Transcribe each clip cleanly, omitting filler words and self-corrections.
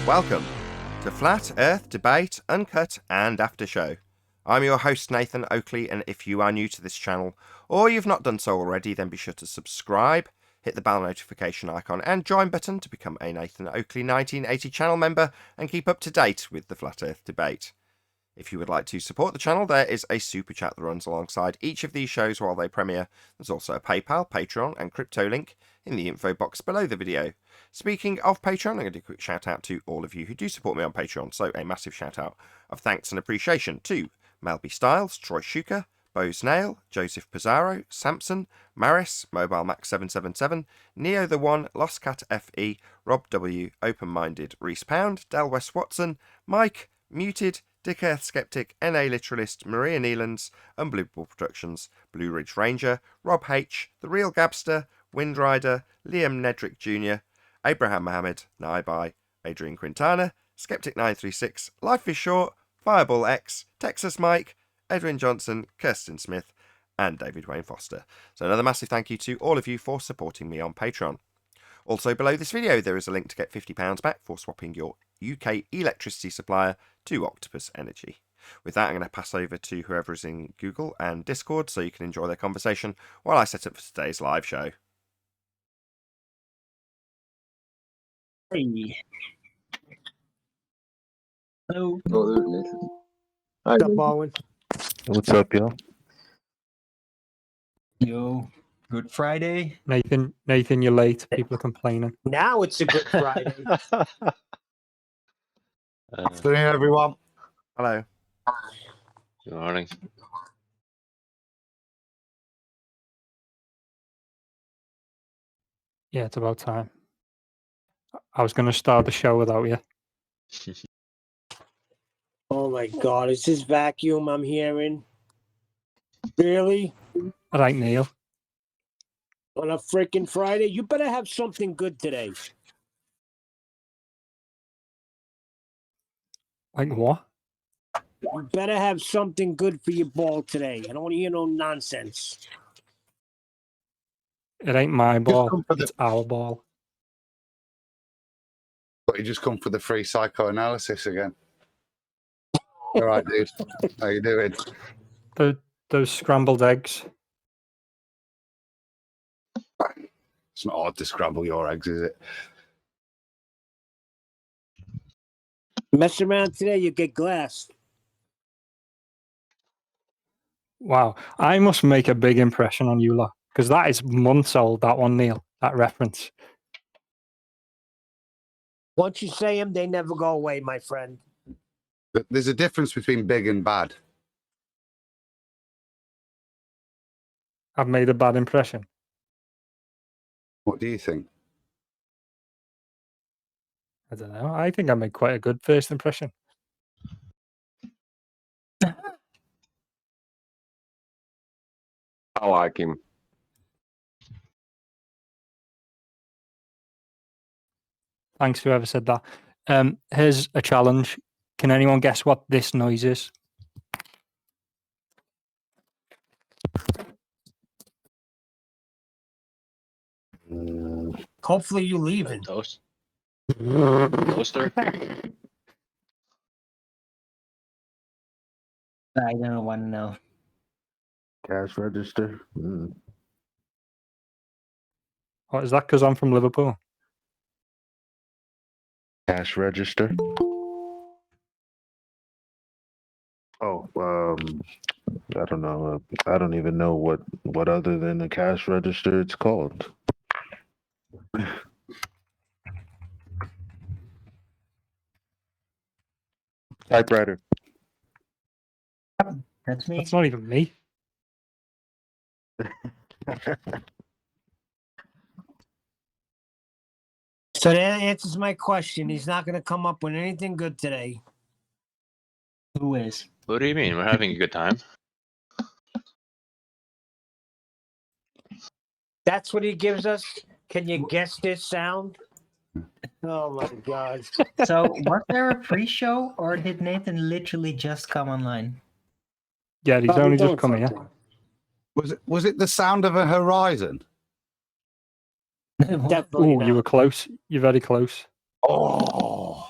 Welcome to Flat Earth Debate, Uncut and After Show. I'm your host Nathan Oakley, and if you are new to this channel, or you've not done so already, then be sure to subscribe, hit the bell notification icon and join button to become a Nathan Oakley 1980 channel member and keep up to date with the Flat Earth Debate. If you would like to support the channel, there is a super chat that runs alongside each of these shows while they premiere. There's also a PayPal, Patreon and crypto link in the info box below the video. Speaking of Patreon, I'm going to do a quick shout out to all of you who do support me on Patreon. So a massive shout out of thanks and appreciation to Melby Styles, Troy Shuka, Bo Snail, Joseph Pizarro, Samson, Maris, Mobile Max 777, Neo the One, Lost Cat FE, Rob W, Open Minded, Reese Pound, Del West Watson, Mike, Muted, Dick Earth Skeptic, NA Literalist, Maria Neelands, Unbelievable Productions, Blue Ridge Ranger, Rob H, The Real Gabster, Windrider, Liam Nedrick Jr., Abraham Mohammed, Naibai, Adrian Quintana, Skeptic936, Life is Short, Fireball X, Texas Mike, Edwin Johnson, Kirsten Smith, and David Wayne Foster. So another massive thank you to all of you for supporting me on Patreon. Also below this video there is a link to get £50 back for swapping your UK electricity supplier to Octopus Energy. With that, I'm going to pass over to whoever is in Google and Discord so you can enjoy their conversation while I set up for today's live show. Hey. Hello. Hi, What's up, Bowen? what's up, y'all? Yo. Good Friday. Nathan, you're late. People are complaining. Now it's a good Friday. Afternoon, everyone. Hello. Good morning. Yeah, it's about time. I was going to start the show without you. Oh my God, is this vacuum I'm hearing? Really? All right, Neil. On a freaking Friday? You better have something good today. Like what? You better have something good for your ball today. I don't want to hear no nonsense. It ain't my ball. come for the- It's our ball. But you just come for the free psychoanalysis again. All right, dude. How you doing? Those scrambled eggs. It's not hard to scramble your eggs, is it? Mess around today, you get glassed. Wow. I must make a big impression on you lot. Because that is months old, that one, Neil. That reference. Once you say them, they never go away, my friend. But there's a difference between big and bad. I've made a bad impression. What do you think? I don't know. I think I made quite a good first impression. I like him. Thanks, whoever said that. Here's a challenge. Can anyone guess what this noise is? Hopefully you leaving. Toast. Toaster. I don't want to know. Cash register. What is that? Because I'm from Liverpool. Cash register. Oh, I don't know. I don't even know what other than a cash register it's called. Typewriter. That's me. That's not even me. So that answers my question. He's not going to come up with anything good today. Who is? What do you mean? We're having a good time. That's what he gives us? Can you guess this sound? Oh my God. So, was there a pre-show, or did Nathan literally just come online? Yeah, he's Probably only doing just come here. something. Was it the sound of a horizon? Definitely Ooh, you were not. close. You're very close. Oh,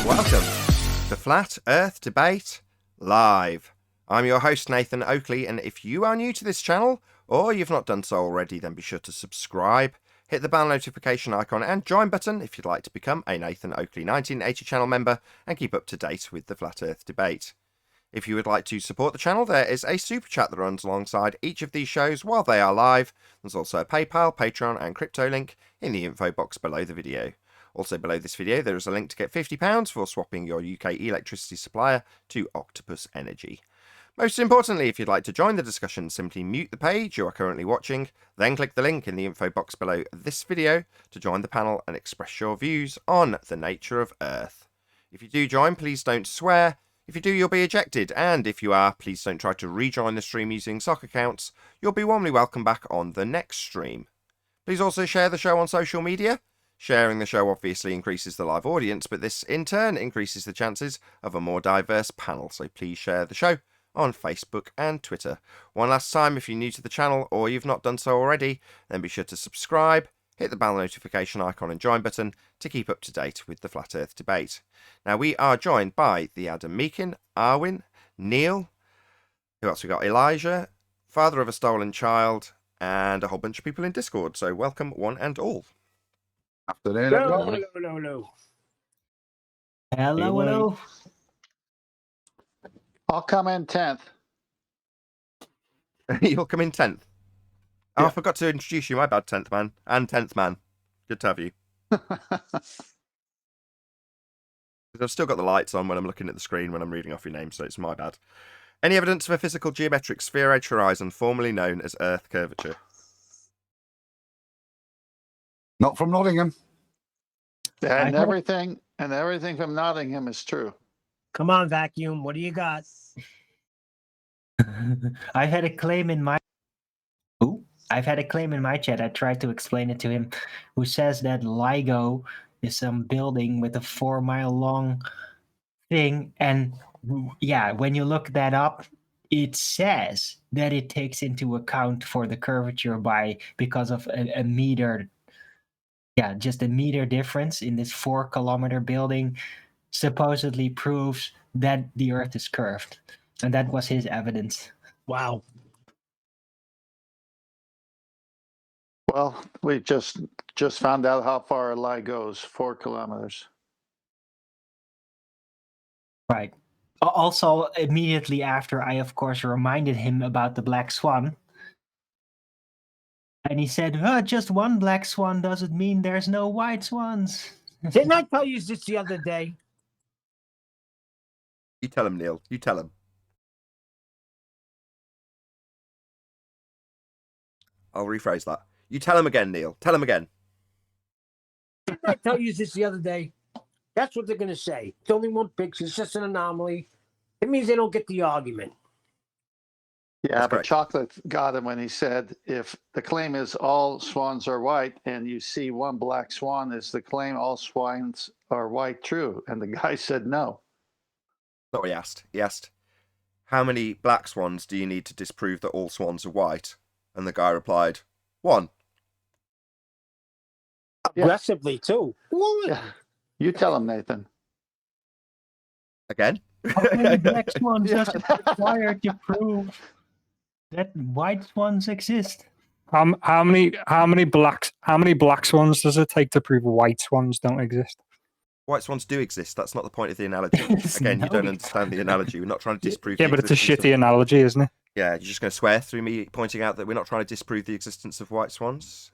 Welcome to Flat Earth Debate Live. I'm your host, Nathan Oakley, and if you are new to this channel, or you've not done so already, then be sure to subscribe, hit the bell notification icon and join button if you'd like to become a Nathan Oakley 1980 channel member and keep up to date with the Flat Earth debate. If you would like to support the channel, there is a super chat that runs alongside each of these shows while they are live. There's also a PayPal, Patreon and crypto link in the info box below the video. Also below this video, there is a link to get £50 for swapping your UK electricity supplier to Octopus Energy. Most importantly, if you'd like to join the discussion, simply mute the page you are currently watching, then click the link in the info box below this video to join the panel and express your views on the nature of Earth. If you do join, please don't swear. If you do, you'll be ejected, and if you are, please don't try to rejoin the stream using sock accounts. You'll be warmly welcome back on the next stream. Please also share the show on social media. Sharing the show obviously increases the live audience, but this in turn increases the chances of a more diverse panel, so please share the show on Facebook and Twitter. One last time, if you're new to the channel or you've not done so already, then be sure to subscribe, hit the bell notification icon and join button to keep up to date with the Flat Earth debate. Now, we are joined by the Adam Meakin, Arwin, Neil, who else we got? Elijah, father of a stolen child, and a whole bunch of people in Discord. So welcome one and all. Afternoon, everyone. No. Hello. I'll come in 10th. You'll come in 10th. Oh, Yeah. I forgot to introduce you. My bad, 10th man. And 10th man. Good to have you. I've still got the lights on when I'm looking at the screen when I'm reading off your name, so it's my bad. Any evidence of a physical geometric sphere-edge horizon, formerly known as Earth curvature? Not from Nottingham. And I- everything from Nottingham is true. Come on, vacuum. What do you got? I've had a claim in my chat. I tried to explain it to him, who says that LIGO is some building with a 4-mile long thing, and yeah, when you look that up, it says that it takes into account for the curvature because of a meter. Yeah, just a meter difference in this 4-kilometer building supposedly proves that the Earth is curved, and that was his evidence. Wow. Well, we just found out how far a lie goes, 4 kilometers. Right. Also, immediately after, I of course reminded him about the black swan. And he said, just one black swan doesn't mean there's no white swans. Didn't I tell you this the other day? You tell him, Neil. You tell him. I'll rephrase that. You tell him again, Neil. Tell him again. Didn't I tell you this the other day? That's what they're going to say. It's only one picture. It's just an anomaly. It means they don't get the argument. Yeah, That's but correct. Chocolate got him when he said if the claim is all swans are white and you see one black swan, is the claim all swans are white true? And the guy said no. That's not what he asked. He asked, how many black swans do you need to disprove that all swans are white? And the guy replied, 1. Yeah. Aggressively, too. One. Yeah. You tell him, Nathan. Again? How many black swans Yeah. does it require to prove that white swans exist? How many black swans does it take to prove white swans don't exist? White swans do exist. That's not the point of the analogy. It's Again, you don't no- understand the analogy. We're not trying to disprove Yeah, the but it's a existence of- shitty analogy, isn't it? Yeah, you're just going to swear through me pointing out that we're not trying to disprove the existence of white swans?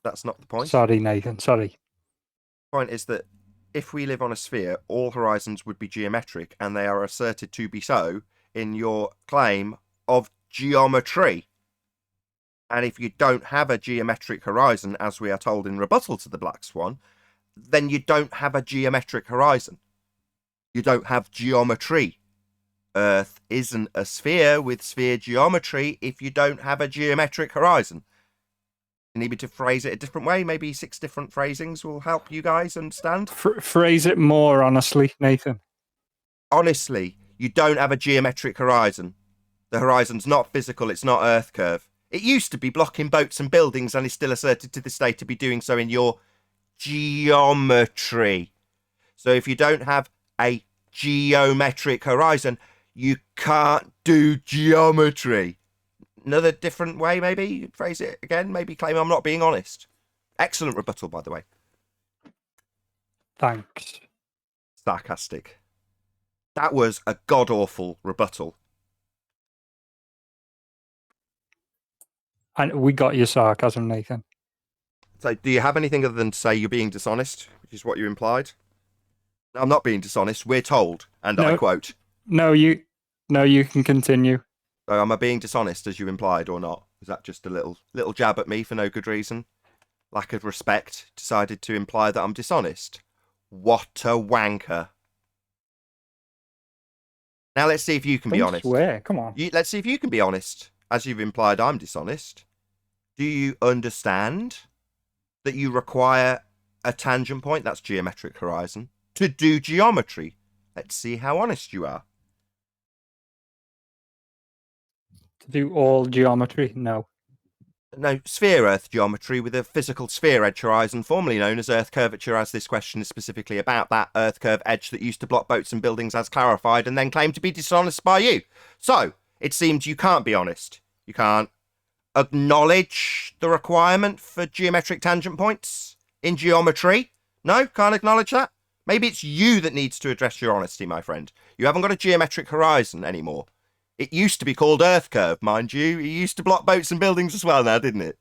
That's not the point. Sorry, Nathan. Sorry. The point is that if we live on a sphere, all horizons would be geometric, and they are asserted to be so in your claim of geometry. And if you don't have a geometric horizon, as we are told in rebuttal to the black swan, then you don't have a geometric horizon. You don't have geometry. Earth isn't a sphere with sphere geometry if you don't have a geometric horizon. You need me to phrase it a different way? Maybe 6 different phrasings will help you guys understand? Phrase it more honestly, Nathan. Honestly, you don't have a geometric horizon. The horizon's not physical, it's not Earth curve. It used to be blocking boats and buildings and is still asserted to this day to be doing so in your geometry. So if you don't have a geometric horizon, you can't do geometry. Another different way, maybe phrase it again, maybe claim I'm not being honest. Excellent rebuttal, by the way. Thanks. Sarcastic. That was a god-awful rebuttal. And we got your sarcasm, Nathan. So do you have anything other than to say you're being dishonest, which is what you implied? No, I'm not being dishonest. We're told, and I No. quote, No, you can continue. am I being dishonest as you implied or not? Is that just a little jab at me for no good reason? Lack of respect, decided to imply that I'm dishonest. What a wanker. Now let's see if you can be Don't honest. swear. Come on. Let's see if you can be honest, as you've implied I'm dishonest. Do you understand that you require a tangent point, that's geometric horizon, to do geometry? Let's see how honest you are. To do all geometry? No. No, sphere Earth geometry with a physical sphere edge horizon, formerly known as Earth curvature, as this question is specifically about that Earth curve edge that used to block boats and buildings as clarified and then claimed to be dishonest by you. So, it seems you can't be honest. You can't acknowledge the requirement for geometric tangent points in geometry. No, can't acknowledge that. Maybe it's you that needs to address your honesty, my friend. You haven't got a geometric horizon anymore. It used to be called Earth curve, mind you. It used to block boats and buildings as well now, didn't it?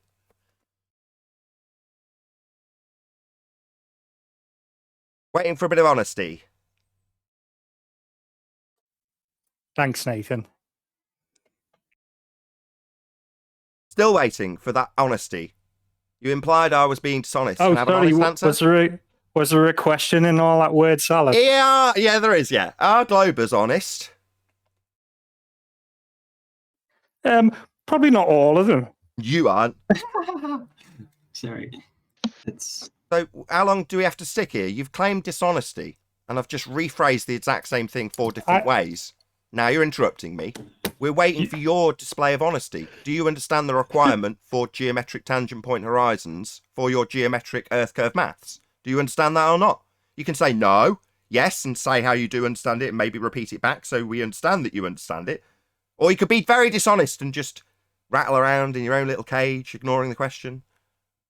Waiting for a bit of honesty. Thanks, Nathan. Still waiting for that honesty. You implied I was being dishonest. Oh, Can I have an sorry. honest answer? Was there a question in all that word salad? Yeah, there is, yeah. Are Globers honest? Probably not all of them. You aren't. Sorry. It's So how long do we have to stick here? You've claimed dishonesty, and I've just rephrased the exact same thing 4 different ways. Now you're interrupting me. We're waiting for your display of honesty. Do you understand the requirement for geometric tangent point horizons for your geometric Earth curve maths? Do you understand that or not? You can say no, yes, and say how you do understand it and maybe repeat it back so we understand that you understand it. Or you could be very dishonest and just rattle around in your own little cage, ignoring the question,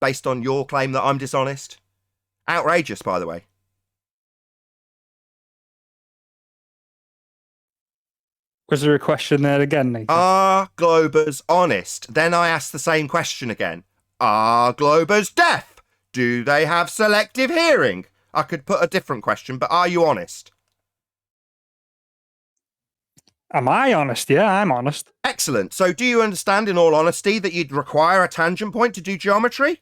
based on your claim that I'm dishonest. Outrageous, by the way. Was there a question there again, Nathan? Are Globers honest? Then I ask the same question again. Are Globers deaf? Do they have selective hearing? I could put a different question, but are you honest? Am I honest? Yeah, I'm honest. Excellent. So do you understand, in all honesty, that you'd require a tangent point to do geometry?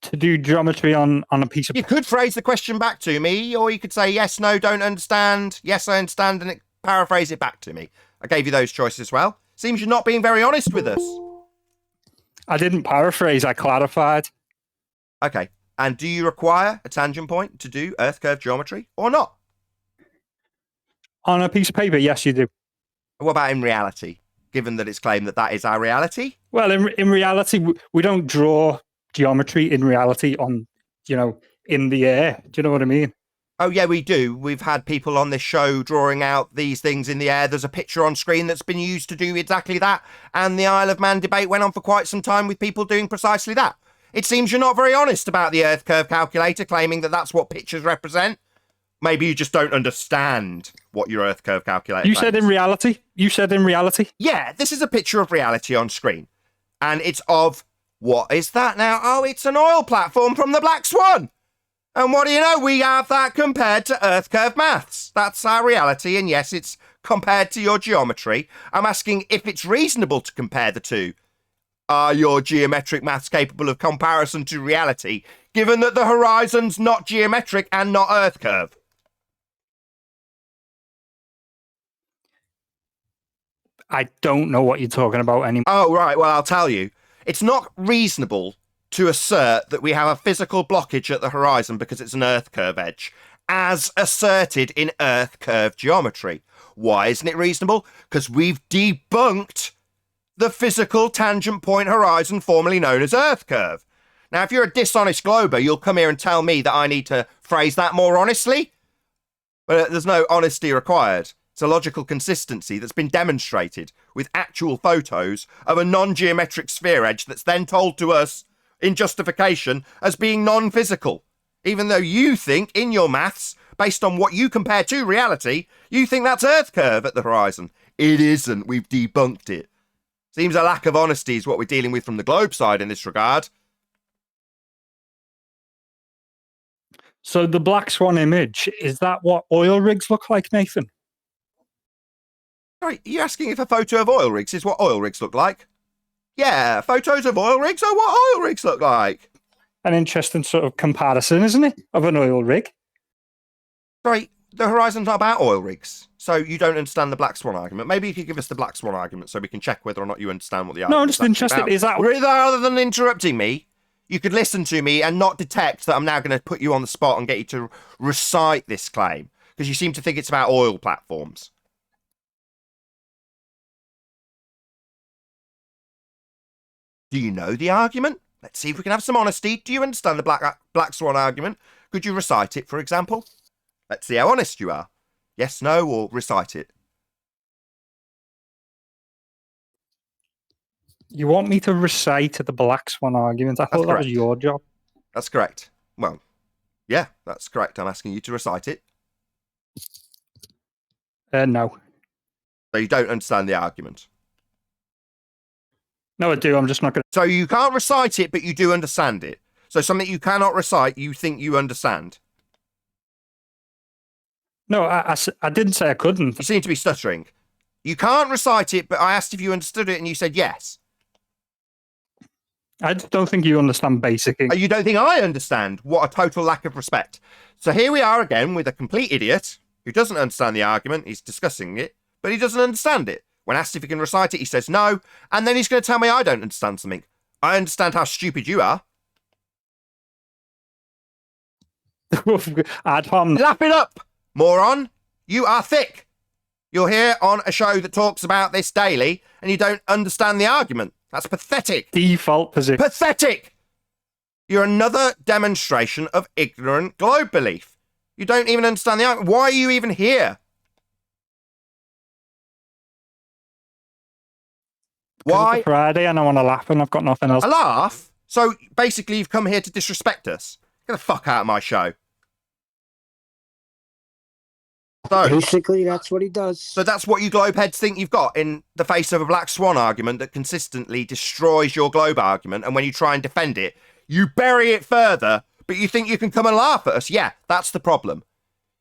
To do geometry on a piece of... You could phrase the question back to me, or you could say, yes, no, don't understand, yes, I understand, and paraphrase it back to me. I gave you those choices as well. Seems you're not being very honest with us. I didn't paraphrase, I clarified. Okay. And do you require a tangent point to do Earth curve geometry or not? On a piece of paper, yes, you do. What about in reality, given that it's claimed that that is our reality? Well, in reality, we don't draw geometry in reality on, in the air. Do you know what I mean? Oh, yeah, we do. We've had people on this show drawing out these things in the air. There's a picture on screen that's been used to do exactly that. And the Isle of Man debate went on for quite some time with people doing precisely that. It seems you're not very honest about the Earth curve calculator, claiming that that's what pictures represent. Maybe you just don't understand what your Earth curve calculator You said in reality? You said in reality? Yeah, this is a picture of reality on screen. And it's of... What is that now? Oh, it's an oil platform from the Black Swan. And what do you know? We have that compared to Earth curve maths. That's our reality. And yes, it's compared to your geometry. I'm asking if it's reasonable to compare the two. Are your geometric maths capable of comparison to reality, given that the horizon's not geometric and not Earth curve? I don't know what you're talking about anymore. Oh, right. Well, I'll tell you. It's not reasonable to assert that we have a physical blockage at the horizon because it's an Earth curve edge, as asserted in Earth curve geometry. Why isn't it reasonable? Because we've debunked the physical tangent point horizon formerly known as Earth curve. Now, if you're a dishonest glober, you'll come here and tell me that I need to phrase that more honestly. But there's no honesty required. It's a logical consistency that's been demonstrated with actual photos of a non-geometric sphere edge that's then told to us in justification as being non-physical. Even though you think, in your maths, based on what you compare to reality, you think that's Earth curve at the horizon. It isn't. We've debunked it. Seems a lack of honesty is what we're dealing with from the globe side in this regard. So the black swan image, is that what oil rigs look like, Nathan? Sorry, you're asking if a photo of oil rigs is what oil rigs look like? Yeah, photos of oil rigs are what oil rigs look like. An interesting sort of comparison, isn't it, of an oil rig? Sorry, the horizon's not about oil rigs, so you don't understand the black swan argument. Maybe you could give us the black swan argument so we can check whether or not you understand what the No, I'm argument just interested. about. Is that Rather than interrupting me, you could listen to me and not detect that I'm now going to put you on the spot and get you to recite this claim, because you seem to think it's about oil platforms. Do you know the argument? Let's see if we can have some honesty. Do you understand the black swan argument? Could you recite it, for example? Let's see how honest you are. Yes, no, or recite it. you want me to recite the black swan argument? I thought that was correct. your job. That's correct. Well, yeah, that's correct. I'm asking you to recite it. No. So you don't understand the argument. No, I do. I'm just not going to. So you can't recite it, but you do understand it. So something you cannot recite, you think you understand. No, I didn't say I couldn't. You seem to be stuttering. You can't recite it, but I asked if you understood it, and you said yes. I just don't think you understand basic English. You don't think I understand? What a total lack of respect. So here we are again with a complete idiot who doesn't understand the argument. He's discussing it, but he doesn't understand it. When asked if he can recite it, he says no, and then he's going to tell me I don't understand something. I understand how stupid you are. Ad hom. Lap it up, moron. You are thick. You're here on a show that talks about this daily, and you don't understand the argument. That's pathetic. Default position. Pathetic. You're another demonstration of ignorant globe belief. You don't even understand the argument. Why are you even here? Why? It's Friday and I want to laugh and I've got nothing else. A laugh? So basically you've come here to disrespect us. Get the fuck out of my show. So, Basically, that's what he does. so that's what you globeheads think you've got in the face of a black swan argument that consistently destroys your globe argument, and when you try and defend it, you bury it further, but you think you can come and laugh at us. Yeah, that's the problem.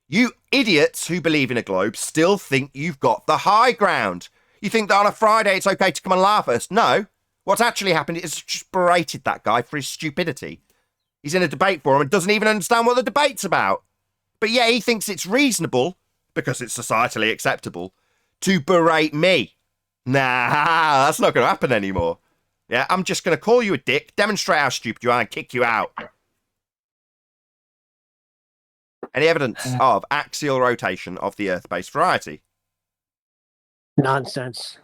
You idiots who believe in a globe still think you've got the high ground. You think that on a Friday it's okay to come and laugh at us. No. What's actually happened is just berated that guy for his stupidity. He's in a debate forum and doesn't even understand what the debate's about. But yeah, he thinks it's reasonable, because it's societally acceptable, to berate me. Nah, that's not going to happen anymore. Yeah, I'm just going to call you a dick, demonstrate how stupid you are, and kick you out. Any evidence of axial rotation of the Earth-based variety? Nonsense.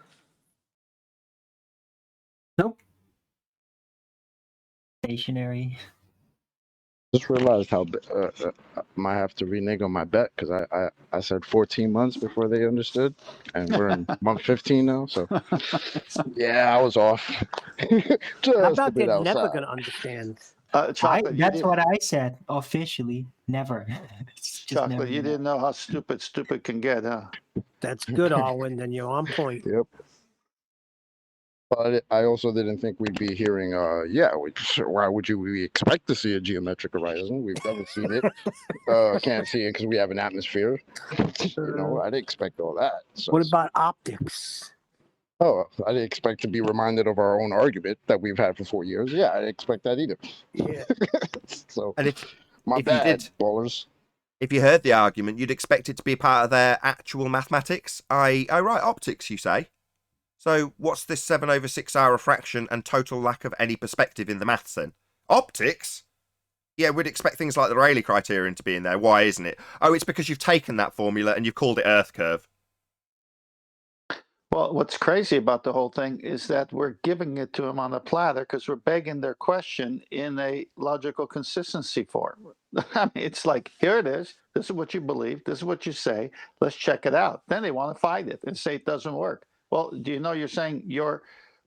Stationary. Just realized how might have to renege on my bet because I said 14 months before they understood, and we're in month 15 now. So yeah, I was off. Just How a about bit they're never outside. going to understand? Chocolate, That's what I said. Officially, never. It's just Chocolate, never you gonna- didn't know how stupid can get, huh? That's good, Alwyn. Then you're on point. Yep. But I also didn't think we'd be hearing, why would we expect to see a geometric horizon? We've never seen it. Can't see it because we have an atmosphere. I didn't expect all that. So, What about optics? I didn't expect to be reminded of our own argument that we've had for 4 years. Yeah, I didn't expect that either. Yeah. So, And if my if you bad, did- ballers. If you heard the argument, you'd expect it to be part of their actual mathematics. I write optics, you say? So what's this 7/6 hour refraction and total lack of any perspective in the maths then? Optics? Yeah, we'd expect things like the Rayleigh criterion to be in there. Why isn't it? Oh, it's because you've taken that formula and you've called it Earth curve. Well, what's crazy about the whole thing is that we're giving it to them on a platter because we're begging their question in a logical consistency form. I mean, it's like, here it is. This is what you believe. This is what you say. Let's check it out. Then they want to fight it and say it doesn't work. Well, do you know you're saying your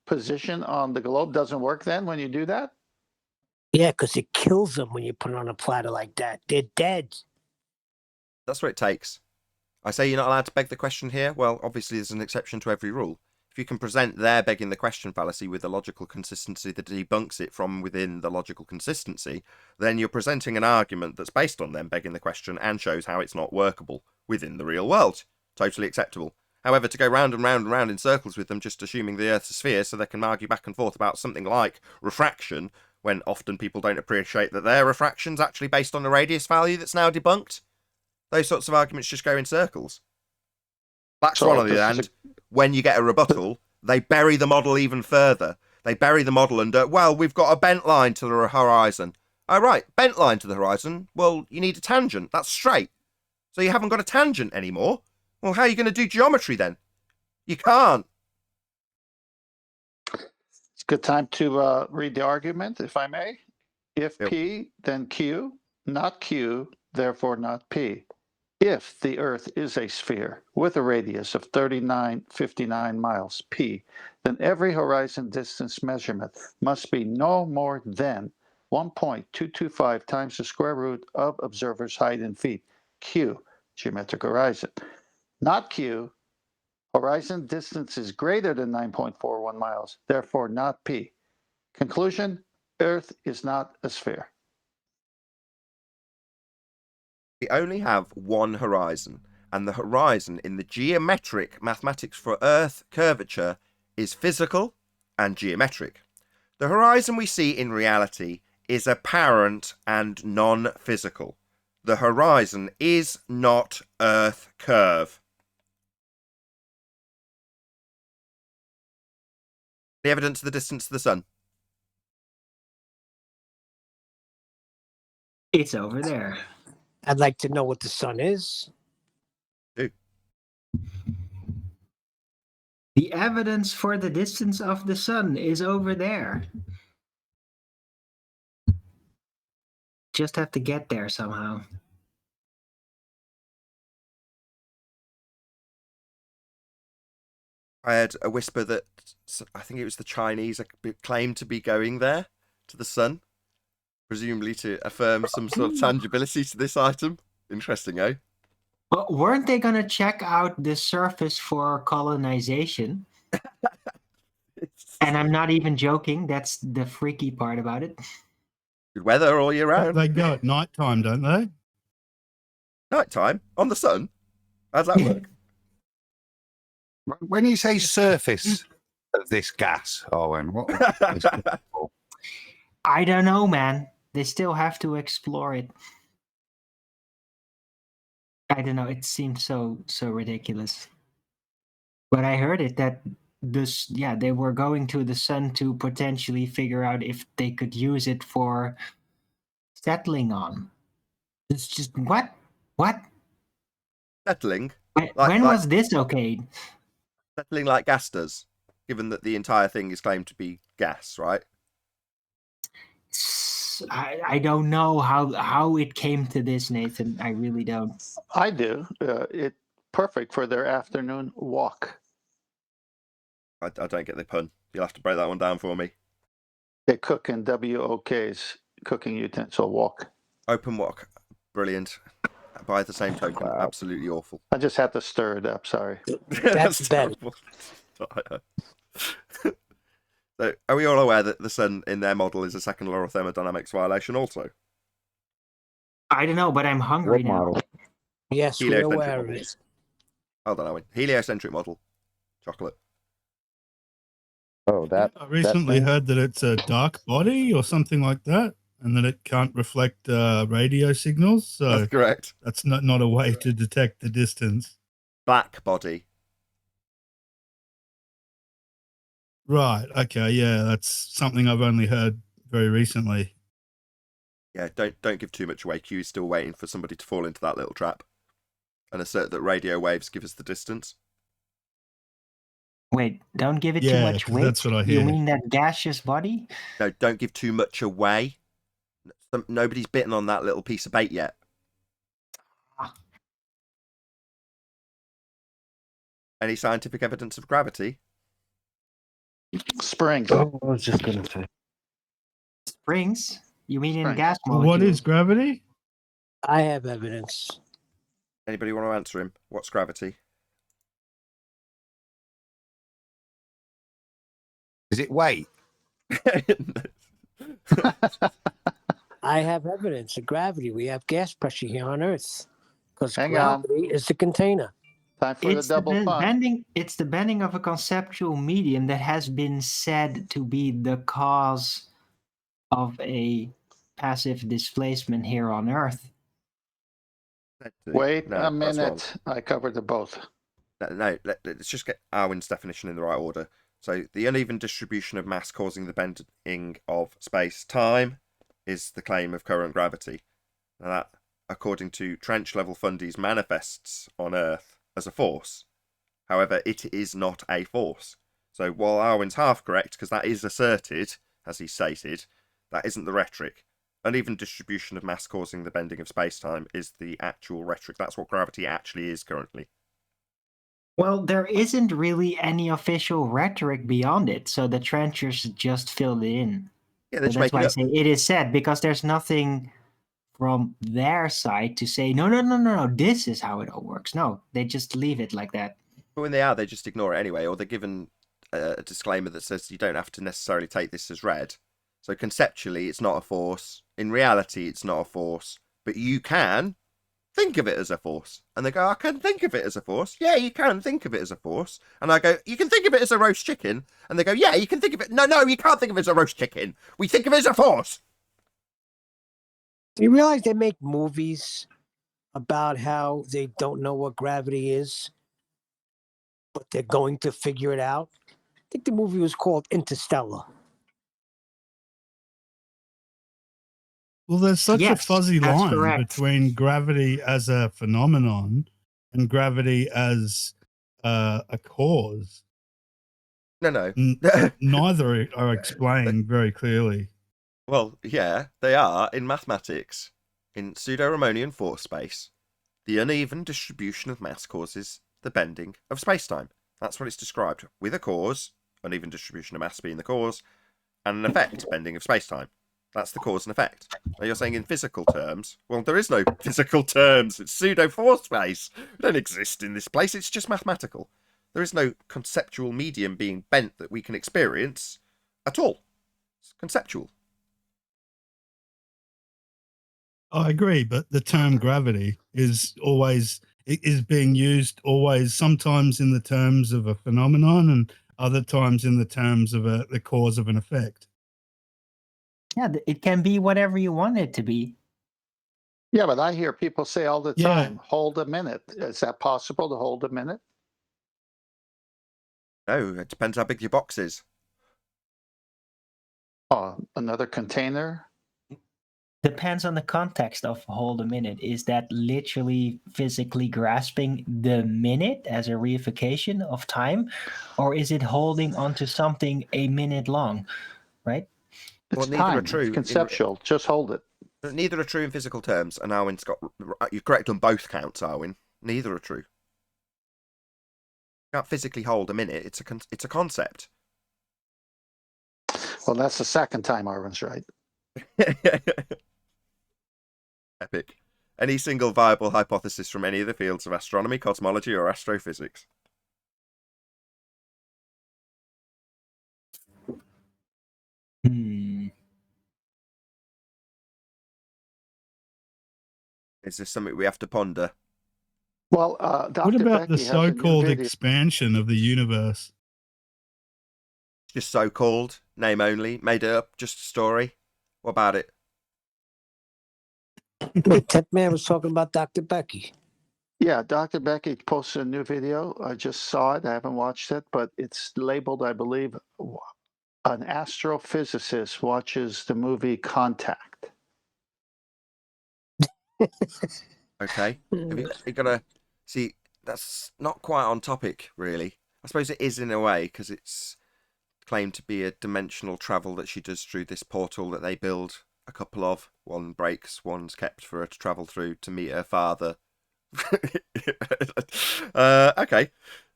position on the globe doesn't work then when you do that? Yeah, because it kills them when you put it on a platter like that. They're dead. That's what it takes. I say you're not allowed to beg the question here. Well, obviously there's an exception to every rule. If you can present their begging the question fallacy with a logical consistency that debunks it from within the logical consistency, then you're presenting an argument that's based on them begging the question and shows how it's not workable within the real world. Totally acceptable. However, to go round and round and round in circles with them, just assuming the Earth's a sphere so they can argue back and forth about something like refraction, when often people don't appreciate that their refraction's actually based on a radius value that's now debunked, those sorts of arguments just go in circles. Black Swan, on the other hand, when you get a rebuttal, they bury the model even further. They bury the model under, well, we've got a bent line to the horizon. Oh, right, bent line to the horizon. Well, you need a tangent. That's straight. So you haven't got a tangent anymore. Well, how are you going to do geometry then? You can't. It's a good time to read the argument, if I may. If Yep. P, then Q, not Q, therefore not P. If the Earth is a sphere with a radius of 3959 miles, P, then every horizon distance measurement must be no more than 1.225 times the square root of observer's height in feet, Q, geometric horizon. Not Q, horizon distance is greater than 9.41 miles, therefore not P. Conclusion, Earth is not a sphere. We only have one horizon, and the horizon in the geometric mathematics for Earth curvature is physical and geometric. The horizon we see in reality is apparent and non-physical. The horizon is not Earth curve. The evidence of the distance to the sun. It's over there. I'd like to know what the sun is. The evidence for the distance of the sun is over there. Just have to get there somehow. I heard a whisper that I think it was the Chinese claimed to be going there to the sun, presumably to affirm some sort of tangibility to this item. Interesting, eh? But weren't they going to check out the surface for colonization? And I'm not even joking. That's the freaky part about it. Good weather all year round. They go at night time, don't they? Night time on the sun. How's that work? When you say surface of this gas, Owen, what? I don't know, man. They still have to explore it. I don't know. It seemed so ridiculous. But I heard it that they were going to the sun to potentially figure out if they could use it for settling on. It's just what? Settling. When was this okay? Settling like gas does, given that the entire thing is claimed to be gas, right? I don't know how it came to this, Nathan. I really don't. I do. It's perfect for their afternoon walk. I don't get the pun. You'll have to break that one down for me. They cook in WOK's cooking utensil walk. Open walk. Brilliant. By the same token, Wow. absolutely awful. I just had to stir it up. Sorry. That's better. terrible. So, are we all aware that the sun in their model is a second law of thermodynamics violation also? I don't know, but I'm hungry What now. model? Yes, we're Heliocentric aware of model. it. Hold on, Owen. Heliocentric model. Chocolate. Oh, that. I recently thing? heard that it's a dark body or something like that, and that it can't reflect radio signals. So That's correct. that's not a way to detect the distance. Black body. Right. Okay. Yeah, that's something I've only heard very recently. Yeah, don't give too much away. Q's still waiting for somebody to fall into that little trap and assert that radio waves give us the distance. Wait, don't give it too Yeah, much 'cause weight? that's what I You hear. mean that gaseous body? No, don't give too much away. Nobody's bitten on that little piece of bait yet. Any scientific evidence of gravity? Springs. Oh, I was just going to say. Springs? You mean in Springs. gas Well, molecules? what is gravity? I have evidence. Anybody want to answer him? What's gravity? Is it weight? I have evidence of gravity. We have gas pressure here on Earth. Because Hang on. gravity is the container. Time for the double fun. bending. It's the bending of a conceptual medium that has been said to be the cause of a passive displacement here on Earth. Wait No, a that's wrong. minute. I covered the both. No, let's just get Arwin's definition in the right order. So, the uneven distribution of mass causing the bending of space-time is the claim of current gravity. And that, according to trench-level fundies, manifests on Earth as a force. However, it is not a force. So, while Arwin's half correct, because that is asserted, as he stated, that isn't the rhetoric. Uneven distribution of mass causing the bending of space-time is the actual rhetoric. That's what gravity actually is currently. Well, there isn't really any official rhetoric beyond it, so the trenchers just filled it in. Yeah, So they're just that's making why I up. say it is said, because there's nothing from their side to say, no, this is how it all works. No, they just leave it like that. But when they are, they just ignore it anyway, or they're given a disclaimer that says you don't have to necessarily take this as read. So conceptually, it's not a force. In reality, it's not a force. But you can think of it as a force. And they go, I can think of it as a force. Yeah, you can think of it as a force. And I go, you can think of it as a roast chicken. And they go, yeah, you can think of it. No, you can't think of it as a roast chicken. We think of it as a force. Do you realize they make movies about how they don't know what gravity is, but they're going to figure it out? I think the movie was called Interstellar. Well, there's such a Yes, fuzzy that's line correct. between gravity as a phenomenon and gravity as a cause. No. Neither are explained very clearly. Well, yeah, they are in mathematics. In pseudo-Riemannian force space, the uneven distribution of mass causes the bending of spacetime. That's what it's described, with a cause, uneven distribution of mass being the cause, and an effect, bending of spacetime. That's the cause and effect. Now you're saying in physical terms. Well, there is no physical terms. It's pseudo-force space. We don't exist in this place. It's just mathematical. There is no conceptual medium being bent that we can experience at all. It's conceptual. I agree, but the term gravity is being used always, sometimes in the terms of a phenomenon and other times in the terms of the cause of an effect. Yeah, it can be whatever you want it to be. Yeah, but I hear people say all the Yeah. time, hold a minute. Is that possible to hold a minute? No, it depends how big your box is. Oh, another container? Depends on the context of hold a minute. Is that literally physically grasping the minute as a reification of time? Or is it holding onto something a minute long, right? It's Well, neither are time. true It's in- conceptual. Just hold it. Neither are true in physical terms, and Arwin's got... You're correct on both counts, Arwin. Neither are true. You can't physically hold a minute. It's a concept. Well, that's the second time Arvin's right. Epic. Any single viable hypothesis from any of the fields of astronomy, cosmology, or astrophysics? Is this something we have to ponder? Well, Dr. What about Becky the has a new so-called video. expansion of the universe? Just so-called, name only, made it up, just a story. What about it? Wait, Ted Man was talking about Dr. Becky. Yeah, Dr. Becky posted a new video. I just saw it. I haven't watched it, but it's labeled, I believe, an astrophysicist watches the movie Contact. Okay. Have you got to... See, that's not quite on topic, really. I suppose it is in a way, because it's claimed to be a dimensional travel that she does through this portal that they build a couple of. One breaks, one's kept for her to travel through to meet her father. Okay,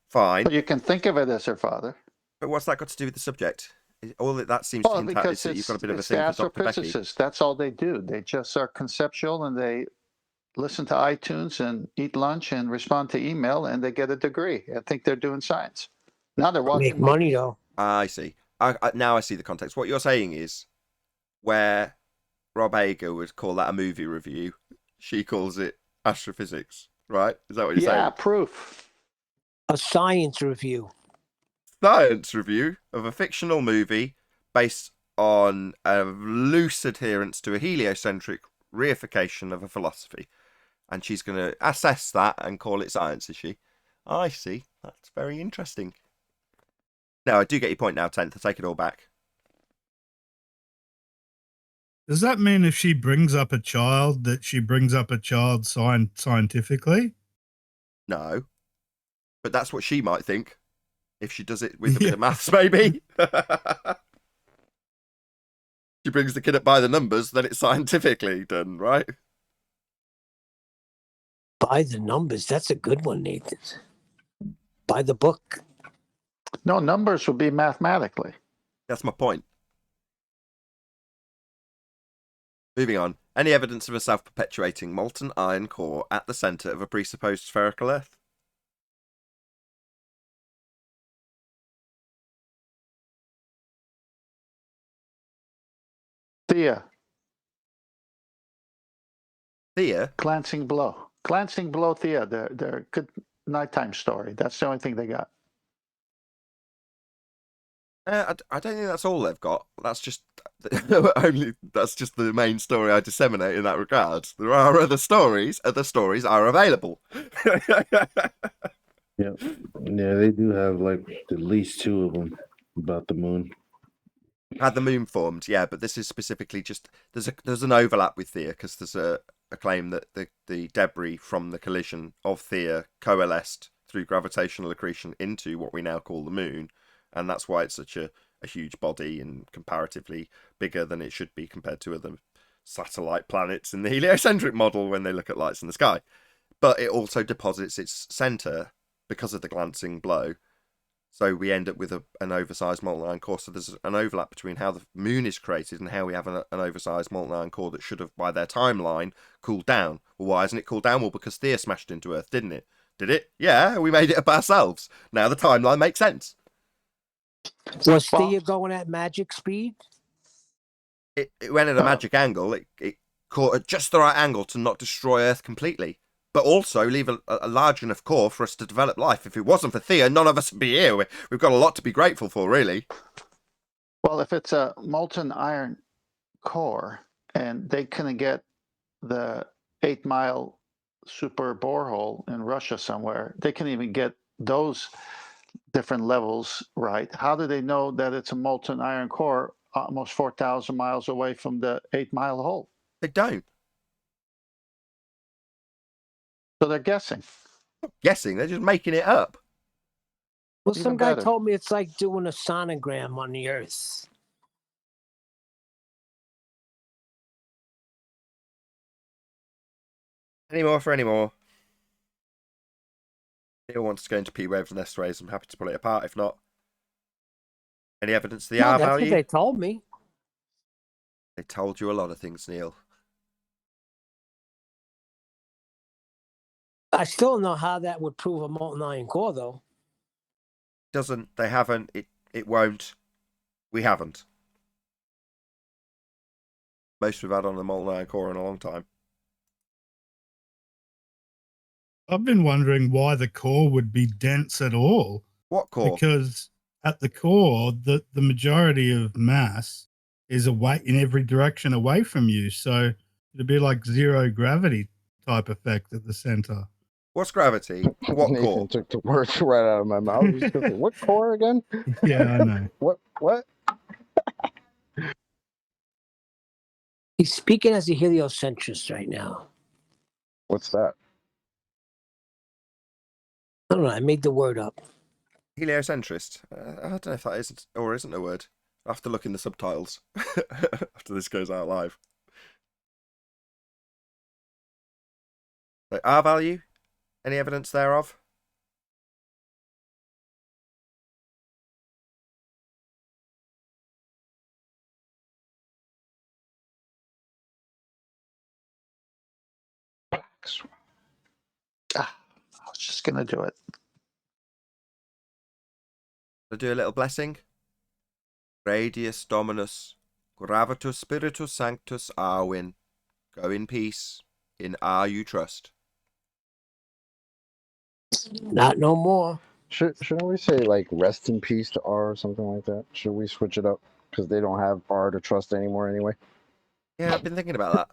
fine. But you can think of it as her father. But what's that got to do with the subject? All that seems to hint at is that you've got a bit of a thing for Dr. Becky. Astrophysicists. That's all they do. They just are conceptual, and they listen to iTunes and eat lunch and respond to email, and they get a degree. I think they're doing science. Now they're watching Make money movies. though. I see. Now I see the context. What you're saying is, where Rob Ager would call that a movie review, she calls it astrophysics, right? Is that what you're saying? Yeah, proof. A science review. Science review of a fictional movie based on a loose adherence to a heliocentric reification of a philosophy. And she's going to assess that and call it science, is she? I see. That's very interesting. No, I do get your point now, 10th. I take it all back. Does that mean if she brings up a child, that she brings up a child scientifically? No. But that's what she might think. If she does it with a bit of maths, maybe. She brings the kid up by the numbers, then it's scientifically done, right? By the numbers. That's a good one, Nathan. By the book. No, numbers would be mathematically. That's my point. Moving on. Any evidence of a self-perpetuating molten iron core at the centre of a presupposed spherical Earth? Thea. Thea? Glancing blow. Glancing blow, Thea. They're good nighttime story. That's the only thing they got. I don't think that's all they've got. That's just that's just the main story I disseminate in that regard. There are other stories. Other stories are available. Yeah, they do have like at least 2 of them about the moon. Had the moon formed, yeah, but this is specifically just there's an overlap with Thea because there's a claim that the debris from the collision of Thea coalesced through gravitational accretion into what we now call the moon. And that's why it's such a huge body and comparatively bigger than it should be compared to other satellite planets in the heliocentric model when they look at lights in the sky. But it also deposits its centre because of the glancing blow. So we end up with an oversized molten iron core. So there's an overlap between how the moon is created and how we have an oversized molten iron core that should have, by their timeline, cooled down. Well, why hasn't it cooled down? Well, because Thea smashed into Earth, didn't it? Did it? Yeah, we made it up ourselves. Now the timeline makes sense. Was Thea going at magic speed? It went at a magic angle. It caught at just the right angle to not destroy Earth completely, but also leave a large enough core for us to develop life. If it wasn't for Thea, none of us would be here. We've got a lot to be grateful for, really. Well, if it's a molten iron core and they couldn't get the 8-mile super borehole in Russia somewhere, they can even get those different levels right. How do they know that it's a molten iron core almost 4,000 miles away from the 8-mile hole? They don't. So they're guessing. Guessing, they're just making it up. Well, Even some guy better. told me it's like doing a sonogram on the Earth. Any more for any more? Neil wants to go into P waves and S rays. I'm happy to pull it apart. If not, any evidence of the R That's value? what they told me. They told you a lot of things, Neil. I still don't know how that would prove a molten iron core, though. Doesn't. They haven't. It won't. We haven't. Most we've had on the molten iron core in a long time. I've been wondering why the core would be dense at all. What core? Because at the core, the majority of mass is away in every direction away from you. So it'd be like zero gravity type effect at the center. What's gravity? What Nathan core? took the words right out of my mouth. I was just gonna say, what core again? Yeah, I know. What? He's speaking as a heliocentrist right now. What's that? I don't know. I made the word up. Heliocentrist. I don't know if that is or isn't a word. I'll have to look in the subtitles after this goes out live. So R value, any evidence thereof? I was just going to do it. I'll do a little blessing. Radius Dominus, Gravitus Spiritus Sanctus Arwin. Go in peace, in R you trust. Not no more. Shouldn't we say like rest in peace to R or something like that? Should we switch it up because they don't have R to trust anymore anyway? Yeah, I've been thinking about that.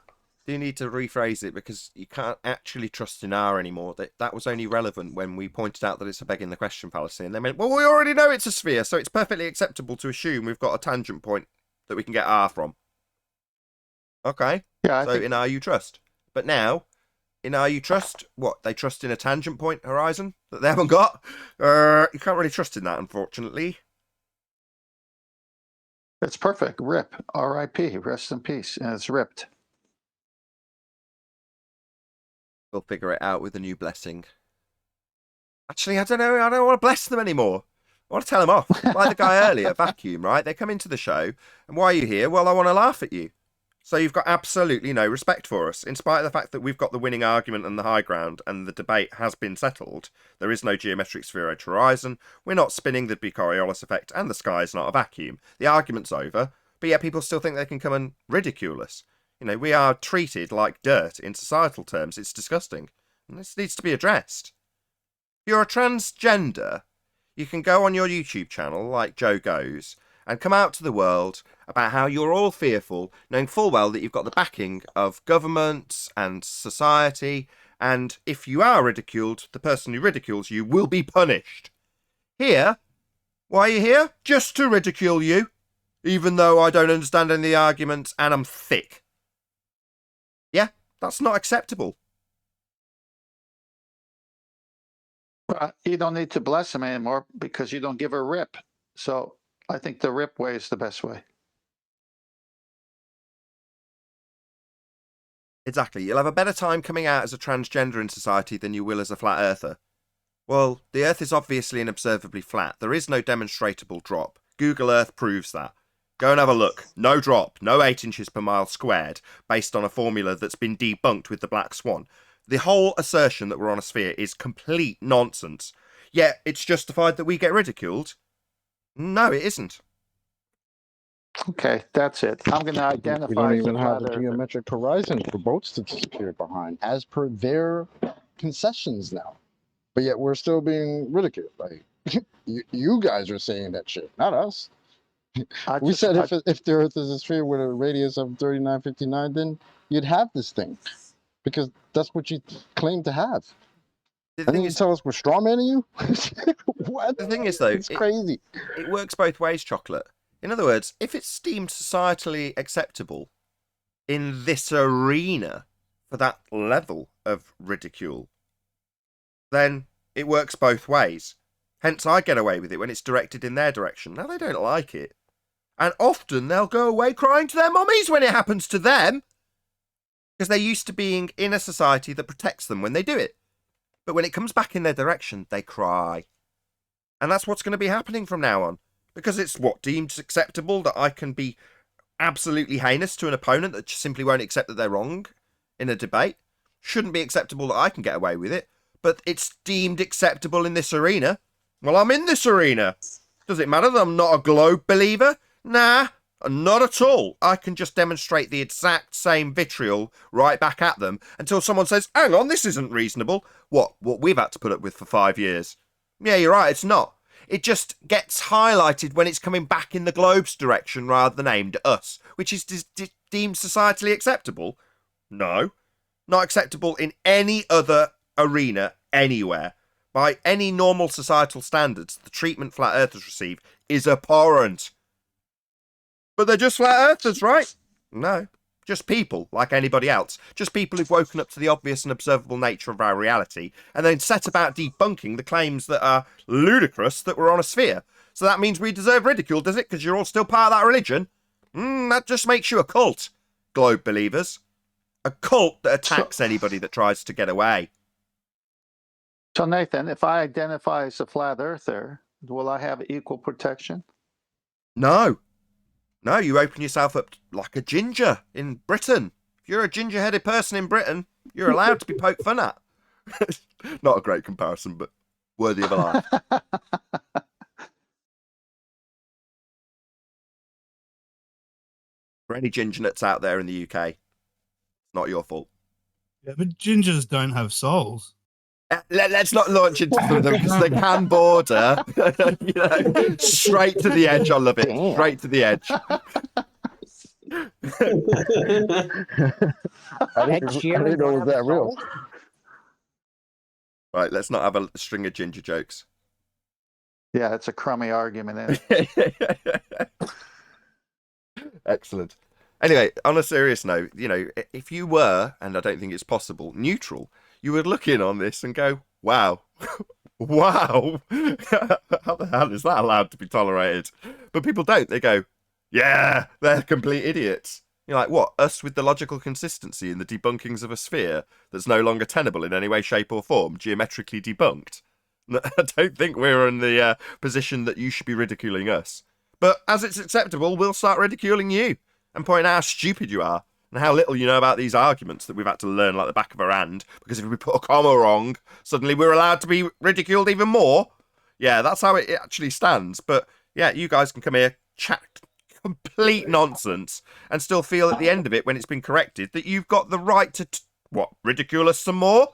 Do you need to rephrase it because you can't actually trust in R anymore? That was only relevant when we pointed out that it's a begging the question fallacy, and they went, well, we already know it's a sphere, so it's perfectly acceptable to assume we've got a tangent point that we can get R from. Okay, Yeah, so in R you trust. But now, in R you trust, what? They trust in a tangent point horizon that they haven't got? You can't really trust in that, unfortunately. it's perfect. RIP, R.I.P., rest in peace, and it's ripped. We'll figure it out with a new blessing. Actually, I don't know. I don't want to bless them anymore. I want to tell them off. Like the guy earlier, Vacuum, right? They come into the show, and why are you here? Well, I want to laugh at you. So you've got absolutely no respect for us, in spite of the fact that we've got the winning argument and the high ground, and the debate has been settled. There is no geometric spheroid horizon. We're not spinning the Coriolis effect, and the sky is not a vacuum. The argument's over, but yet people still think they can come and ridicule us. You know, we are treated like dirt in societal terms. It's disgusting. And this needs to be addressed. If you're a transgender, you can go on your YouTube channel, like Joe Goes, and come out to the world about how you're all fearful, knowing full well that you've got the backing of governments and society, and if you are ridiculed, the person who ridicules you will be punished. Here, why are you here? Just to ridicule you, even though I don't understand any of the arguments and I'm thick. Yeah, that's not acceptable. You don't need to bless him anymore because you don't give a rip. So I think the rip way is the best way. Exactly. You'll have a better time coming out as a transgender in society than you will as a flat earther. Well, the Earth is obviously and observably flat. There is no demonstrable drop. Google Earth proves that. Go and have a look. No drop, no 8 inches per mile squared, based on a formula that's been debunked with the black swan. The whole assertion that we're on a sphere is complete nonsense. Yet it's justified that we get ridiculed. No, it isn't. Okay, that's it. I'm going to identify. We don't as a even have flat a earther. geometric horizon for boats to disappear behind, as per their concessions now. But yet we're still being ridiculed. Like you guys are saying that shit, not us. We said if the Earth is a sphere with a radius of 3959, then you'd have this thing, because that's what you claim to have. And then you tell us we're strawmanning you? What? The thing is, though, it's crazy. It works both ways, Chocolate. In other words, if it's deemed societally acceptable in this arena for that level of ridicule, then it works both ways. Hence, I get away with it when it's directed in their direction. Now, they don't like it. And often they'll go away crying to their mummies when it happens to them, because they're used to being in a society that protects them when they do it. But when it comes back in their direction, they cry. And that's what's going to be happening from now on. Because it's what deemed acceptable that I can be absolutely heinous to an opponent that just simply won't accept that they're wrong in a debate. Shouldn't be acceptable that I can get away with it. But it's deemed acceptable in this arena. Well, I'm in this arena. Does it matter that I'm not a globe believer? Nah, not at all. I can just demonstrate the exact same vitriol right back at them until someone says, hang on, this isn't reasonable. What we've had to put up with for 5 years. Yeah, you're right, it's not. It just gets highlighted when it's coming back in the globe's direction rather than aimed at us, which is deemed societally acceptable. No, not acceptable in any other arena anywhere. By any normal societal standards, the treatment flat earthers receive is abhorrent. But they're just flat earthers, right? No, Just people, like anybody else. Just people who've woken up to the obvious and observable nature of our reality, and then set about debunking the claims that are ludicrous that we're on a sphere. So that means we deserve ridicule, does it? Because you're all still part of that religion? That just makes you a cult, globe believers. A cult that attacks anybody that tries to get away. So, Nathan, if I identify as a flat earther, will I have equal protection? No. No, you open yourself up like a ginger in Britain. If you're a ginger-headed person in Britain, you're allowed to be poked fun at. Not a great comparison, but worthy of a laugh. For any ginger nuts out there in the UK, not your fault. Yeah, but gingers don't have souls. Let's not launch into them because they can border, straight to the edge. I love it. Damn. Straight to the edge. I Ed didn't Sheeran know don't it was have a that real. soul? Right, let's not have a string of ginger jokes. Yeah, it's a crummy argument. Isn't it? Excellent. Anyway, on a serious note, if you were, and I don't think it's possible, neutral, you would look in on this and go, wow, wow, how the hell is that allowed to be tolerated? But people don't. They go, yeah, they're complete idiots. You're like, what, us with the logical consistency in the debunkings of a sphere that's no longer tenable in any way, shape or form, geometrically debunked? I don't think we're in the position that you should be ridiculing us. But as it's acceptable, we'll start ridiculing you and point out how stupid you are and how little you know about these arguments that we've had to learn like the back of our hand, because if we put a comma wrong, suddenly we're allowed to be ridiculed even more. Yeah, that's how it actually stands. But yeah, you guys can come here, chat complete nonsense, and still feel at the end of it, when it's been corrected, that you've got the right to, ridicule us some more?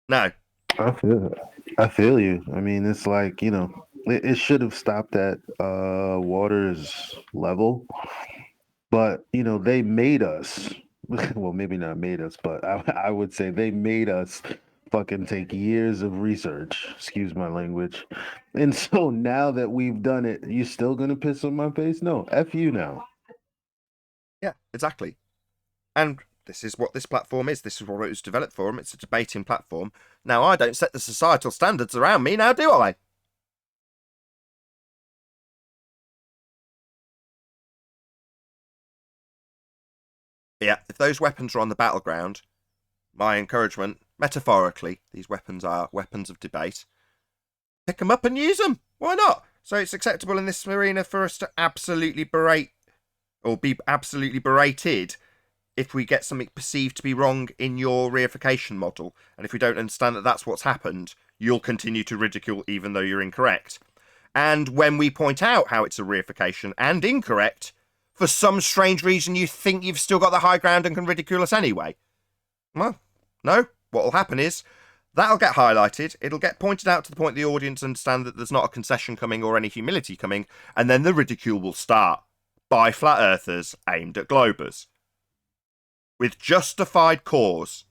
No. I feel you. I mean, it's like, it should have stopped at water's level. But, they made us, well, maybe not made us, but I would say they made us fucking take years of research, excuse my language. And so now that we've done it, you still going to piss on my face? No, F you now. Yeah, exactly. And this is what this platform is. This is what it was developed for. It's a debating platform. Now, I don't set the societal standards around me, now do I? Yeah, if those weapons are on the battleground, my encouragement, metaphorically, these weapons are weapons of debate, pick them up and use them. Why not? So it's acceptable in this arena for us to absolutely berate, or be absolutely berated, if we get something perceived to be wrong in your reification model. And if we don't understand that that's what's happened, you'll continue to ridicule even though you're incorrect. And when we point out how it's a reification and incorrect, for some strange reason you think you've still got the high ground and can ridicule us anyway. Well, no. What will happen is that'll get highlighted, it'll get pointed out to the point the audience understand that there's not a concession coming or any humility coming, and then the ridicule will start by flat earthers aimed at globers, with justified cause.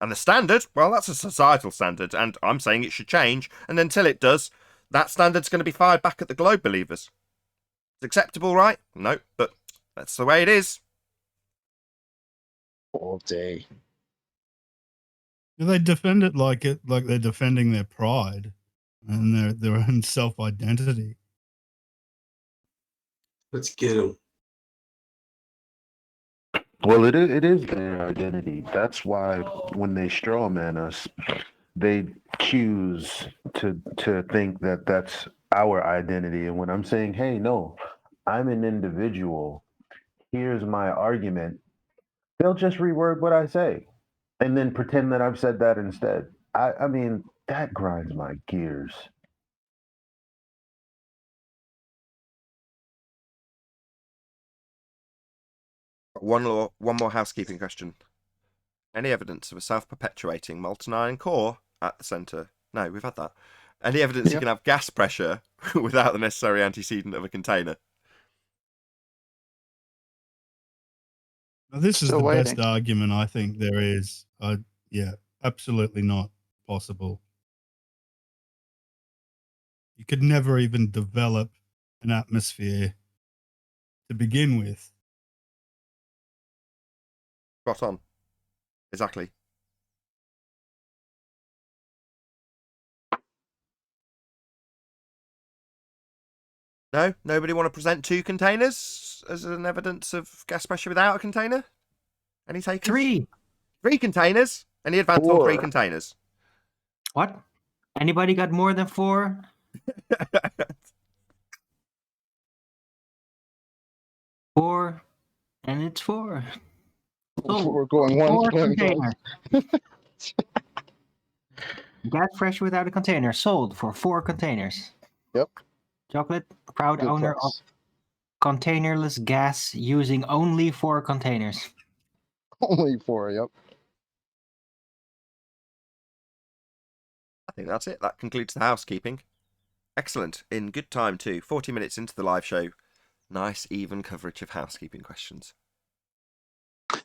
And the standard, well, that's a societal standard, and I'm saying it should change, and until it does, that standard's going to be fired back at the globe believers. It's acceptable, right? No, but that's the way it is. All day. They defend it like they're defending their pride and their own self-identity. Let's get them. Well, it is their identity. That's why when they straw man us, they choose to think that that's our identity. And when I'm saying, hey, no, I'm an individual, here's my argument, they'll just reword what I say and then pretend that I've said that instead. I mean, that grinds my gears. One more housekeeping question. Any evidence of a self-perpetuating molten iron core at the centre? No, we've had that. Any evidence you can have gas pressure without the necessary antecedent of a container? Now, this is Still the waiting. best argument I think there is. Yeah, absolutely not possible. You could never even develop an atmosphere to begin with. Spot on. Exactly. No? Nobody want to present 2 containers as an evidence of gas pressure without a container? Any takers? 3. 3 containers? Any advance on 3 4. containers? What? Anybody got more than 4? 4, and it's 4. So, We're going 1, 4 going containers. Gas fresh without a container sold for 4 containers. Yep. Chocolate, proud Good owner price. of containerless gas using only 4 containers. Only 4, yep. I think that's it. That concludes the housekeeping. Excellent. In good time too. 40 minutes into the live show. Nice even coverage of housekeeping questions.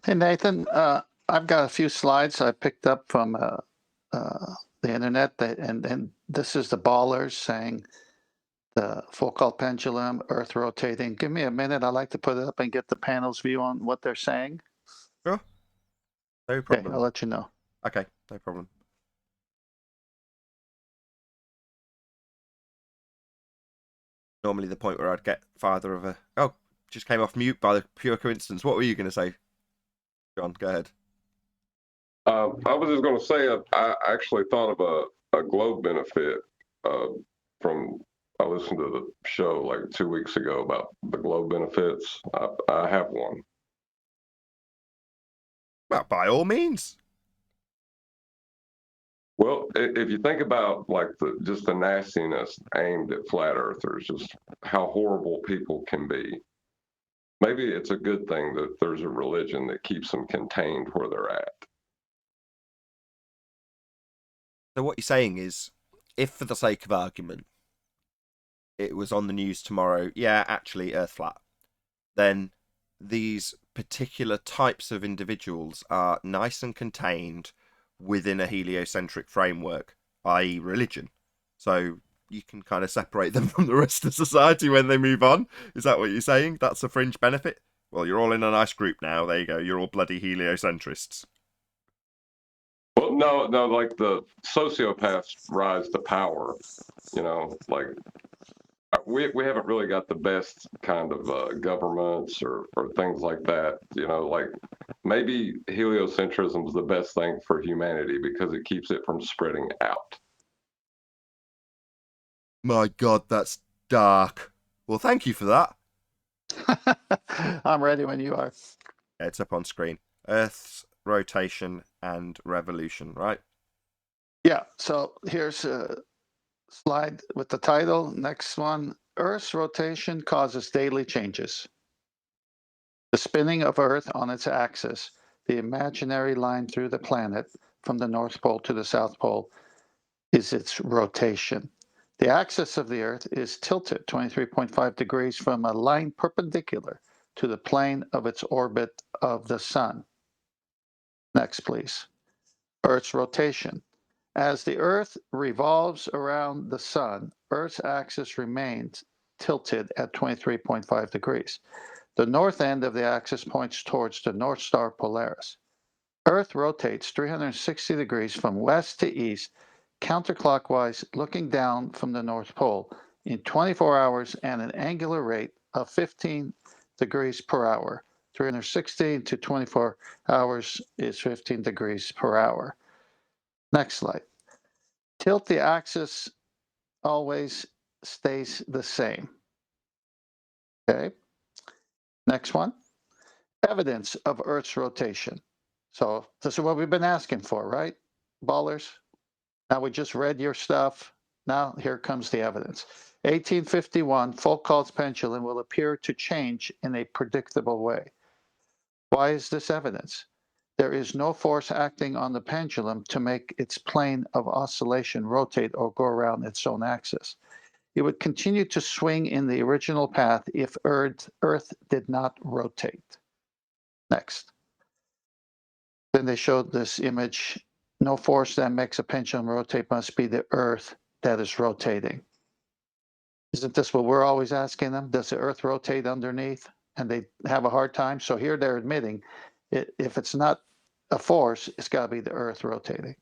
Hey, Nathan, I've got a few slides I picked up from the internet, and this is the ballers saying the Foucault pendulum, Earth rotating. Give me a minute. I'd like to put it up and get the panel's view on what they're saying. Sure. No Okay, problem. I'll let you know. Okay, no problem. Normally the point where I'd get father of a... Oh, just came off mute by the pure coincidence. What were you going to say? John, go ahead. I was just going to say, I actually thought of a globe benefit from, I listened to the show like 2 weeks ago about the globe benefits. I have one. Well, by all means. Well, if you think about like just the nastiness aimed at flat earthers, just how horrible people can be, maybe it's a good thing that there's a religion that keeps them contained where they're at. So what you're saying is, if for the sake of argument, it was on the news tomorrow, yeah, actually Earth flat, then these particular types of individuals are nice and contained within a heliocentric framework, i.e. religion. So you can kind of separate them from the rest of society when they move on. Is that what you're saying? That's a fringe benefit? Well, you're all in a nice group now. There you go. You're all bloody heliocentrists. Well, no, like the sociopaths rise to power, you know, like we haven't really got the best kind of governments or things like that, you know, like maybe heliocentrism is the best thing for humanity because it keeps it from spreading out. My God, that's dark. Well, thank you for that. I'm ready when you are. Yeah, it's up on screen. Earth's rotation and revolution, right? Yeah, so here's a slide with the title. Next one, Earth's rotation causes daily changes. The spinning of Earth on its axis, the imaginary line through the planet from the North Pole to the South Pole, is its rotation. The axis of the Earth is tilted 23.5 degrees from a line perpendicular to the plane of its orbit of the Sun. Next, please. Earth's rotation. As the Earth revolves around the Sun, Earth's axis remains tilted at 23.5 degrees. The north end of the axis points towards the North Star Polaris. Earth rotates 360 degrees from west to east, counterclockwise, looking down from the North Pole in 24 hours and an angular rate of 15 degrees per hour. 360 to 24 hours is 15 degrees per hour. Next slide. Tilt the axis always stays the same. Okay. Next one. Evidence of Earth's rotation. So this is what we've been asking for, right, ballers? Now we just read your stuff. Now here comes the evidence. 1851, Foucault's pendulum will appear to change in a predictable way. Why is this evidence? There is no force acting on the pendulum to make its plane of oscillation rotate or go around its own axis. It would continue to swing in the original path if Earth did not rotate. Next. Then they showed this image. No force that makes a pendulum rotate must be the Earth that is rotating. Isn't this what we're always asking them? Does the Earth rotate underneath? And they have a hard time. So here they're admitting If it's not a force, it's got to be the Earth rotating.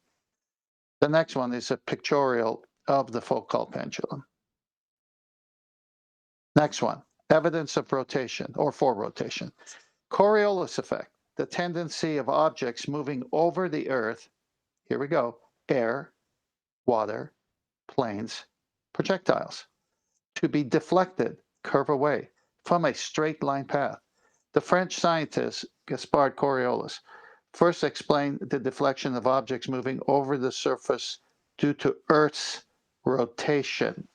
The next one is a pictorial of the Foucault pendulum. Next one, evidence of rotation or for rotation. Coriolis effect, the tendency of objects moving over the Earth, here we go, air, water, planes, projectiles, to be deflected, curve away from a straight line path. The French scientist Gaspard Coriolis first explained the deflection of objects moving over the surface due to Earth's rotation.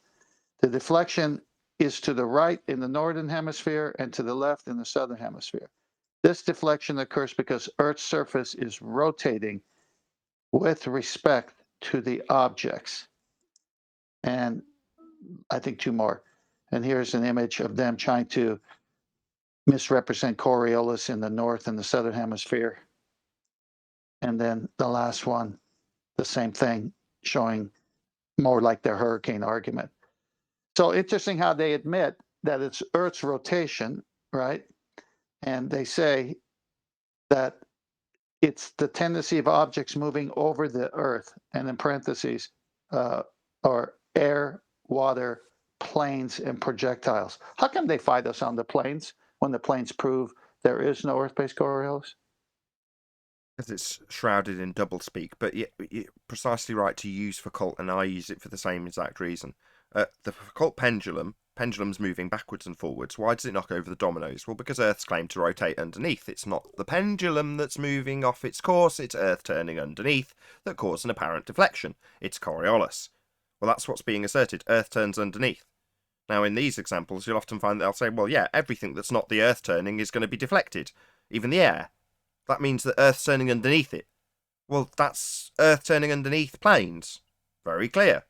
The deflection is to the right in the northern hemisphere and to the left in the southern hemisphere. This deflection occurs because Earth's surface is rotating with respect to the objects. And I think two more. And here's an image of them trying to misrepresent Coriolis in the north and the southern hemisphere. And then the last one, the same thing, showing more like their hurricane argument. So interesting how they admit that it's Earth's rotation, right? And they say that it's the tendency of objects moving over the Earth, and in parentheses, are air, water, planes, and projectiles. How come they fight us on the planes when the planes prove there is no Earth-based Coriolis? Because it's shrouded in doublespeak, but you're precisely right to use Foucault, and I use it for the same exact reason. The Foucault pendulum's moving backwards and forwards. Why does it knock over the dominoes? Well, because Earth's claimed to rotate underneath. It's not the pendulum that's moving off its course, it's Earth turning underneath that caused an apparent deflection. It's Coriolis. Well, that's what's being asserted. Earth turns underneath. Now, in these examples, you'll often find that they'll say, well, yeah, everything that's not the Earth turning is going to be deflected, even the air. That means that Earth's turning underneath it. Well, that's Earth turning underneath planes. Very clear.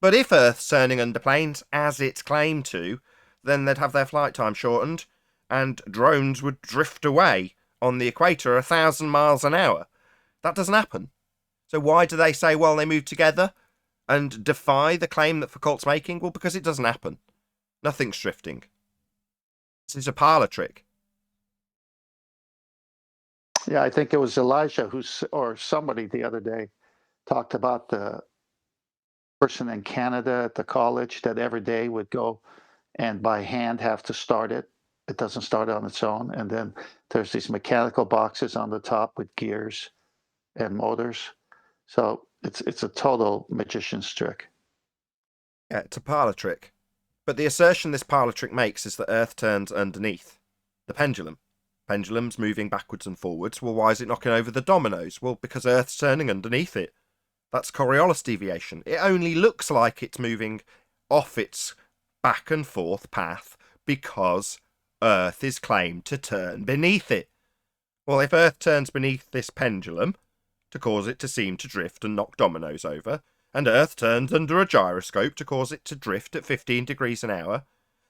But if Earth's turning under planes, as it's claimed to, then they'd have their flight time shortened, and drones would drift away on the equator 1,000 miles an hour. That doesn't happen. So why do they say, well, they move together and defy the claim that Foucault's making? Well, because it doesn't happen. Nothing's drifting. This is a parlour trick. Yeah, I think it was Elijah or somebody the other day talked about the person in Canada at the college that every day would go and by hand have to start it. It doesn't start on its own. And then there's these mechanical boxes on the top with gears and motors. So it's a total magician's trick. Yeah, it's a parlour trick. But the assertion this parlour trick makes is that Earth turns underneath the pendulum. Pendulum's moving backwards and forwards. Well, why is it knocking over the dominoes? Well, because Earth's turning underneath it. That's Coriolis deviation. It only looks like it's moving off its back and forth path because Earth is claimed to turn beneath it. Well, if Earth turns beneath this pendulum to cause it to seem to drift and knock dominoes over, and Earth turns under a gyroscope to cause it to drift at 15 degrees an hour,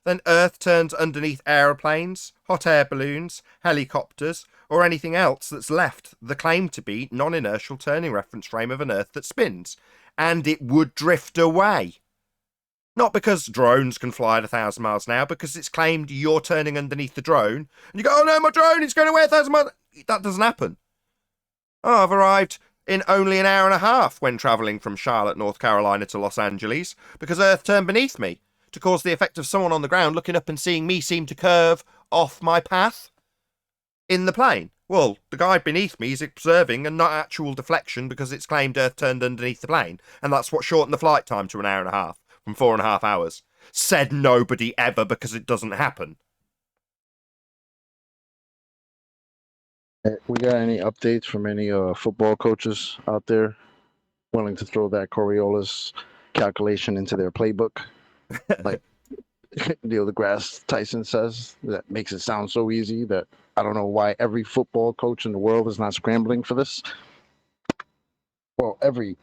then Earth turns underneath aeroplanes, hot air balloons, helicopters, or anything else that's left the claim to be non-inertial turning reference frame of an Earth that spins, and it would drift away. Not because drones can fly at 1,000 miles an hour, because it's claimed you're turning underneath the drone, and you go, oh no, my drone, it's going away 1,000 miles. That doesn't happen. Oh, I've arrived in only an hour and a half when travelling from Charlotte, North Carolina to Los Angeles, because Earth turned beneath me, to cause the effect of someone on the ground looking up and seeing me seem to curve off my path in the plane. Well, the guy beneath me is observing and not actual deflection because it's claimed Earth turned underneath the plane, and that's what shortened the flight time to an hour and a half, from 4.5 hours. Said nobody ever, because it doesn't happen. We got any updates from any football coaches out there willing to throw that Coriolis calculation into their playbook? Like Neil deGrasse Tyson says, that makes it sound so easy that I don't know why every football coach in the world is not scrambling for this. Well, every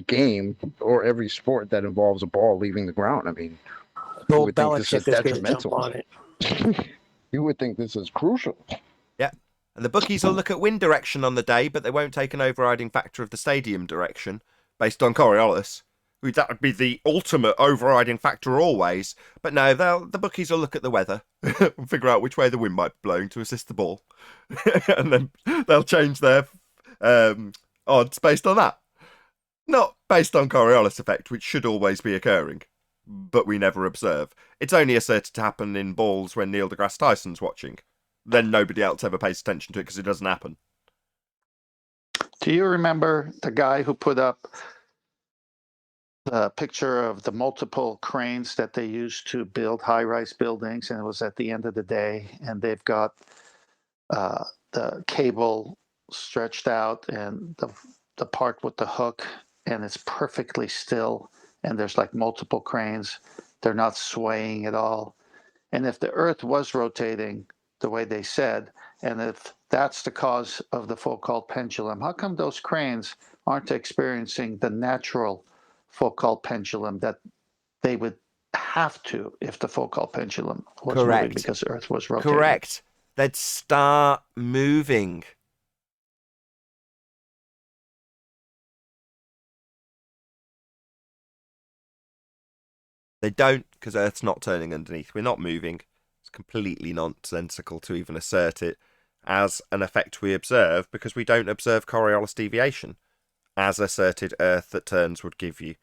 game or every sport that involves a ball leaving the ground. I mean, you Bill would think this is Belichick is going to jump detrimental. on it. You would think this is crucial. Yeah. And the bookies will look at wind direction on the day, but they won't take an overriding factor of the stadium direction based on Coriolis. That would be the ultimate overriding factor always. But no, the bookies will look at the weather and figure out which way the wind might be blowing to assist the ball. And then they'll change their odds based on that. Not based on Coriolis effect, which should always be occurring, but we never observe. It's only asserted to happen in balls when Neil deGrasse Tyson's watching. Then nobody else ever pays attention to it because it doesn't happen. Do you remember the guy who put up the picture of the multiple cranes that they used to build high-rise buildings, and it was at the end of the day, and they've got the cable stretched out and the part with the hook, and it's perfectly still, and there's like multiple cranes. They're not swaying at all. And if the Earth was rotating the way they said, and if that's the cause of the Foucault pendulum, how come those cranes aren't experiencing the natural Foucault pendulum that they would have to if the Foucault pendulum was moving Correct. because the Earth was rotating? Correct. They'd start moving. They don't, because Earth's not turning underneath. We're not moving. It's completely nonsensical to even assert it as an effect we observe, because we don't observe Coriolis deviation, as asserted Earth that turns would give you.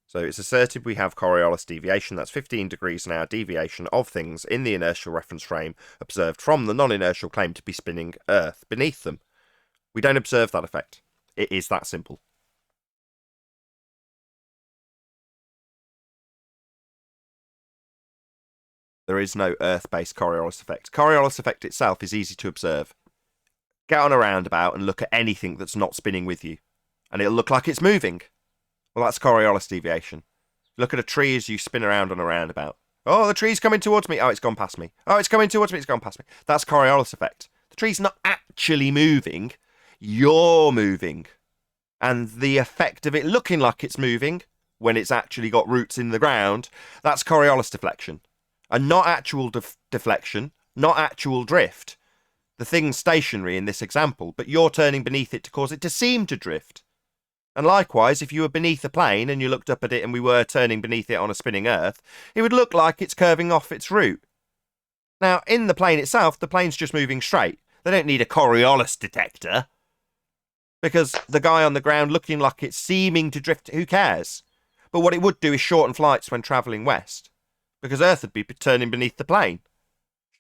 So it's asserted we have Coriolis deviation, that's 15 degrees an hour deviation of things in the inertial reference frame observed from the non-inertial claim to be spinning Earth beneath them. We don't observe that effect. It is that simple. There is no Earth-based Coriolis effect. Coriolis effect itself is easy to observe. Get on a roundabout and look at anything that's not spinning with you, and it'll look like it's moving. Well, that's Coriolis deviation. Look at a tree as you spin around on a roundabout. Oh, the tree's coming towards me. Oh, it's gone past me. Oh, it's coming towards me. It's gone past me. That's Coriolis effect. The tree's not actually moving. You're moving. And the effect of it looking like it's moving, when it's actually got roots in the ground, that's Coriolis deflection. And not actual deflection, not actual drift. The thing's stationary in this example, but you're turning beneath it to cause it to seem to drift. And likewise, if you were beneath a plane and you looked up at it and we were turning beneath it on a spinning Earth, it would look like it's curving off its route. Now, in the plane itself, the plane's just moving straight. They don't need a Coriolis detector. Because the guy on the ground looking like it's seeming to drift, who cares? But what it would do is shorten flights when travelling west. Because Earth would be turning beneath the plane,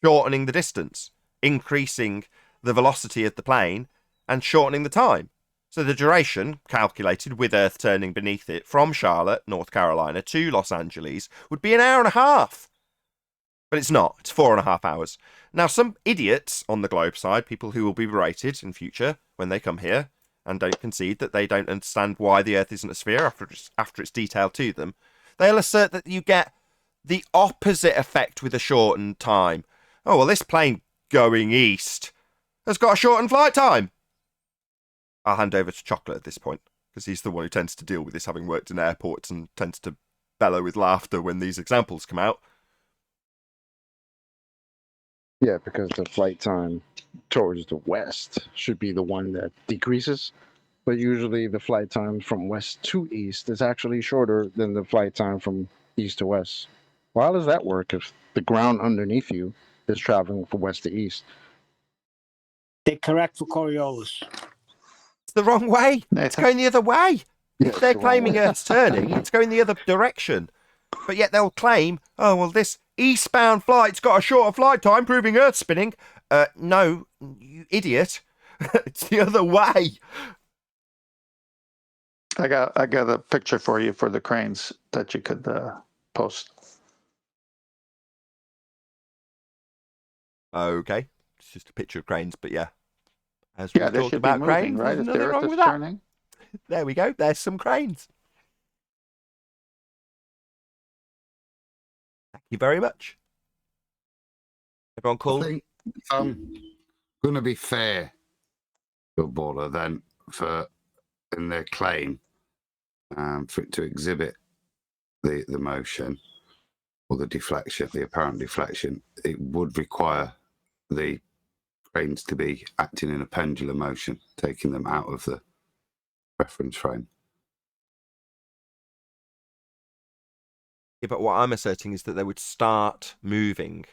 shortening the distance, increasing the velocity of the plane, and shortening the time. So the duration, calculated with Earth turning beneath it from Charlotte, North Carolina, to Los Angeles, would be an hour and a half. But it's not. It's 4.5 hours. Now, some idiots on the globe side, people who will be berated in future when they come here, and don't concede that they don't understand why the Earth isn't a sphere after it's detailed to them, they'll assert that you get the opposite effect with a shortened time. Oh, well, this plane going east has got a shortened flight time. I'll hand over to Chocolate at this point, because he's the one who tends to deal with this, having worked in airports, and tends to bellow with laughter when these examples come out. Yeah, because the flight time towards the west should be the one that decreases. But usually the flight time from west to east is actually shorter than the flight time from east to west. Well, how does that work if the ground underneath you is traveling from west to east? They're correct for Coriolis. It's the wrong way. Nathan? It's going the other way. Yeah, If they're it's the wrong claiming way. Earth's turning, it's going the other direction. But yet they'll claim, oh, well, this eastbound flight's got a shorter flight time, proving Earth's spinning. No, you idiot. It's the other way. I got a picture for you for the cranes that you could post. Okay. It's just a picture of cranes, but yeah. As we Yeah, they talked should be about moving, cranes, right? there's If the nothing Earth wrong is with that. turning. There we go. There's some cranes. Thank you very much. Everyone I cool? think if I'm going to be fair, footballer, then in their claim for it to exhibit the motion or the deflection, the apparent deflection, it would require the cranes to be acting in a pendular motion, taking them out of the reference frame. Yeah, but what I'm asserting is that they would start moving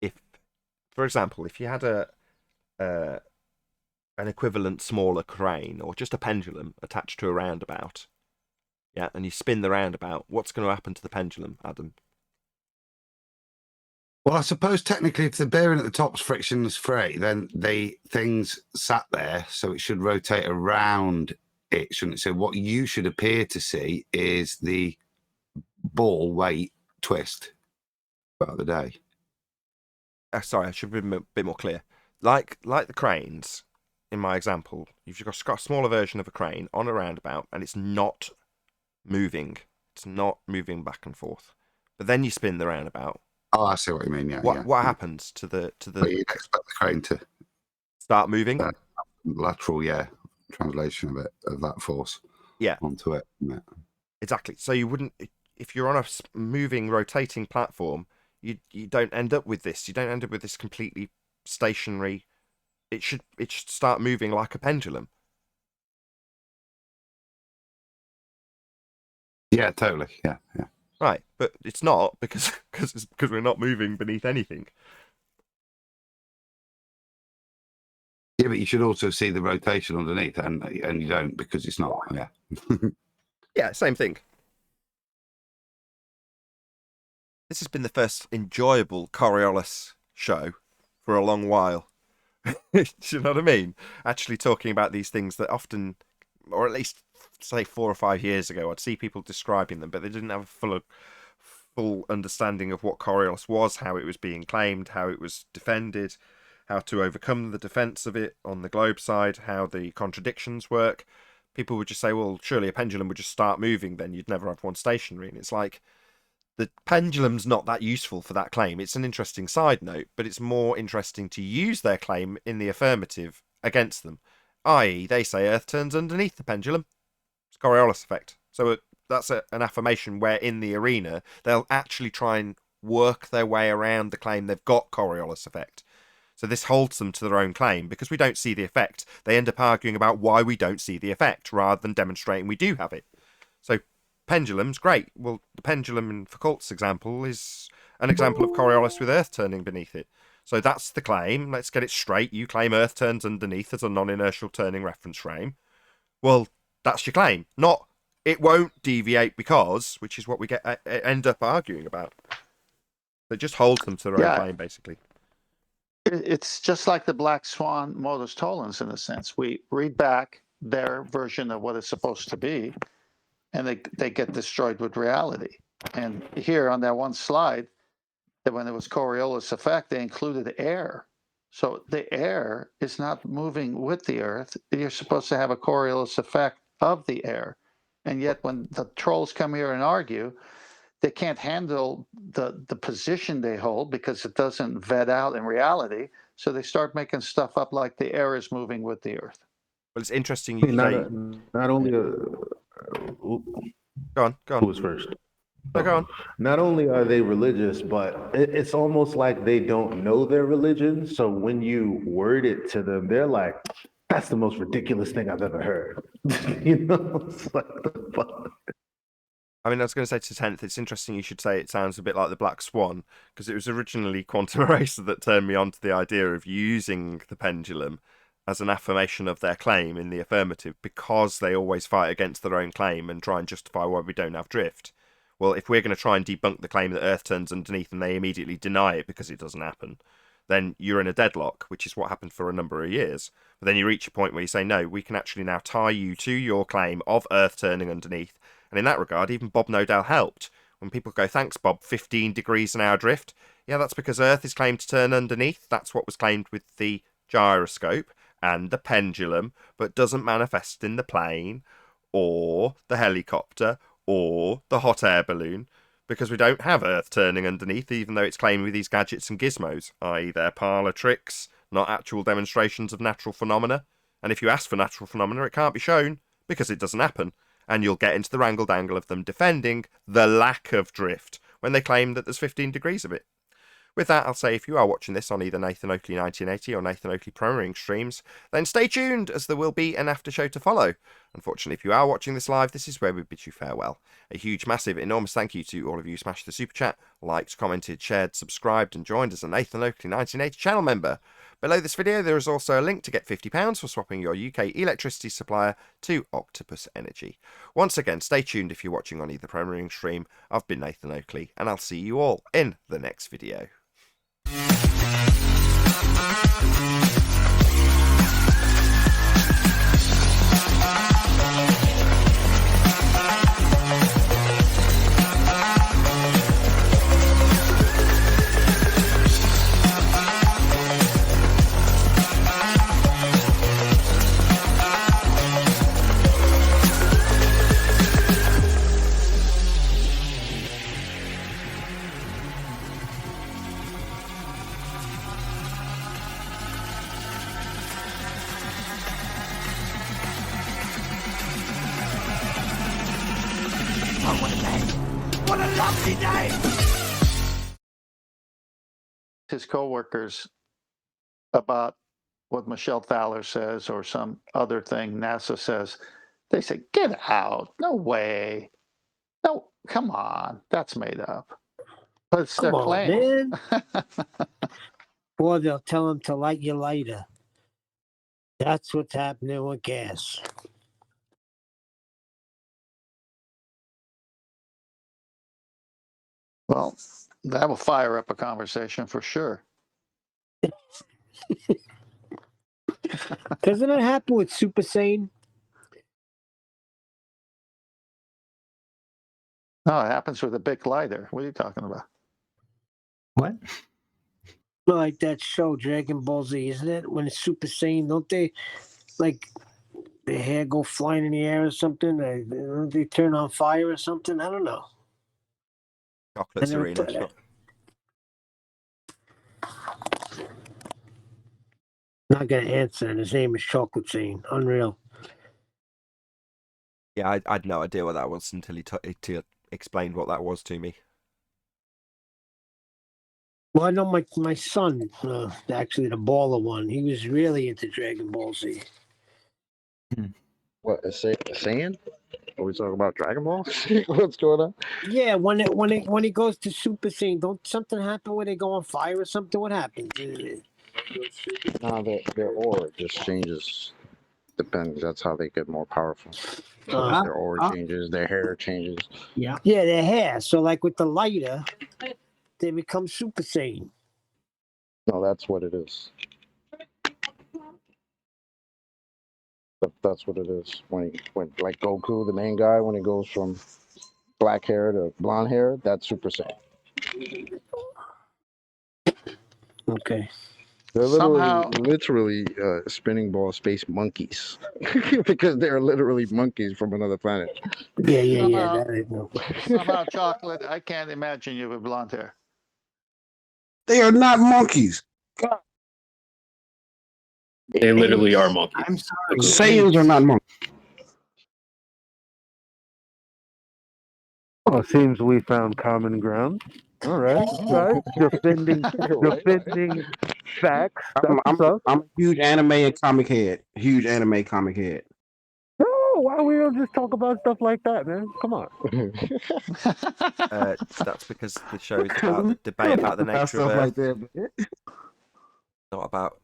if, for example, if you had an equivalent smaller crane or just a pendulum attached to a roundabout, yeah, and you spin the roundabout, what's going to happen to the pendulum, Adam? Well, I suppose technically, if the bearing at the top's frictionless free, then the things sat there, so it should rotate around it, shouldn't it? So what you should appear to see is the ball weight twist throughout the day. Sorry, I should be a bit more clear. Like the cranes, in my example, you've just got a smaller version of a crane on a roundabout, and it's not moving. It's not moving back and forth. But then you spin the roundabout. Oh, I see what you mean. Yeah. What happens to the? Well, you'd expect the crane to start moving. Lateral, translation of it, of that force. Yeah. Onto it. Yeah. Exactly. So you wouldn't, if you're on a moving, rotating platform, you don't end up with this. You don't end up with this completely stationary. It should start moving like a pendulum. Yeah, totally. Yeah. Right, but it's not because we're not moving beneath anything. Yeah, but you should also see the rotation underneath, and you don't because it's not. Yeah. Yeah, same thing. This has been the first enjoyable Coriolis show for a long while. Do you know what I mean? Actually talking about these things that often, or at least say 4 or 5 years ago, I'd see people describing them, but they didn't have a full understanding of what Coriolis was, how it was being claimed, how it was defended, how to overcome the defense of it on the globe side, how the contradictions work. People would just say, well, surely a pendulum would just start moving, then you'd never have one stationary. And it's like, the pendulum's not that useful for that claim. It's an interesting side note, but it's more interesting to use their claim in the affirmative against them. I.e., they say Earth turns underneath the pendulum. It's Coriolis effect. So that's an affirmation where in the arena, they'll actually try and work their way around the claim they've got Coriolis effect. So this holds them to their own claim. Because we don't see the effect, they end up arguing about why we don't see the effect, rather than demonstrating we do have it. So pendulum's great. Well, the pendulum in Foucault's example is an example of Coriolis with Earth turning beneath it. So that's the claim. Let's get it straight. You claim Earth turns underneath as a non-inertial turning reference frame. Well, that's your claim. Not it won't deviate because, which is what we end up arguing about. It just holds them to their own claim, basically. It's just like the black swan modus tollens in a sense. We read back their version of what it's supposed to be, and they get destroyed with reality. And here on that one slide, that when it was Coriolis effect, they included air. So the air is not moving with the Earth. You're supposed to have a Coriolis effect of the air. And yet when the trolls come here and argue, they can't handle the position they hold because it doesn't vet out in reality. So they start making stuff up like the air is moving with the Earth. Well, it's interesting you say... Not only... Go on. Who was first? No, go on. Not only are they religious, but it's almost like they don't know their religion. So when you word it to them, they're like, that's the most ridiculous thing I've ever heard. You know? It's like, the fuck? I mean, I was going to say to 10th, it's interesting you should say it sounds a bit like the Black Swan, because it was originally Quantum Eraser that turned me on to the idea of using the pendulum as an affirmation of their claim in the affirmative, because they always fight against their own claim and try and justify why we don't have drift. Well, if we're going to try and debunk the claim that Earth turns underneath and they immediately deny it because it doesn't happen, then you're in a deadlock, which is what happened for a number of years. But then you reach a point where you say, no, we can actually now tie you to your claim of Earth turning underneath. And in that regard, even Bob Nodell helped. When people go, thanks, Bob, 15 degrees an hour drift. Yeah, that's because Earth is claimed to turn underneath. That's what was claimed with the gyroscope and the pendulum, but doesn't manifest in the plane or the helicopter or the hot air balloon, because we don't have Earth turning underneath, even though it's claimed with these gadgets and gizmos, i.e. they're parlour tricks, not actual demonstrations of natural phenomena. And if you ask for natural phenomena, it can't be shown, because it doesn't happen. And you'll get into the wrangle-dangle of them defending the lack of drift, when they claim that there's 15 degrees of it. With that, I'll say if you are watching this on either Nathan Oakley 1980 or Nathan Oakley Programming streams, then stay tuned, as there will be an after show to follow. Unfortunately, if you are watching this live, this is where we bid you farewell. A huge, massive, enormous thank you to all of you who smashed the super chat, liked, commented, shared, subscribed, and joined as a Nathan Oakley 1980 channel member. Below this video, there is also a link to get £50 for swapping your UK electricity supplier to Octopus Energy. Once again, stay tuned if you're watching on either premiering stream. I've been Nathan Oakley, and I'll see you all in the next video. His coworkers about what Michelle Thaler says or some other thing NASA says, they say, "Get out! No way! No, come on, that's made up." But it's Come their on, claim. man. Or they'll tell him to light your lighter. That's what's happening with gas. Well, that will fire up a conversation for sure. Doesn't it happen with Super Saiyan? No, it happens with a big lighter. What are you talking about? What? Like that show, Dragon Ball Z, isn't it? When it's Super Saiyan, don't they, like, their hair go flying in the air or something? They turn on fire or something? I don't know. Chocolate I never Serena. thought that. Not gonna answer, and his name is Chocolate Saiyan. Unreal. Yeah, I had no idea what that was until he explained what that was to me. Well, I know my son, actually the baller one, he was really into Dragon Ball Z. What, a Saiyan? Are we talking about Dragon Ball? What's going on? Yeah, when he goes to Super Saiyan, don't something happen where they go on fire or something? What happens? No, their aura just changes. Depends. That's how they get more powerful. So their aura changes, their hair changes. Yeah. Yeah, their hair. So like with the lighter, they become Super Saiyan. No, that's what it is. That's what it is. When like Goku, the main guy, when he goes from black hair to blonde hair, that's Super Saiyan. Okay. They're Somehow- literally spinning ball space monkeys because they're literally monkeys from another planet. Yeah. Somehow- That I know. Somehow, Chocolate, I can't imagine you with blonde hair. They are not monkeys. They literally are monkeys. I'm sorry. Saiyans are not monkeys. Well, it seems we found common ground. All right. Defending facts. I'm a huge anime and comic head. Huge anime comic head. No, why we don't just talk about stuff like that, man? Come on. That's because the show is about the debate about the nature of Stuff Earth, like that. But not about,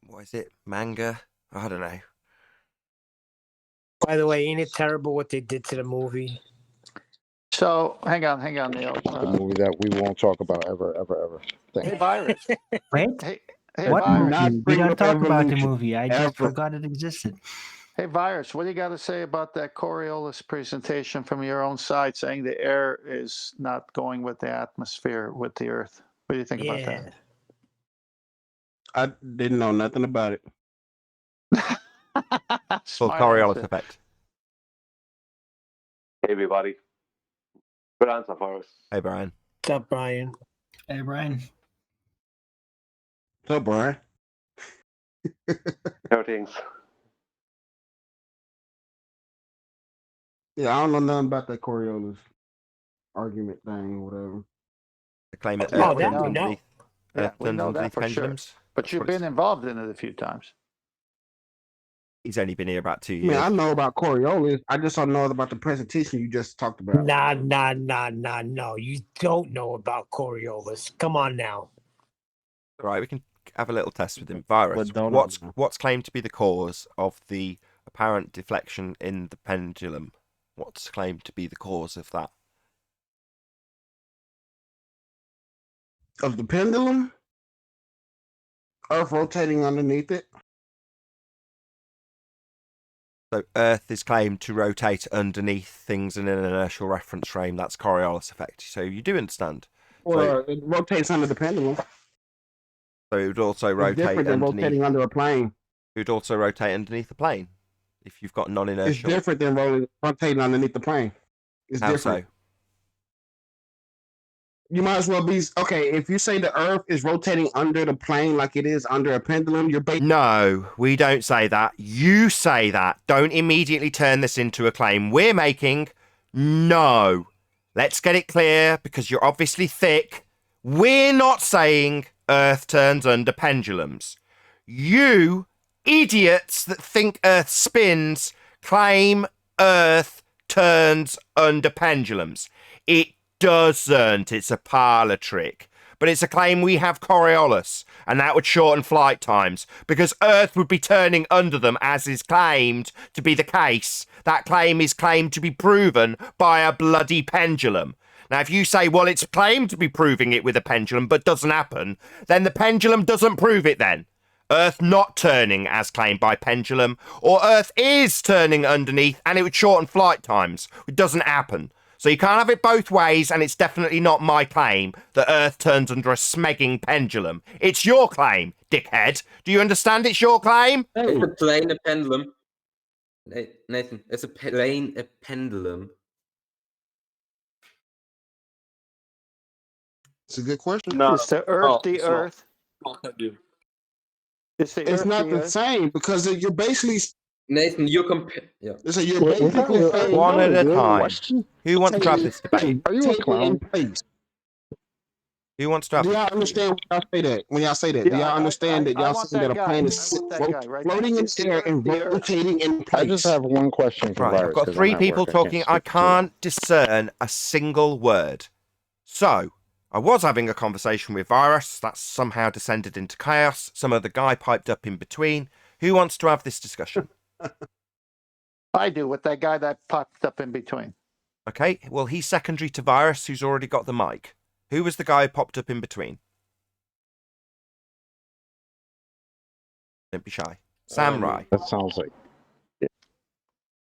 what is it, manga? I don't know. By the way, ain't it terrible what they did to the movie? So, hang on, Neil. The movie that we won't talk about ever. Hey, Virus. Wait. Hey, What Virus. not movie? We bring don't up talk about the evolution, movie. I ever. just forgot it existed. Hey, Virus, what do you got to say about that Coriolis presentation from your own side saying the air is not going with the atmosphere with the Earth? What do you think about that? I didn't know nothing about it. Full Smart Coriolis answer. effect. Hey, everybody. Good answer, Forrest. Hey, Brian. What's up, Brian? Hey, Brian. What's up, Brian? How are things? Yeah, I don't know nothing about that Coriolis argument thing, whatever. The claim that Yeah, Earth we turns know. underneath, Yeah, Earth we turns know that underneath for sure. pendulums. But That's you've what it's- been involved in it a few times. He's only been here about 2 I years. mean, I know about Coriolis. I just don't know about the presentation you just talked about. No. You don't know about Coriolis. Come on now. All right, we can have a little test with him. Virus, What don't I know? what's claimed to be the cause of the apparent deflection in the pendulum? What's claimed to be the cause of that? Of the pendulum? Earth rotating underneath it? So Earth is claimed to rotate underneath things in an inertial reference frame. That's Coriolis effect. So you do understand. Well, it rotates under the pendulum. So it would also It's rotate different than underneath. rotating under a plane. It would also rotate underneath the plane if you've got It's non-inertial. different than rotating underneath the plane. It's How different. so? You might as well be okay. If you say the Earth is rotating under the plane like it is under a pendulum, you're basically No, we don't say that. You say that. Don't immediately turn this into a claim we're making. No. Let's get it clear because you're obviously thick. We're not saying Earth turns under pendulums. You idiots that think Earth spins claim Earth turns under pendulums. It doesn't. It's a parlor trick. But it's a claim we have Coriolis, and that would shorten flight times, because Earth would be turning under them, as is claimed to be the case. That claim is claimed to be proven by a bloody pendulum. Now, if you say, well, it's claimed to be proving it with a pendulum, but doesn't happen, then the pendulum doesn't prove it then. Earth not turning as claimed by pendulum, or Earth is turning underneath, and it would shorten flight times. It doesn't happen. So you can't have it both ways, and it's definitely not my claim that Earth turns under a smegging pendulum. It's your claim, dickhead. Do you understand it's your claim? It's a plane, a pendulum. Nathan, it's a plane, a pendulum. it's a good question. No. Is the Earth the it's not. Earth? Is the It's Earth not the Earth? same because you're basically Nathan, you compare. Yeah. so you're basically saying One at a real time. question? Who wants to have this debate? Are you a take it in clown? place. Who wants to have Do this y'all debate? understand when y'all say that? When y'all say that, do Yeah, y'all understand that I y'all want saying that that a guy. plane I is want that guy right now. floating in Is the the air Earth and the Earth? rotating in I just place? have one question for Right, I've Virus. got 'cause three I'm at people work. talking. I speak too long. can't discern a single word. So, I was having a conversation with Virus. That's somehow descended into chaos. Some other guy piped up in between. Who wants to have this discussion? I do with that guy that popped up in between. Okay, well, he's secondary to Virus, who's already got the mic. Who was the guy who popped up in between? Don't be shy. Samurai. That sounds like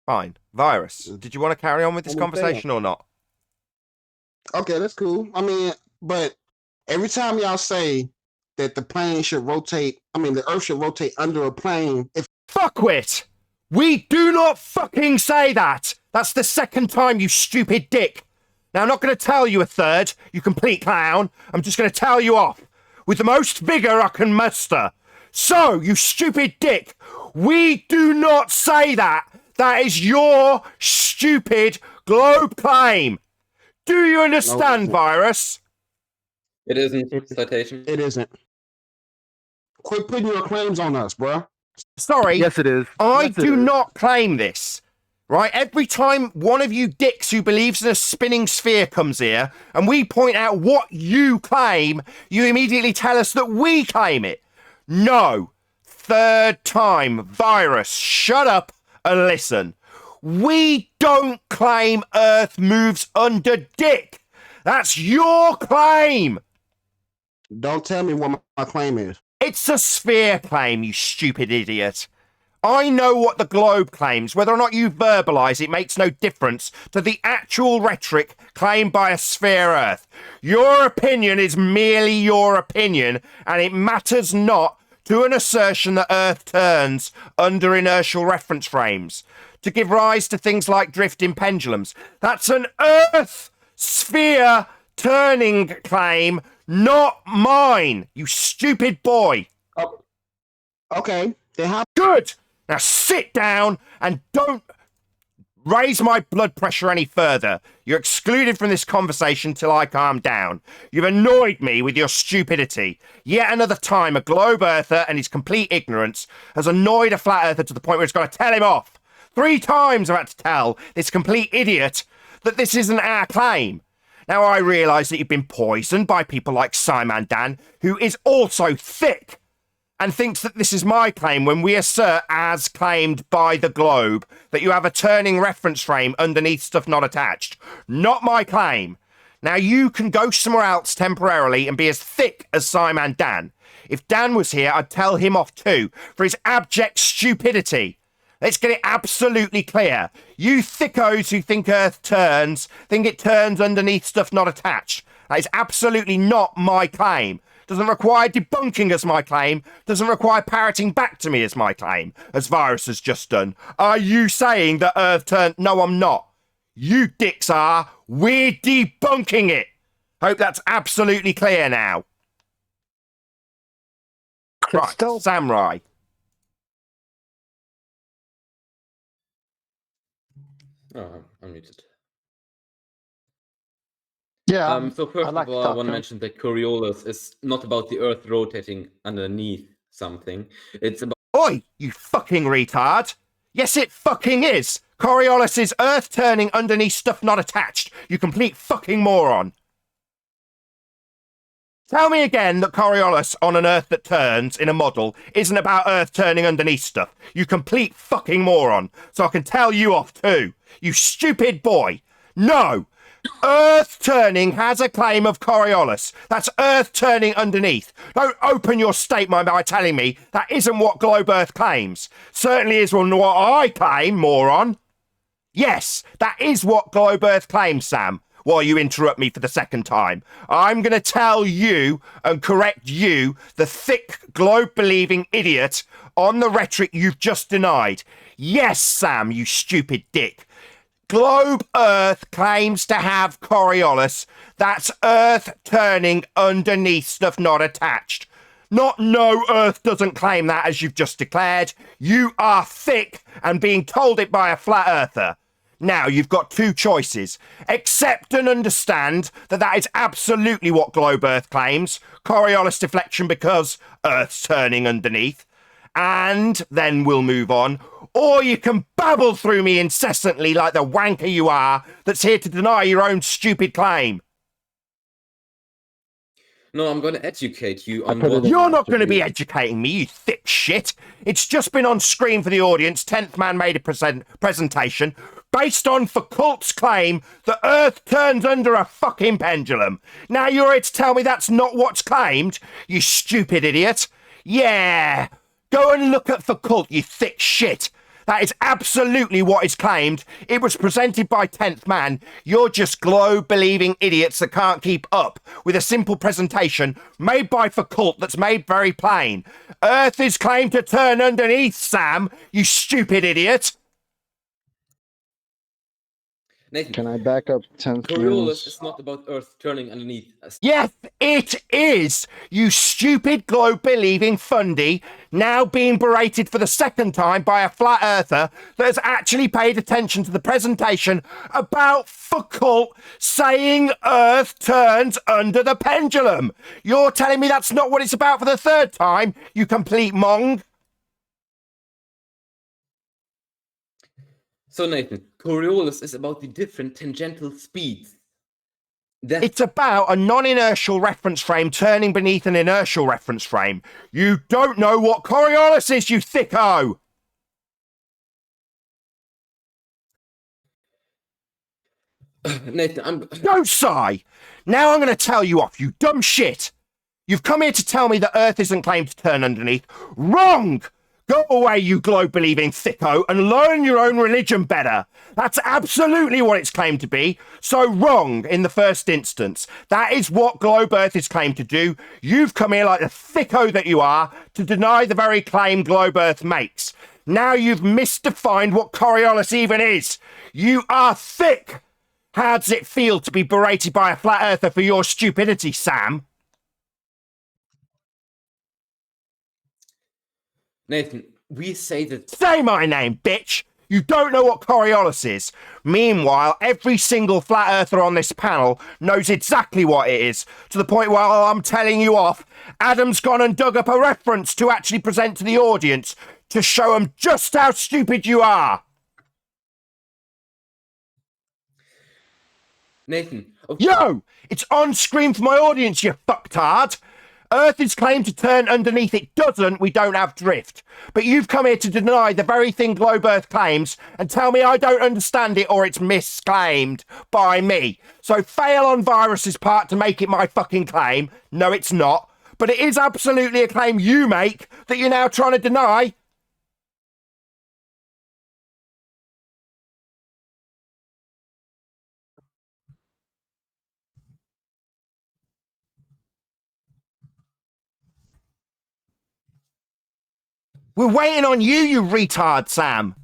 Fine. Virus. Did you want to carry on with this I'm saying. conversation or not? Okay, that's cool. I mean, but every time y'all say that the plane should rotate, I mean, the Earth should rotate under a plane. If Fuckwit! We do not fucking say that! That's the second time, you stupid dick! Now, I'm not going to tell you a third, you complete clown. I'm just going to tell you off with the most vigour I can muster. So, you stupid dick, we do not say that. That is your stupid globe claim. Do you understand, isn't. Virus? It isn't. Citation. it isn't, quit putting your claims on us, bruh. Sorry, Yes, it is. I Yes, it do is. not claim this. Right? Every time one of you dicks who believes in a spinning sphere comes here and we point out what you claim, you immediately tell us that we claim it. No. Third time. Virus, shut up and listen. We don't claim Earth moves under dick. That's your claim. Don't tell me what my claim is. It's a sphere claim, you stupid idiot. I know what the globe claims. Whether or not you verbalise it makes no difference to the actual rhetoric claimed by a sphere Earth. Your opinion is merely your opinion, and it matters not to an assertion that Earth turns under inertial reference frames to give rise to things like drifting pendulums. That's an Earth sphere turning claim, not mine, you stupid boy. Oh, okay, then how? Good. Now sit down and don't raise my blood pressure any further. You're excluded from this conversation till I calm down. You've annoyed me with your stupidity. Yet another time, a globe earther and his complete ignorance has annoyed a flat earther to the point where it's got to tell him off. 3 times I've had to tell this complete idiot that this isn't our claim. Now, I realise that you've been poisoned by people like Simon Dan, who is also thick and thinks that this is my claim when we assert, as claimed by the globe, that you have a turning reference frame underneath stuff not attached. Not my claim. Now, you can go somewhere else temporarily and be as thick as Simon Dan. If Dan was here, I'd tell him off too for his abject stupidity. Let's get it absolutely clear. You thickos who think Earth turns, think it turns underneath stuff not attached. That is absolutely not my claim. Doesn't require debunking as my claim, doesn't require parroting back to me as my claim, as Virus has just done. Are you saying that Earth turned? No, I'm not. You dicks are. We're debunking it. Hope that's absolutely clear now. Right, Samurai. Oh, I'm muted. Yeah. So first like of to all, I talk want to to him. mention that Coriolis is not about the Earth rotating underneath something. It's about Oi, you fucking retard. Yes, it fucking is. Coriolis is Earth turning underneath stuff not attached. You complete fucking moron. Tell me again that Coriolis on an Earth that turns in a model isn't about Earth turning underneath stuff. You complete fucking moron. So I can tell you off too. You stupid boy. No. Earth turning has a claim of Coriolis. That's Earth turning underneath. Don't open your statement by telling me that isn't what Globe Earth claims. Certainly is what I claim, moron. Yes, that is what Globe Earth claims, Sam. While you interrupt me for the second time, I'm going to tell you and correct you, the thick globe-believing idiot, on the rhetoric you've just denied. Yes, Sam, you stupid dick. Globe Earth claims to have Coriolis. That's Earth turning underneath stuff not attached. Not no, Earth doesn't claim that, as you've just declared. You are thick and being told it by a flat earther. Now, you've got 2 choices. Accept and understand that that is absolutely what Globe Earth claims. Coriolis deflection because Earth's turning underneath. And then we'll move on. Or you can babble through me incessantly like the wanker you are that's here to deny your own stupid claim. No, I'm going to educate you on put it what... in You're not going to be attribute. educating me, you thick shit. It's just been on screen for the audience. 10th Man made a presentation based on Foucault's claim that Earth turns under a fucking pendulum. Now you're here to tell me that's not what's claimed, you stupid idiot. Yeah, go and look at Foucault, you thick shit. That is absolutely what is claimed. It was presented by 10th Man. You're just globe-believing idiots that can't keep up with a simple presentation made by Foucault that's made very plain. Earth is claimed to turn underneath, Sam, you stupid idiot. Nathan, Can I back up 10th Coriolis man's? is not about Earth turning underneath. Yes, it is, you stupid globe-believing fundy, now being berated for the second time by a flat earther that has actually paid attention to the presentation about Foucault saying Earth turns under the pendulum. You're telling me that's not what it's about for the 3rd time, you complete mong? So Nathan, Coriolis is about the different tangential speeds. It's about a non-inertial reference frame turning beneath an inertial reference frame. You don't know what Coriolis is, you thicko! Nathan, Don't sigh! Now I'm going to tell you off, you dumb shit! You've come here to tell me that Earth isn't claimed to turn underneath. Wrong! Go away, you globe-believing thicko, and learn your own religion better. That's absolutely what it's claimed to be. So wrong in the first instance. That is what Globe Earth is claimed to do. You've come here like the thicko that you are to deny the very claim Globe Earth makes. Now you've misdefined what Coriolis even is. You are thick. How does it feel to be berated by a flat earther for your stupidity, Sam? Nathan, we say that... Say my name, bitch! You don't know what Coriolis is. Meanwhile, every single flat earther on this panel knows exactly what it is, to the point where I'm telling you off, Adam's gone and dug up a reference to actually present to the audience to show them just how stupid you are. Nathan. Yo! It's on screen for my audience, you fucktard! Earth is claimed to turn underneath it doesn't, we don't have drift. But you've come here to deny the very thing Globe Earth claims and tell me I don't understand it or it's misclaimed by me. So fail on Virus's part to make it my fucking claim. No, it's not. But it is absolutely a claim you make that you're now trying to deny. We're waiting on you, you retard, Sam.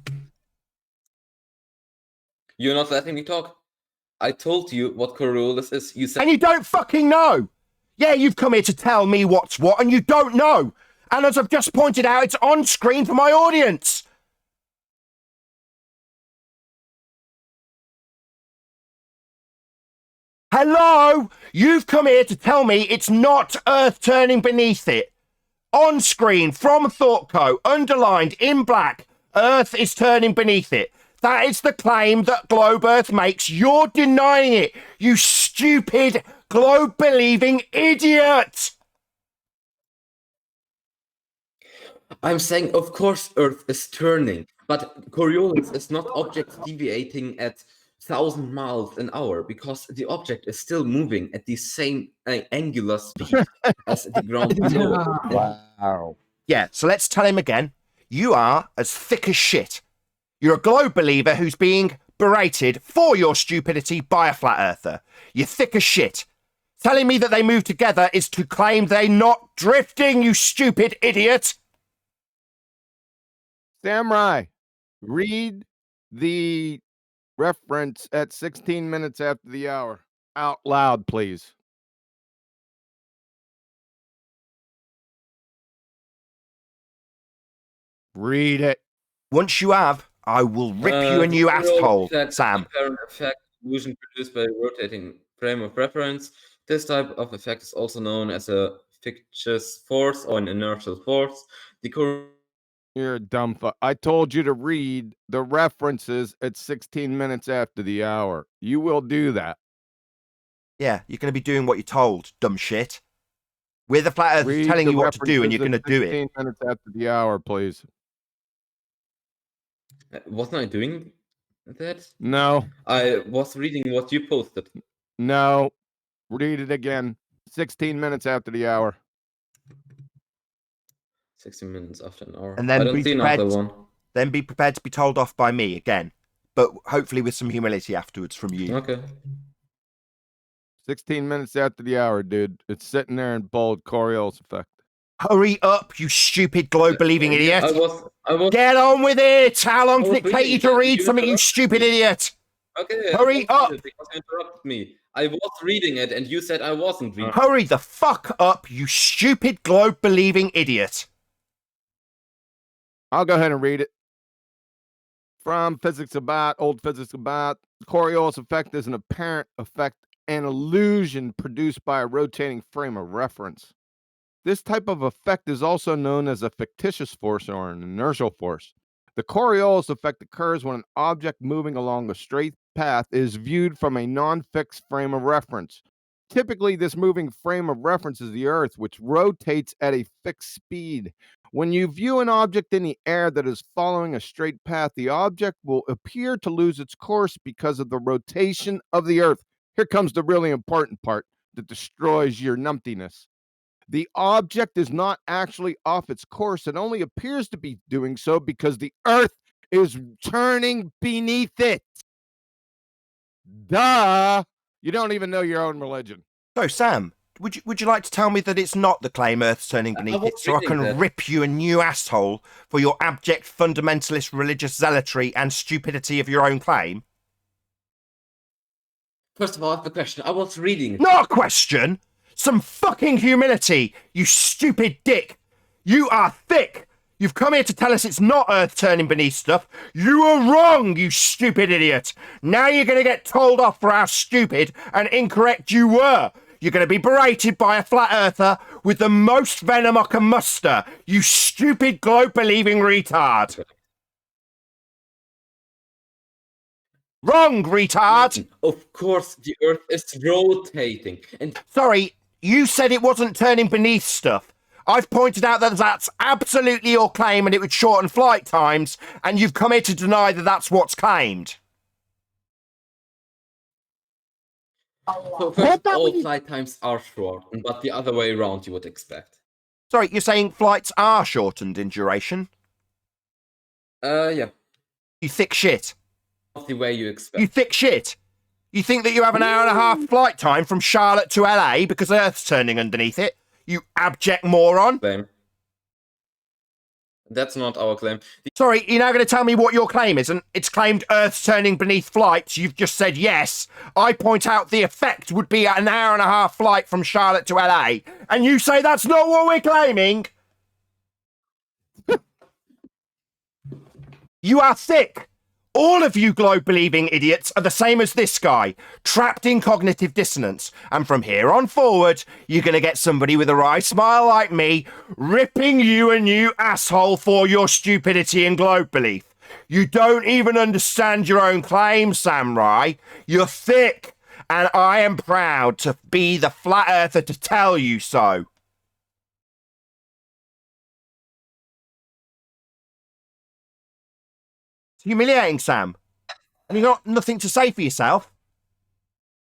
You're not letting me talk. I told you what Coriolis is. You said... And you don't fucking know. Yeah, you've come here to tell me what's what, and you don't know. And as I've just pointed out, it's on screen for my audience. Hello? You've come here to tell me it's not Earth turning beneath it. On screen, from ThoughtCo, underlined in black, Earth is turning beneath it. That is the claim that Globe Earth makes. You're denying it, you stupid, globe-believing idiot! I'm saying, of course, Earth is turning, but Coriolis is not objects deviating at 1,000 miles an hour because the object is still moving at the same angular speed as the ground below. Wow. Yeah, so let's tell him again. You are as thick as shit. You're a globe believer who's being berated for your stupidity by a flat earther. You're thick as shit. Telling me that they move together is to claim they're not drifting, you stupid idiot. Samurai, read the reference at 16 minutes after the hour. Out loud, please. Read it. Once you have, I will rip you a new asshole, Sam. Apparent effect illusion produced by a rotating frame of reference. This type of effect is also known as a fictitious force or an inertial force. You're a dumb fuck. I told you to read the references at 16 minutes after the hour. You will do that. Yeah, you're going to be doing what you're told, dumb shit. We're the flat earthers telling you what to do, and you're going to do it. 16 minutes after the hour, please. Wasn't I doing that? No. I was reading what you posted. No. Read it again. 16 minutes after the hour. 16 minutes after an hour. And then I don't see another one. Then be prepared to be told off by me again, but hopefully with some humility afterwards from you. Okay. 16 minutes after the hour, dude. It's sitting there in bold. Coriolis effect. Hurry up, you stupid globe-believing idiot. I was... Get on with it! How long can it take you to read something, you stupid idiot? Okay. Hurry up! Because you interrupted me. I was reading it, and you said I wasn't reading. Hurry the fuck up, you stupid globe-believing idiot. I'll go ahead and read it. From Physics About, Old Physics About, Coriolis effect is an apparent effect and illusion produced by a rotating frame of reference. This type of effect is also known as a fictitious force or an inertial force. The Coriolis effect occurs when an object moving along a straight path is viewed from a non-fixed frame of reference. Typically, this moving frame of reference is the Earth, which rotates at a fixed speed. When you view an object in the air that is following a straight path, the object will appear to lose its course because of the rotation of the Earth. Here comes the really important part that destroys your numptiness. The object is not actually off its course. It only appears to be doing so because the Earth is turning beneath it. Duh! You don't even know your own religion. So, Sam, would you like to tell me that it's not the claim Earth's turning beneath it, so I can rip you a new asshole for your abject fundamentalist religious zealotry and stupidity of your own claim? First of all, I have a question. I was reading. Not a question! Some fucking humility, you stupid dick! You are thick! You've come here to tell us it's not Earth turning beneath stuff. You were wrong, you stupid idiot. Now you're going to get told off for how stupid and incorrect you were. You're going to be berated by a flat earther with the most venom I can muster, you stupid globe-believing retard. Wrong, retard. Of course, the Earth is rotating. And sorry, you said it wasn't turning beneath stuff. I've pointed out that that's absolutely your claim and it would shorten flight times, and you've come here to deny that that's what's claimed. So first, all flight times are shortened, but the other way around you would expect. Sorry, you're saying flights are shortened in duration? Yeah. You thick shit. Not the way you expect. You thick shit. You think that you have an hour and a half flight time from Charlotte to LA because Earth's turning underneath it? You abject moron. Claim. That's not our claim. Sorry, you're now going to tell me what your claim is, and it's claimed Earth's turning beneath flights. You've just said yes. I point out the effect would be an hour and a half flight from Charlotte to LA, and you say that's not what we're claiming. You are thick. All of you globe-believing idiots are the same as this guy, trapped in cognitive dissonance. And from here on forward, you're going to get somebody with a wry smile like me ripping you a new asshole for your stupidity and globe belief. You don't even understand your own claim, Samurai. You're thick, and I am proud to be the flat earther to tell you so. Humiliating, Sam. And you've got nothing to say for yourself.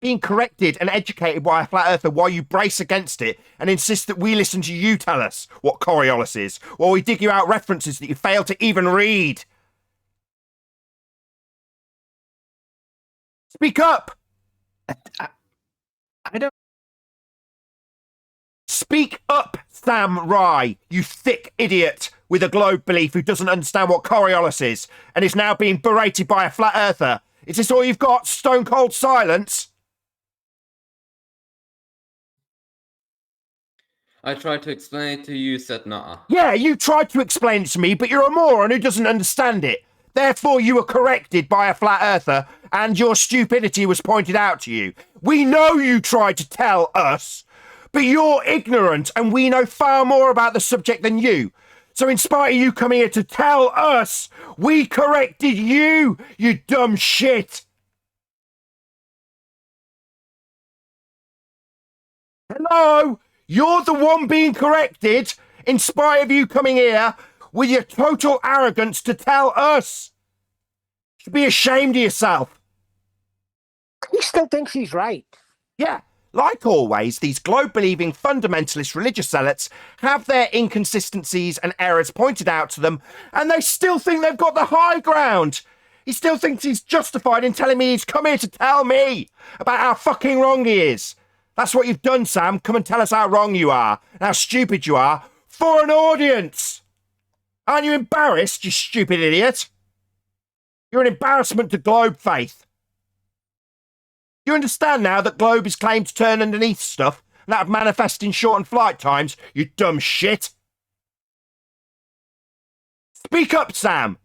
Being corrected and educated by a flat earther while you brace against it and insist that we listen to you tell us what Coriolis is, while we dig you out references that you fail to even read. Speak up! I don't... Speak up, Sam Rye, you thick idiot with a globe belief who doesn't understand what Coriolis is and is now being berated by a flat earther. Is this all you've got? Stone cold silence? I tried to explain it to you, you said nah. Yeah, you tried to explain it to me, but you're a moron who doesn't understand it. Therefore, you were corrected by a flat earther and your stupidity was pointed out to you. We know you tried to tell us, but you're ignorant and we know far more about the subject than you. So in spite of you coming here to tell us, we corrected you, you dumb shit. Hello? You're the one being corrected, in spite of you coming here with your total arrogance to tell us. You should be ashamed of yourself. He still thinks he's right. Yeah. Like always, these globe-believing fundamentalist religious zealots have their inconsistencies and errors pointed out to them, and they still think they've got the high ground. He still thinks he's justified in telling me he's come here to tell me about how fucking wrong he is. That's what you've done, Sam. Come and tell us how wrong you are, and how stupid you are, for an audience. Aren't you embarrassed, you stupid idiot? You're an embarrassment to globe faith. You understand now that globe is claimed to turn underneath stuff and that would manifest in shortened flight times, you dumb shit? Speak up, Sam!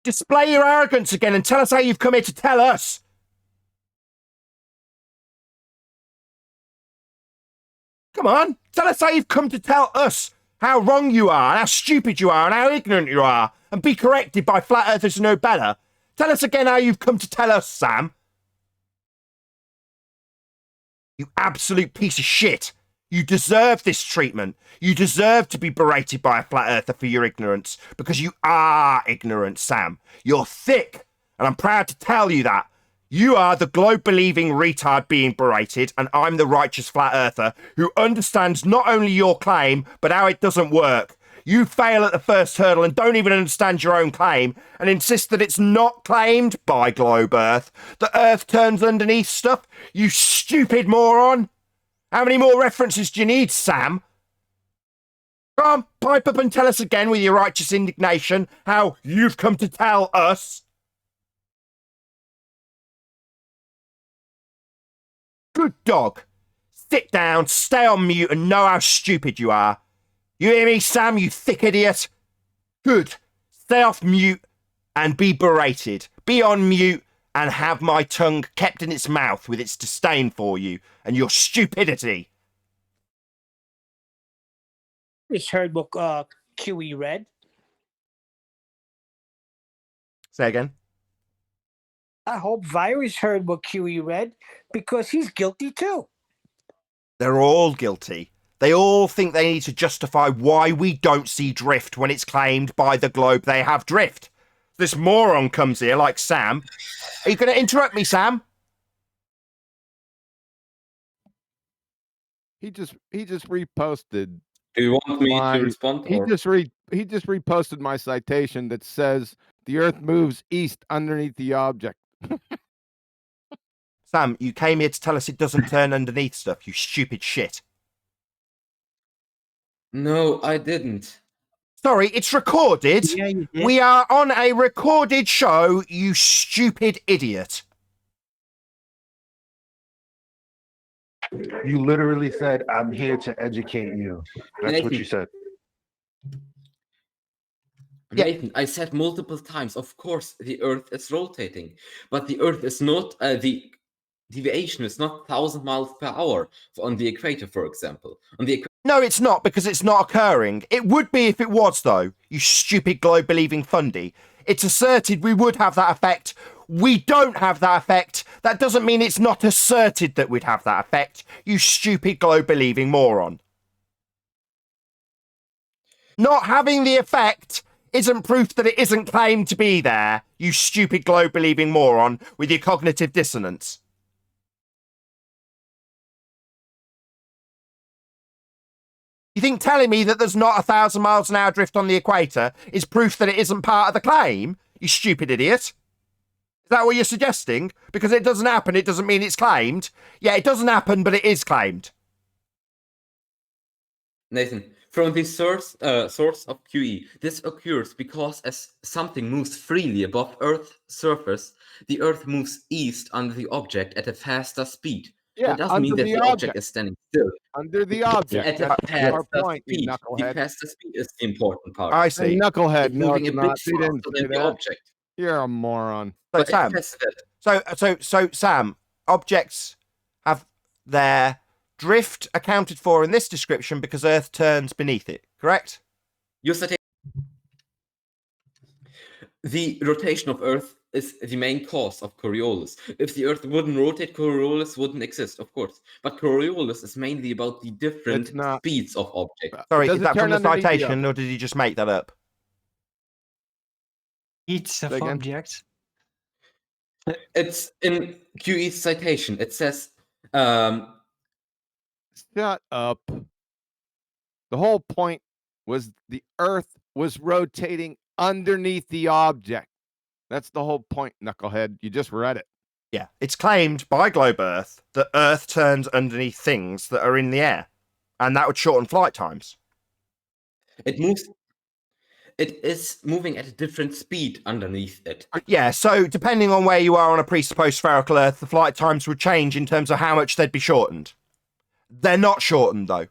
Display your arrogance again and tell us how you've come here to tell us. Come on, tell us how you've come to tell us how wrong you are and how stupid you are and how ignorant you are and be corrected by flat earthers who know better. Tell us again how you've come to tell us, Sam. You absolute piece of shit. You deserve this treatment. You deserve to be berated by a flat earther for your ignorance, because you are ignorant, Sam. You're thick, and I'm proud to tell you that. You are the globe-believing retard being berated, and I'm the righteous flat earther who understands not only your claim, but how it doesn't work. You fail at the first hurdle and don't even understand your own claim and insist that it's not claimed by Globe Earth, that Earth turns underneath stuff, you stupid moron. How many more references do you need, Sam? Come on, pipe up and tell us again with your righteous indignation how you've come to tell us. Good dog. sit down, stay on mute, and know how stupid you are. You hear me, Sam, you thick idiot? Good. Stay off mute and be berated. Be on mute and have my tongue kept in its mouth with its disdain for you and your stupidity. Just heard what QE read. Say again. I hope Virus heard what QE read because he's guilty too. They're all guilty. They all think they need to justify why we don't see drift when it's claimed by the globe they have drift. This moron comes here like Sam. Are you going to interrupt me, Sam? He just reposted. Do you want me my- to respond? He or- just reposted my citation that says the Earth moves east underneath the object. Sam, you came here to tell us it doesn't turn underneath stuff, you stupid shit. No, I didn't. Sorry, it's recorded. Yeah, you did. We are on a recorded show, you stupid idiot. You literally said, "I'm here to educate you." That's what Nathan. you said. Yeah. Nathan, I said multiple times, of course, the Earth is rotating, but the Earth is not, the deviation is not 1,000 miles per hour on the equator, for example. On the No, it's not, because it's not occurring. It would be if it was, though, you stupid globe-believing fundy. It's asserted we would have that effect. We don't have that effect. That doesn't mean it's not asserted that we'd have that effect, you stupid globe-believing moron. Not having the effect isn't proof that it isn't claimed to be there, you stupid globe-believing moron with your cognitive dissonance. You think telling me that there's not 1,000 miles an hour drift on the equator is proof that it isn't part of the claim, you stupid idiot? Is that what you're suggesting? Because it doesn't happen, it doesn't mean it's claimed. Yeah, it doesn't happen, but it is claimed. Nathan, from the source of QE, this occurs because as something moves freely above Earth's surface, the Earth moves east under the object at a faster speed. Yeah, That doesn't mean under that the the object object. is standing still. Under the object. At a That's our faster point, you speed. The knucklehead. faster speed is the important part. I Hey, see. knucklehead. It's No, moving it's a bit not. He faster didn't say than the that. object. You're a moron. So, But Sam, it says that. so Sam, objects have their drift accounted for in this description because Earth turns beneath it, correct? Your citation. The rotation of Earth is the main cause of Coriolis. If the Earth wouldn't rotate, Coriolis wouldn't exist, of course. But Coriolis is mainly about the different It's not. speeds of objects. Sorry, Does is it that turn from the underneath the citation, or did you just make that up? Each of Say again? objects. It's in QE's citation. It says, Shut up. The whole point was the Earth was rotating underneath the object. That's the whole point, knucklehead. You just read it. Yeah, it's claimed by Globe Earth that Earth turns underneath things that are in the air, and that would shorten flight times. it moves. It is moving at a different speed underneath it. Yeah, so depending on where you are on a presupposed spherical Earth, the flight times would change in terms of how much they'd be shortened. They're not shortened, though.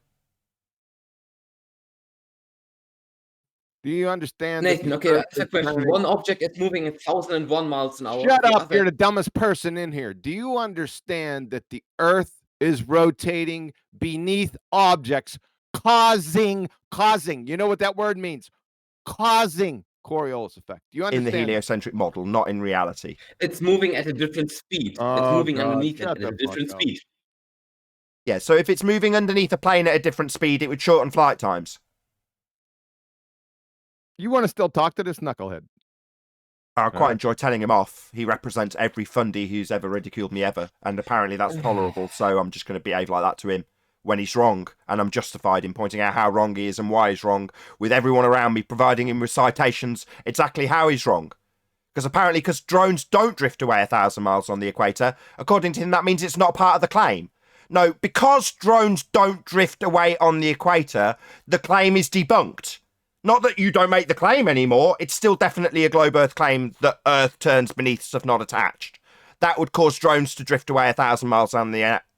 Do you understand? that Nathan, the okay, I Earth have a is question. turning- One object is moving at 1,001 miles an hour. Shut the up. other- You're the dumbest person in here. Do you understand that the Earth is rotating beneath objects, causing? You know what that word means? Causing Coriolis effect. Do you In the understand? heliocentric model, not in reality. It's moving at a different speed. It's Oh, moving God, underneath it shut at the a different fuck up. speed. Yeah, so if it's moving underneath a plane at a different speed, it would shorten flight times. You want to still talk to this knucklehead? I quite Alright. enjoy telling him off. He represents every fundy who's ever ridiculed me ever, and apparently that's tolerable, so I'm just going to behave like that to him when he's wrong, and I'm justified in pointing out how wrong he is and why he's wrong, with everyone around me providing him with citations exactly how he's wrong. Because apparently, because drones don't drift away 1,000 miles on the equator, according to him, that means it's not part of the claim. No, because drones don't drift away on the equator, the claim is debunked. Not that you don't make the claim anymore, it's still definitely a globe Earth claim that Earth turns beneath stuff not attached. that would cause drones to drift away 1,000 miles an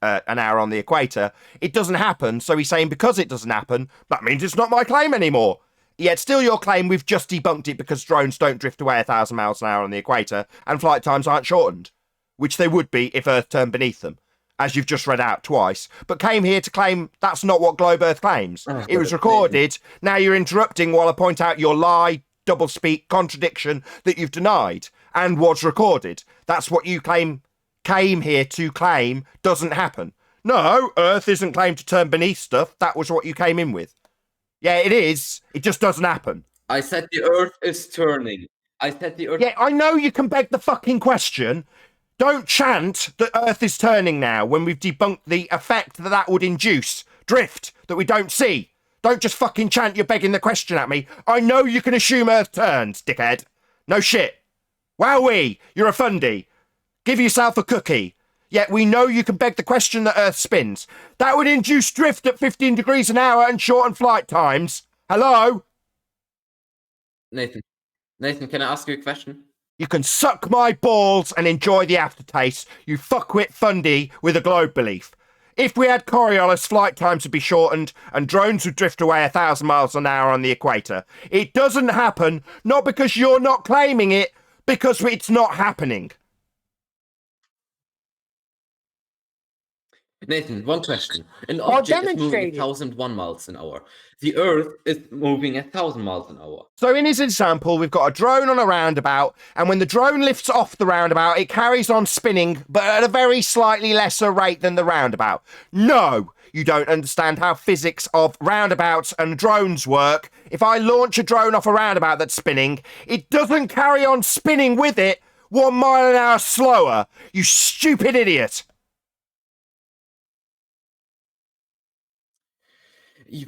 hour on the equator. It doesn't happen. So he's saying because it doesn't happen, that means it's not my claim anymore. Yet still your claim, we've just debunked it because drones don't drift away 1,000 miles an hour on the equator and flight times aren't shortened, which they would be if Earth turned beneath them, as you've just read out twice, but came here to claim that's not what Globe Earth claims. It was recorded. Now you're interrupting while I point out your lie, doublespeak, contradiction that you've denied and was recorded. That's what you came here to claim doesn't happen. No, Earth isn't claimed to turn beneath stuff. That was what you came in with. Yeah, it is. It just doesn't happen. I said the Earth is turning. I said the Earth... Yeah, I know you can beg the fucking question. Don't chant that Earth is turning now when we've debunked the effect that that would induce. Drift that we don't see. Don't just fucking chant you're begging the question at me. I know you can assume Earth turns, dickhead. No shit. Wowee, you're a fundy. Give yourself a cookie. Yet we know you can beg the question that Earth spins. That would induce drift at 15 degrees an hour and shorten flight times. Hello? Nathan, can I ask you a question? You can suck my balls and enjoy the aftertaste, you fuckwit fundy with a globe belief. If we had Coriolis, flight times would be shortened and drones would drift away 1,000 miles an hour on the equator. It doesn't happen, not because you're not claiming it, because it's not happening. Nathan, one question. An object is moving 1,001 miles an hour. The Earth is moving 1,000 miles an hour. So in his example, we've got a drone on a roundabout, and when the drone lifts off the roundabout, it carries on spinning, but at a very slightly lesser rate than the roundabout. No, you don't understand how physics of roundabouts and drones work. If I launch a drone off a roundabout that's spinning, it doesn't carry on spinning with it 1 mile an hour slower. You stupid idiot.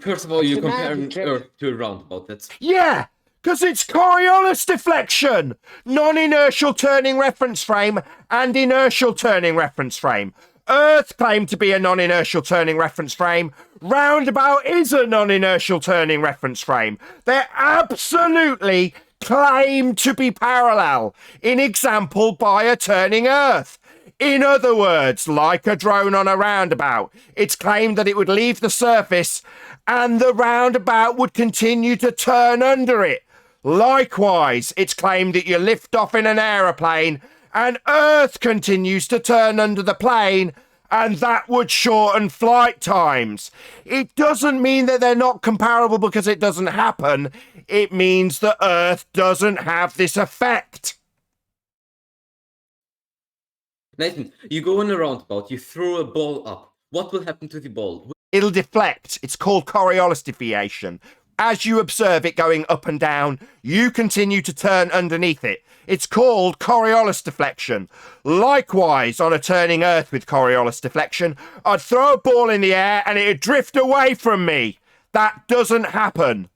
First of all, you're comparing Earth to a roundabout. That's... Yeah, because it's Coriolis deflection, non-inertial turning reference frame and inertial turning reference frame. Earth claimed to be a non-inertial turning reference frame. Roundabout is a non-inertial turning reference frame. They're absolutely claimed to be parallel, in example by a turning Earth. In other words, like a drone on a roundabout, it's claimed that it would leave the surface and the roundabout would continue to turn under it. Likewise, it's claimed that you lift off in an aeroplane and Earth continues to turn under the plane, and that would shorten flight times. It doesn't mean that they're not comparable because it doesn't happen. It means that Earth doesn't have this effect. Nathan, you go in a roundabout, you throw a ball up. What will happen to the ball? It'll deflect. It's called Coriolis deviation. As you observe it going up and down, you continue to turn underneath it. It's called Coriolis deflection. Likewise, on a turning Earth with Coriolis deflection, I'd throw a ball in the air and it'd drift away from me. That doesn't happen.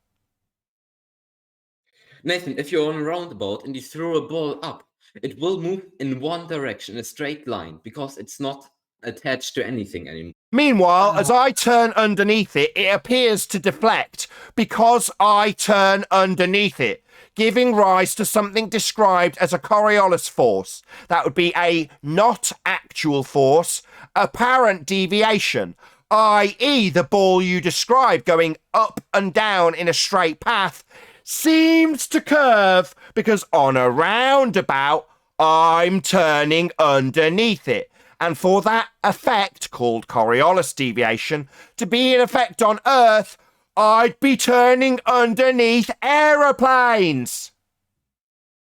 Nathan, if you're on a roundabout and you throw a ball up, it will move in one direction, a straight line, because it's not attached to anything anymore. Meanwhile, as I turn underneath it, it appears to deflect because I turn underneath it, giving rise to something described as a Coriolis force. That would be a not actual force, apparent deviation, i.e. the ball you describe going up and down in a straight path seems to curve because on a roundabout, I'm turning underneath it. And for that effect, called Coriolis deviation, to be in effect on Earth, I'd be turning underneath aeroplanes.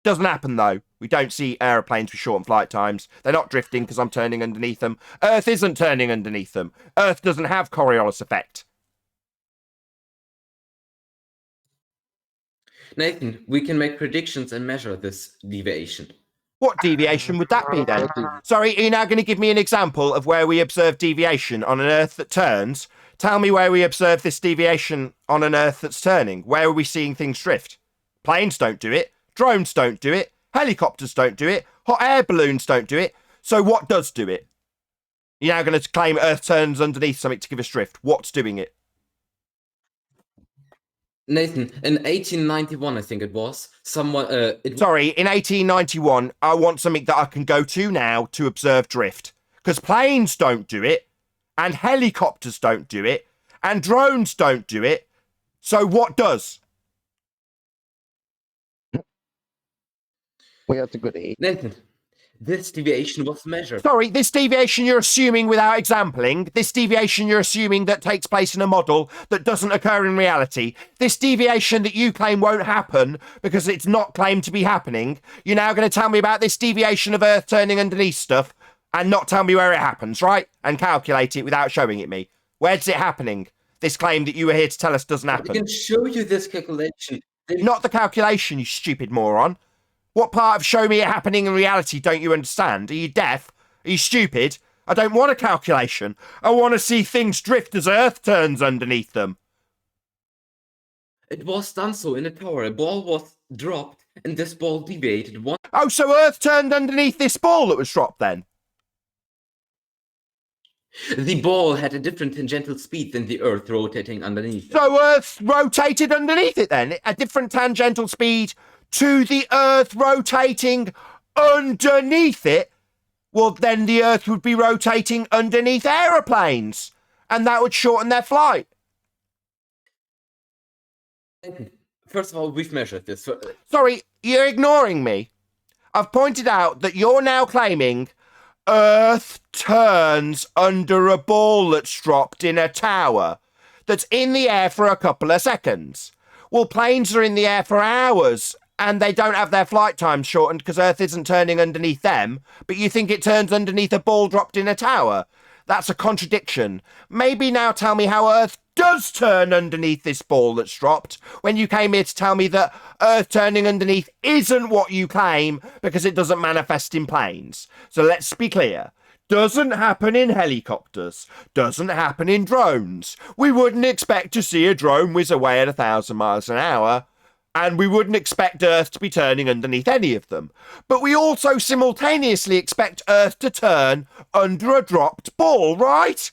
Doesn't happen, though. We don't see aeroplanes with shortened flight times. They're not drifting because I'm turning underneath them. Earth isn't turning underneath them. Earth doesn't have Coriolis effect. Nathan, we can make predictions and measure this deviation. What deviation would that be then? Sorry, are you now going to give me an example of where we observe deviation on an Earth that turns? Tell me where we observe this deviation on an Earth that's turning. Where are we seeing things drift? Planes don't do it. Drones don't do it. Helicopters don't do it. Hot air balloons don't do it. So what does do it? You're now going to claim Earth turns underneath something to give us drift. What's doing it? Nathan, in 1891, I think it was, someone. Sorry, in 1891, I want something that I can go to now to observe drift. Because planes don't do it, and helicopters don't do it, and drones don't do it. So what does? We have to go to 8. Nathan, this deviation was measured. Sorry, this deviation you're assuming without exampling, this deviation you're assuming that takes place in a model that doesn't occur in reality, this deviation that you claim won't happen because it's not claimed to be happening, you're now going to tell me about this deviation of Earth turning underneath stuff and not tell me where it happens, right? And calculate it without showing it me. Where's it happening? This claim that you were here to tell us doesn't I happen. can show you this calculation. Not the calculation, you stupid moron. What part of show me it happening in reality don't you understand? Are you deaf? Are you stupid? I don't want a calculation. I want to see things drift as Earth turns underneath them. It was done so in a tower. A ball was dropped, and this ball deviated one. Oh, so Earth turned underneath this ball that was dropped then? The ball had a different tangential speed than the Earth rotating underneath. So Earth rotated underneath it then? A different tangential speed to the Earth rotating underneath it? Well, then the Earth would be rotating underneath aeroplanes, and that would shorten their flight. First of all, we've measured this. Sorry, you're ignoring me. I've pointed out that you're now claiming Earth turns under a ball that's dropped in a tower that's in the air for a couple of seconds. Well, planes are in the air for hours and they don't have their flight time shortened because Earth isn't turning underneath them, but you think it turns underneath a ball dropped in a tower. That's a contradiction. Maybe now tell me how Earth does turn underneath this ball that's dropped when you came here to tell me that Earth turning underneath isn't what you claim because it doesn't manifest in planes. So let's be clear. Doesn't happen in helicopters. Doesn't happen in drones. We wouldn't expect to see a drone whiz away at 1,000 miles an hour. And we wouldn't expect Earth to be turning underneath any of them. But we also simultaneously expect Earth to turn under a dropped ball, right?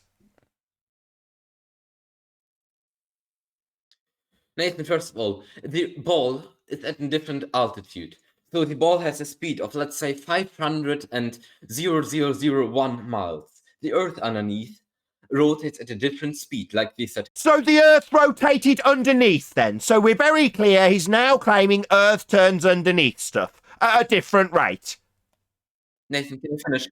Nathan, first of all, the ball is at a different altitude. So the ball has a speed of, let's say, 500,001 miles. The Earth underneath rotates at a different speed, like we said. So the Earth rotated underneath then. So we're very clear he's now claiming Earth turns underneath stuff at a different rate. Nathan, can you finish?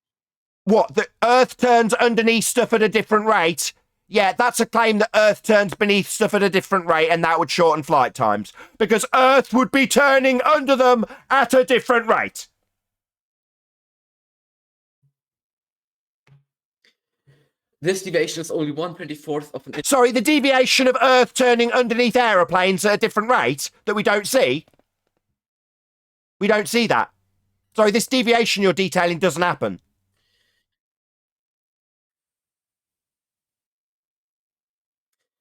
What, the Earth turns underneath stuff at a different rate? Yeah, that's a claim that Earth turns beneath stuff at a different rate, and that would shorten flight times. Because Earth would be turning under them at a different rate. This deviation is only 1/24th of an... Sorry, the deviation of Earth turning underneath aeroplanes at a different rate that we don't see? We don't see that. Sorry, this deviation you're detailing doesn't happen.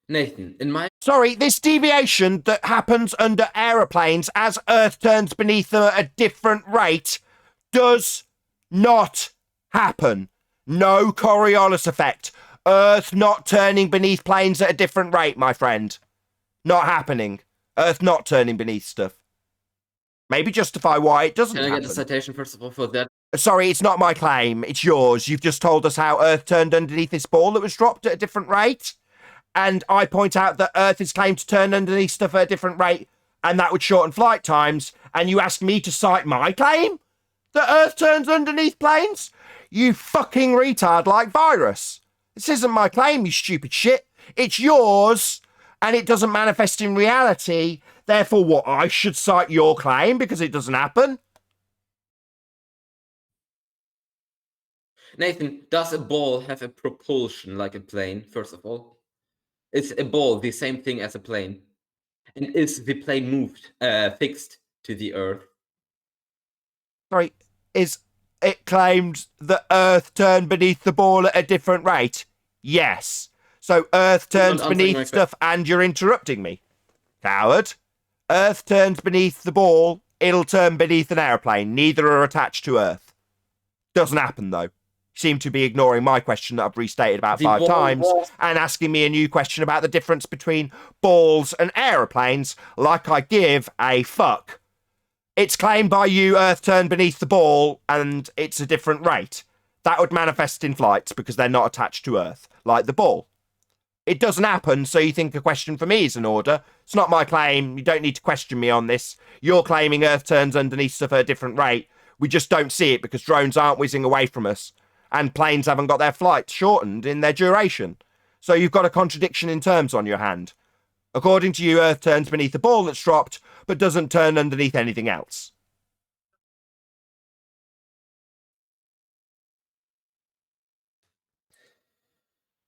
Nathan, in my... Sorry, this deviation that happens under aeroplanes as Earth turns beneath them at a different rate does not happen. No Coriolis effect. Earth not turning beneath planes at a different rate, my friend. Not happening. Earth not turning beneath stuff. Maybe justify why it doesn't happen. Can I get a citation, first of all, for that? Sorry, it's not my claim. It's yours. You've just told us how Earth turned underneath this ball that was dropped at a different rate. And I point out that Earth is claimed to turn underneath stuff at a different rate, and that would shorten flight times. And you asked me to cite my claim that Earth turns underneath planes? You fucking retard like virus. This isn't my claim, you stupid shit. It's yours, and it doesn't manifest in reality. Therefore, what, I should cite your claim because it doesn't happen? Nathan, does a ball have a propulsion like a plane, first of all? Is a ball the same thing as a plane? And is the plane moved, fixed to the Earth? Sorry, is it claimed that Earth turned beneath the ball at a different rate? Yes. So Earth turns beneath stuff and you're interrupting me. Coward. Earth turns beneath the ball, it'll turn beneath an aeroplane. Neither are attached to Earth. Doesn't happen, though. seem to be ignoring my question that I've restated about The 5 ball times was- and asking me a new question about the difference between balls and aeroplanes, like I give a fuck. It's claimed by you Earth turned beneath the ball and it's a different rate. That would manifest in flights because they're not attached to Earth, like the ball. It doesn't happen, so you think a question for me is in order. It's not my claim. You don't need to question me on this. You're claiming Earth turns underneath stuff at a different rate. We just don't see it because drones aren't whizzing away from us and planes haven't got their flights shortened in their duration. So you've got a contradiction in terms on your hand. According to you, Earth turns beneath the ball that's dropped, but doesn't turn underneath anything else.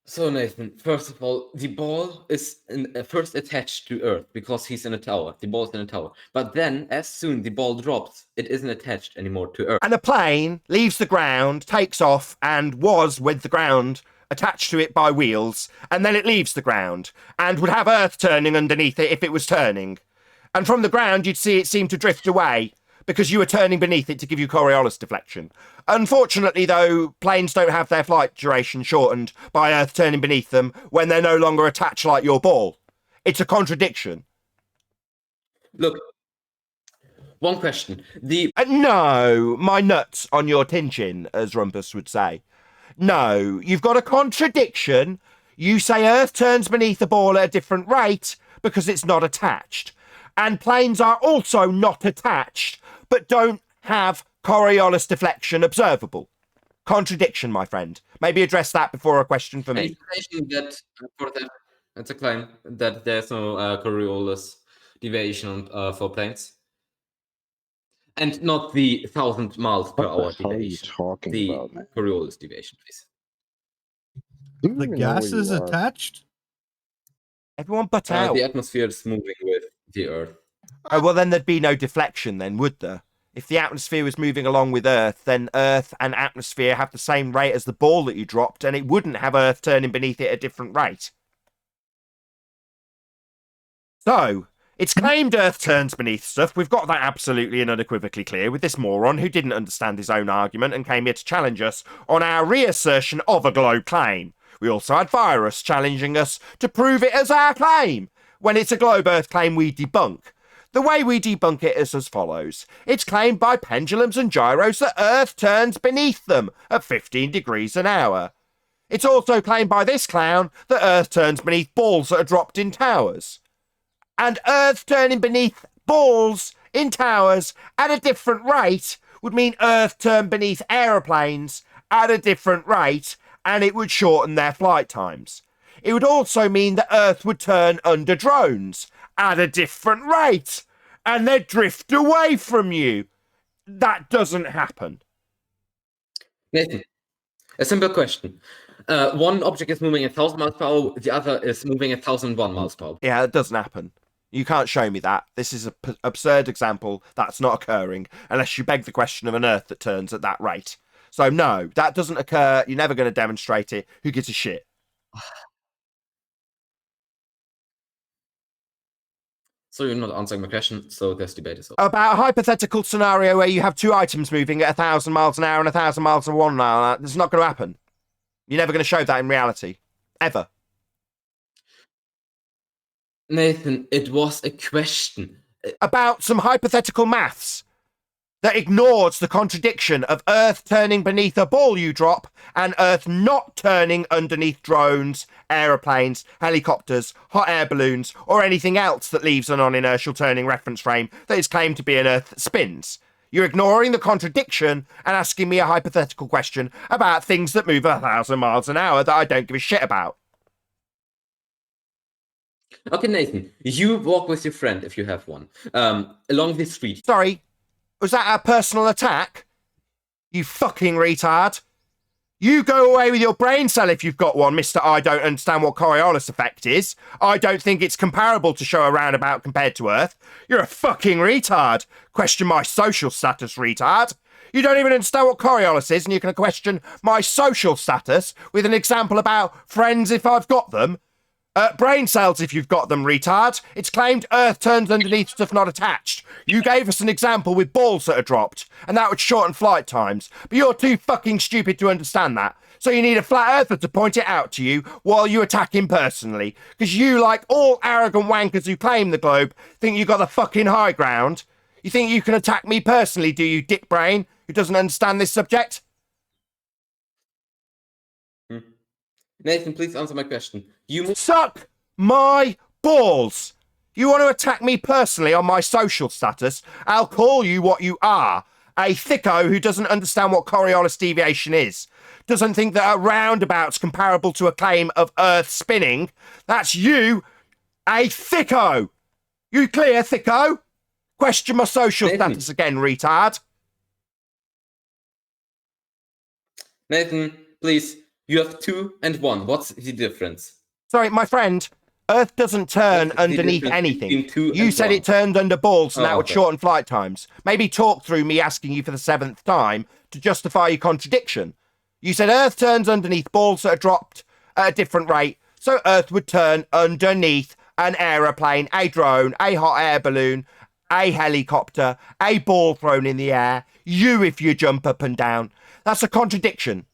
So Nathan, first of all, the ball is first attached to Earth because he's in a tower. The ball is in a tower. But then, as soon the ball drops, it isn't attached anymore to Earth. And a plane leaves the ground, takes off, and was with the ground attached to it by wheels, and then it leaves the ground, and would have Earth turning underneath it if it was turning. And from the ground, you'd see it seem to drift away, because you were turning beneath it to give you Coriolis deflection. Unfortunately, though, planes don't have their flight duration shortened by Earth turning beneath them when they're no longer attached like your ball. It's a contradiction. Look, one question. No, my nuts on your tin-chin, as Rumpus would say. No, you've got a contradiction. You say Earth turns beneath the ball at a different rate because it's not attached. And planes are also not attached, but don't have Coriolis deflection observable. Contradiction, my friend. Maybe address that before a question for me. It's a claim that there's no Coriolis deviation for planes. And not the 1,000 miles per hour What the hell are you deviation. talking The about, man? Coriolis deviation, please. Do you The even know where gas you is are? attached? Everyone butt out. The atmosphere is moving with the Earth. Oh, well, then there'd be no deflection then, would there? If the atmosphere was moving along with Earth, then Earth and atmosphere have the same rate as the ball that you dropped, and it wouldn't have Earth turning beneath it at a different rate. So, it's claimed Earth turns beneath stuff. We've got that absolutely and unequivocally clear with this moron who didn't understand his own argument and came here to challenge us on our reassertion of a globe claim. We also had Virus challenging us to prove it as our claim. When it's a globe Earth claim, we debunk. The way we debunk it is as follows. It's claimed by pendulums and gyros that Earth turns beneath them at 15 degrees an hour. It's also claimed by this clown that Earth turns beneath balls that are dropped in towers. And Earth turning beneath balls in towers at a different rate would mean Earth turn beneath aeroplanes at a different rate, and it would shorten their flight times. It would also mean that Earth would turn under drones at a different rate, and they'd drift away from you. That doesn't happen. Nathan, a simple question. One object is moving at 1,000 miles per hour, the other is moving at 1,001 miles per hour. Yeah, it doesn't happen. You can't show me that. This is an absurd example. That's not occurring unless you beg the question of an Earth that turns at that rate. So no, that doesn't occur. You're never going to demonstrate it. Who gives a shit? So you're not answering my question, so this debate is over. About a hypothetical scenario where you have two items moving at 1,000 miles an hour and 1,000 miles an hour. It's not going to happen. You're never going to show that in reality. Ever. Nathan, it was a question. About some hypothetical maths that ignores the contradiction of Earth turning beneath a ball you drop and Earth not turning underneath drones, aeroplanes, helicopters, hot air balloons, or anything else that leaves a non-inertial turning reference frame that is claimed to be an Earth that spins. You're ignoring the contradiction and asking me a hypothetical question about things that move 1,000 miles an hour that I don't give a shit about. Okay, Nathan, you walk with your friend, if you have one, along the street. Sorry, was that a personal attack? You fucking retard. You go away with your brain cell if you've got one, Mr. I don't understand what Coriolis effect is. I don't think it's comparable to show a roundabout compared to Earth. You're a fucking retard. Question my social status, retard. You don't even understand what Coriolis is, and you can question my social status with an example about friends if I've got them. Brain cells, if you've got them, retard. It's claimed Earth turns underneath stuff not attached. You gave us an example with balls that are dropped, and that would shorten flight times. But you're too fucking stupid to understand that. So you need a flat earther to point it out to you while you attack him personally. Because you, like all arrogant wankers who claim the globe, think you got the fucking high ground. You think you can attack me personally, do you, dick brain, who doesn't understand this subject? Nathan, please answer my question. You suck my balls. You want to attack me personally on my social status? I'll call you what you are. A thicko who doesn't understand what Coriolis deviation is. Doesn't think that a roundabout's comparable to a claim of Earth spinning. That's you, a thicko. You clear, thicko? Question my social status again, retard. Nathan, please. You have 2 and 1. What's the difference? Sorry, my friend. Earth doesn't turn underneath anything. You said it turned under balls, and that would shorten flight times. Maybe talk through me asking you for the 7th time to justify your contradiction. You said Earth turns underneath balls that are dropped at a different rate, so Earth would turn underneath an aeroplane, a drone, a hot air balloon, a helicopter, a ball thrown in the air, you if you jump up and down. That's a contradiction.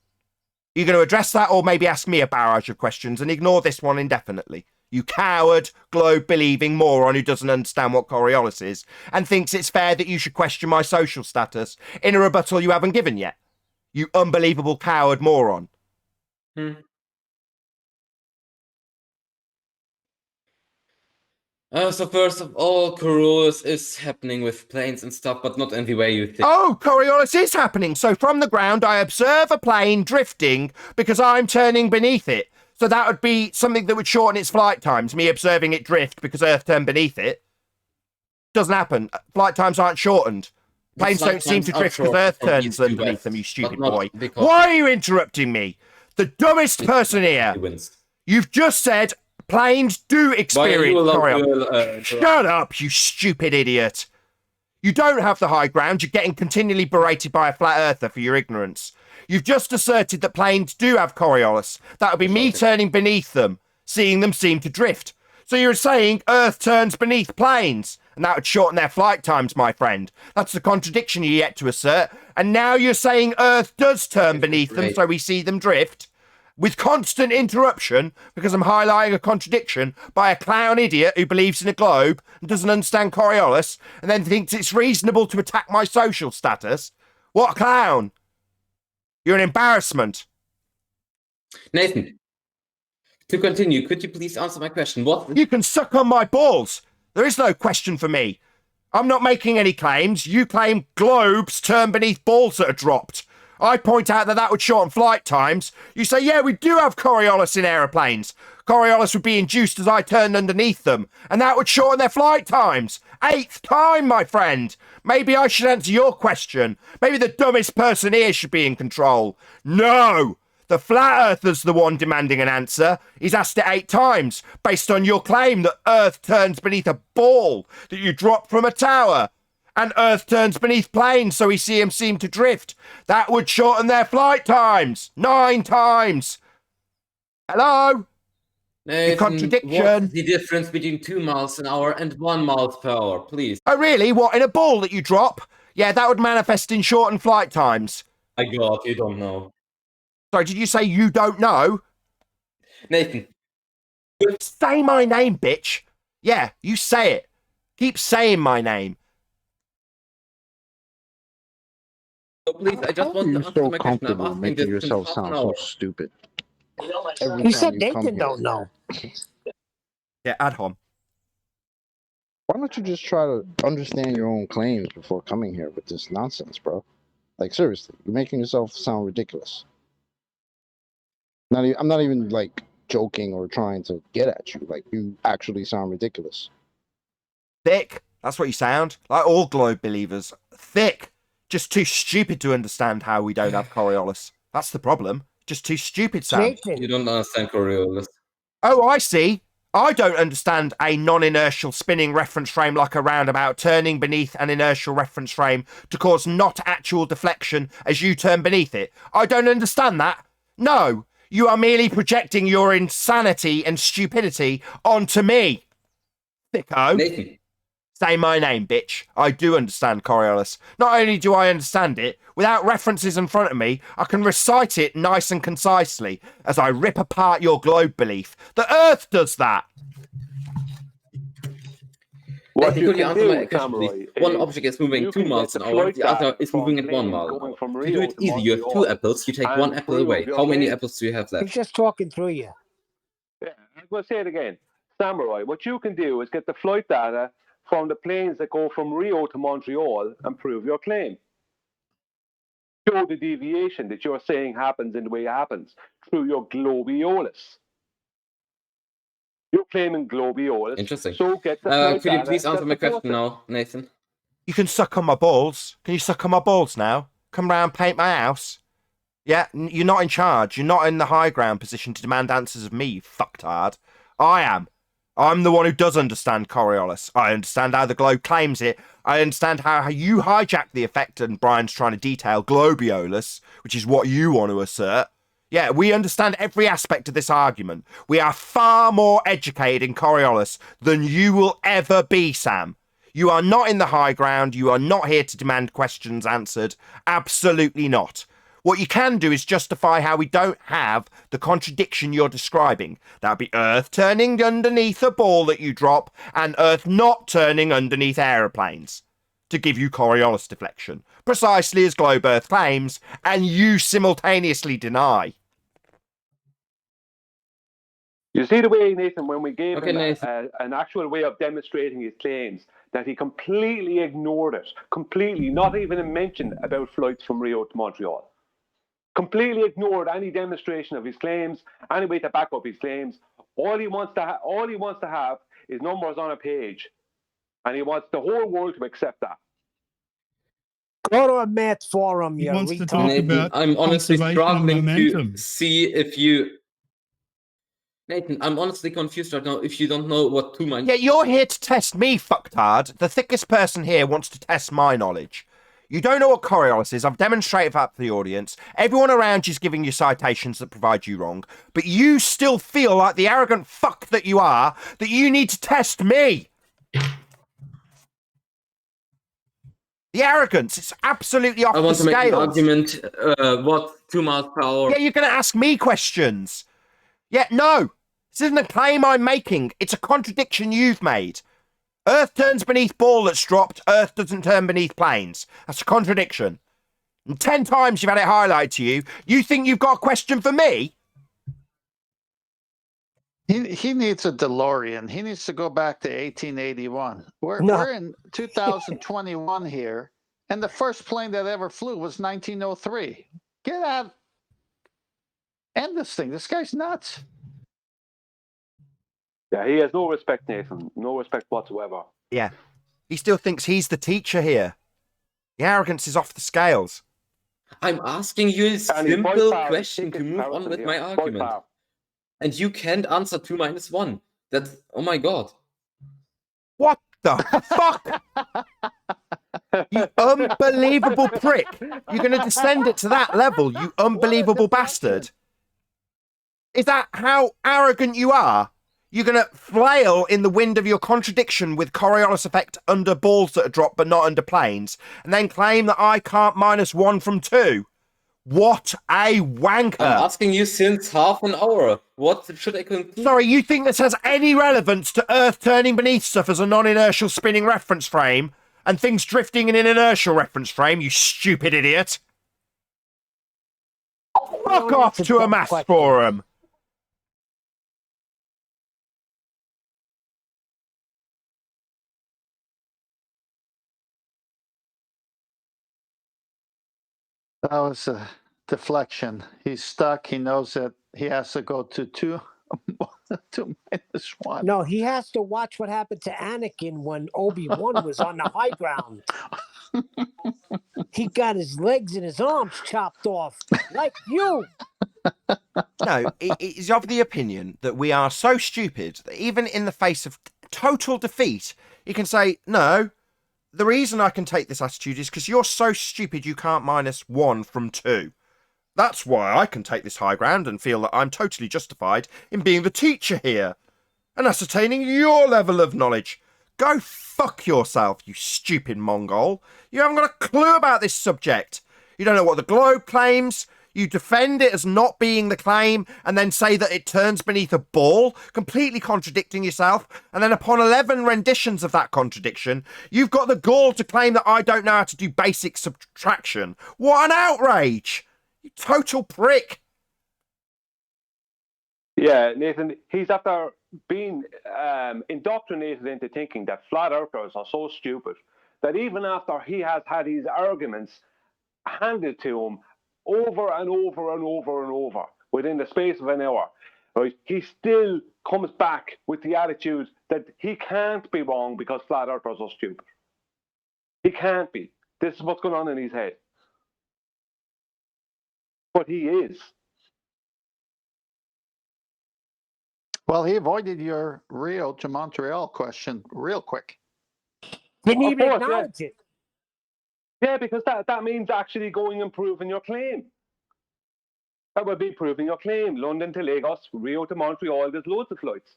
You're going to address that or maybe ask me a barrage of questions and ignore this one indefinitely. You coward, globe-believing moron who doesn't understand what Coriolis is and thinks it's fair that you should question my social status in a rebuttal you haven't given yet. You unbelievable coward moron. So first of all, Coriolis is happening with planes and stuff, but not in the way you think. Oh, Coriolis is happening. So from the ground, I observe a plane drifting because I'm turning beneath it. So that would be something that would shorten its flight times, me observing it drift because Earth turned beneath it. Doesn't happen. Flight times aren't shortened. Planes don't seem to drift because Earth turns underneath them, you stupid boy. Why are you interrupting me? The dumbest person here. You've just said planes do experience Coriolis. Shut up, you stupid idiot. You don't have the high ground. You're getting continually berated by a flat earther for your ignorance. You've just asserted that planes do have Coriolis. That would be me turning beneath them, seeing them seem to drift. So you're saying Earth turns beneath planes, and that would shorten their flight times, my friend. That's the contradiction you're yet to assert. And now you're saying Earth does turn beneath them, so we see them drift. With constant interruption, because I'm highlighting a contradiction by a clown idiot who believes in a globe and doesn't understand Coriolis, and then thinks it's reasonable to attack my social status. What a clown! You're an embarrassment. Nathan, to continue, could you please answer my question? What? You can suck on my balls. There is no question for me. I'm not making any claims. You claim globes turn beneath balls that are dropped. I point out that would shorten flight times. You say, yeah, we do have Coriolis in aeroplanes. Coriolis would be induced as I turned underneath them, and that would shorten their flight times. 8th time, my friend. Maybe I should answer your question. Maybe the dumbest person here should be in control. No! The flat earther's the one demanding an answer. He's asked it 8 times, based on your claim that Earth turns beneath a ball that you drop from a tower. And Earth turns beneath planes, so we see them seem to drift. That would shorten their flight times. 9 times. Hello? Nathan, contradiction. What's the difference between 2 miles an hour and 1 mile per hour, please? Oh, really? What, in a ball that you drop? Yeah, that would manifest in shortened flight times. I got you don't know. Sorry, did you say you don't know? Nathan. Say my name, bitch. Yeah, you say it. Keep saying my name. So please, I just want to answer my question. I'm asking making this yourself since sound half so an hour. stupid. You said Nathan don't know. Yeah, Adhom. Why don't you just try to understand your own claims before coming here with this nonsense, bro? Like, seriously, you're making yourself sound ridiculous. I'm not even, like, joking or trying to get at you. Like, you actually sound ridiculous. Thick. That's what you sound. Like all globe believers. Thick. Just too stupid to understand how we don't have Coriolis. That's the problem. Just too stupid, Sam. You don't understand Coriolis. Oh, I see. I don't understand a non-inertial spinning reference frame like a roundabout turning beneath an inertial reference frame to cause not actual deflection as you turn beneath it. I don't understand that. No. You are merely projecting your insanity and stupidity onto me. Thicko. Nathan. Say my name, bitch. I do understand Coriolis. Not only do I understand it, without references in front of me, I can recite it nice and concisely as I rip apart your globe belief. The Earth does that. What could you answer my question, please? One object is moving 2 miles an hour, the other is moving at 1 mile an hour. To do it easy, you have 2 apples, you take 1 apple away. How many apples do you have left? He's just talking through you. Yeah, I'm going to say it again. Samurai, what you can do is get the flight data from the planes that go from Rio to Montreal and prove your claim. Show the deviation that you're saying happens in the way it happens through your globiolis. You're claiming globiolis. Interesting. So get the could you please answer my question now, Nathan? You can suck on my balls. Can you suck on my balls now? Come round, paint my house. Yeah, you're not in charge. You're not in the high ground position to demand answers of me, you fucktard. I am. I'm the one who does understand Coriolis. I understand how the globe claims it. I understand how you hijacked the effect, and Brian's trying to detail globiolus, which is what you want to assert. Yeah, we understand every aspect of this argument. We are far more educated in Coriolis than you will ever be, Sam. You are not in the high ground. You are not here to demand questions answered. Absolutely not. What you can do is justify how we don't have the contradiction you're describing. That'd be Earth turning underneath a ball that you drop and Earth not turning underneath aeroplanes to give you Coriolis deflection, precisely as Globe Earth claims, and you simultaneously deny. You see the way, Nathan, when we gave him an actual way of demonstrating his claims, that he completely ignored it, completely, not even mentioned about flights from Rio to Montreal. Completely ignored any demonstration of his claims, any way to back up his claims. All he wants to have is numbers on a page, and he wants the whole world to accept that. Go to a math forum, He you wants to retard. talk about I'm honestly conservation struggling to momentum. see if you... Nathan, I'm honestly confused right now if you don't know what 2 minus... Yeah, you're here to test me, fucktard. The thickest person here wants to test my knowledge. You don't know what Coriolis is. I've demonstrated that for the audience. Everyone around you is giving you citations that provide you wrong. But you still feel like the arrogant fuck that you are, that you need to test me. The arrogance, it's absolutely off the scales. I want to make an argument, what 2 miles per hour... Yeah, you're going to ask me questions. Yeah, no. This isn't a claim I'm making. It's a contradiction you've made. Earth turns beneath ball that's dropped. Earth doesn't turn beneath planes. That's a contradiction. And 10 times you've had it highlighted to you. You think you've got a question for me? He needs a DeLorean. He needs to go back to 1881. We're in 2021 here, and the first plane that ever flew was 1903. Get out. End this thing. This guy's nuts. Yeah, he has no respect, Nathan. No respect whatsoever. Yeah. He still thinks he's the teacher here. The arrogance is off the scales. I'm asking you a simple question to move on with my argument. And you can't answer 2 minus 1. That's... Oh my god. What the fuck? You unbelievable prick. You're going to descend it to that level, you unbelievable bastard. Is that how arrogant you are? You're going to flail in the wind of your contradiction with Coriolis effect under balls that are dropped but not under planes, and then claim that I can't minus 1 from 2? What a wanker. I'm asking you since half an hour. What should I conclude? Sorry, you think this has any relevance to Earth turning beneath stuff as a non-inertial spinning reference frame, and things drifting in an inertial reference frame, you stupid idiot? Fuck off to a maths forum. That was a deflection. He's stuck. He knows that he has to go to 2 minus 1. No, he has to watch what happened to Anakin when Obi-Wan was on the high ground. He got his legs and his arms chopped off, like you. No, he's of the opinion that we are so stupid that even in the face of total defeat, he can say, no, the reason I can take this attitude is because you're so stupid you can't minus 1 from 2. That's why I can take this high ground and feel that I'm totally justified in being the teacher here and ascertaining your level of knowledge. Go fuck yourself, you stupid Mongol. You haven't got a clue about this subject. You don't know what the globe claims. You defend it as not being the claim and then say that it turns beneath a ball, completely contradicting yourself. And then upon 11 renditions of that contradiction, you've got the gall to claim that I don't know how to do basic subtraction. What an outrage! You total prick. Yeah, Nathan, he's after being indoctrinated into thinking that flat earthers are so stupid that even after he has had his arguments handed to him over and over and over and over within the space of an hour, right, he still comes back with the attitude that he can't be wrong because flat earthers are stupid. He can't be. This is what's going on in his head. But he is. Well, he avoided your Rio to Montreal question real quick. Didn't Of even course, acknowledge it. Yeah, because that means actually going and proving your claim. That would be proving your claim. London to Lagos, Rio to Montreal, there's loads of flights.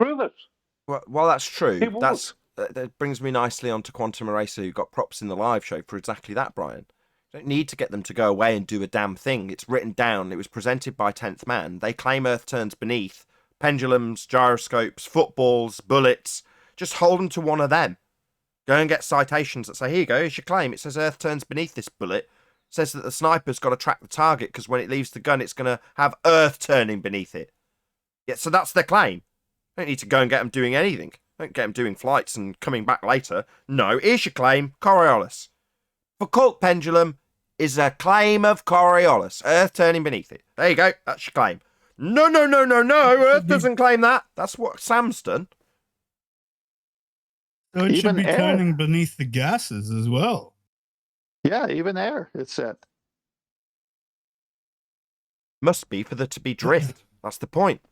Prove it. Well, that's true. He won't. That brings me nicely onto Quantum Eraser, who got props in the live show for exactly that, Brian. You don't need to get them to go away and do a damn thing. It's written down. It was presented by 10th Man. They claim Earth turns beneath. Pendulums, gyroscopes, footballs, bullets. Just hold them to one of them. Go and get citations that say, here you go, here's your claim. It says Earth turns beneath this bullet. It says that the sniper's got to track the target because when it leaves the gun, it's going to have Earth turning beneath it. Yeah, so that's their claim. Don't need to go and get them doing anything. Don't get them doing flights and coming back later. No, here's your claim, Coriolis. Foucault pendulum is a claim of Coriolis. Earth turning beneath it. There you go, that's your claim. No, Earth doesn't claim that. That's what Sam's done. So it should Even be air. turning beneath the gases as well. Yeah, even air, it said. Must be for there to be drift. That's the point.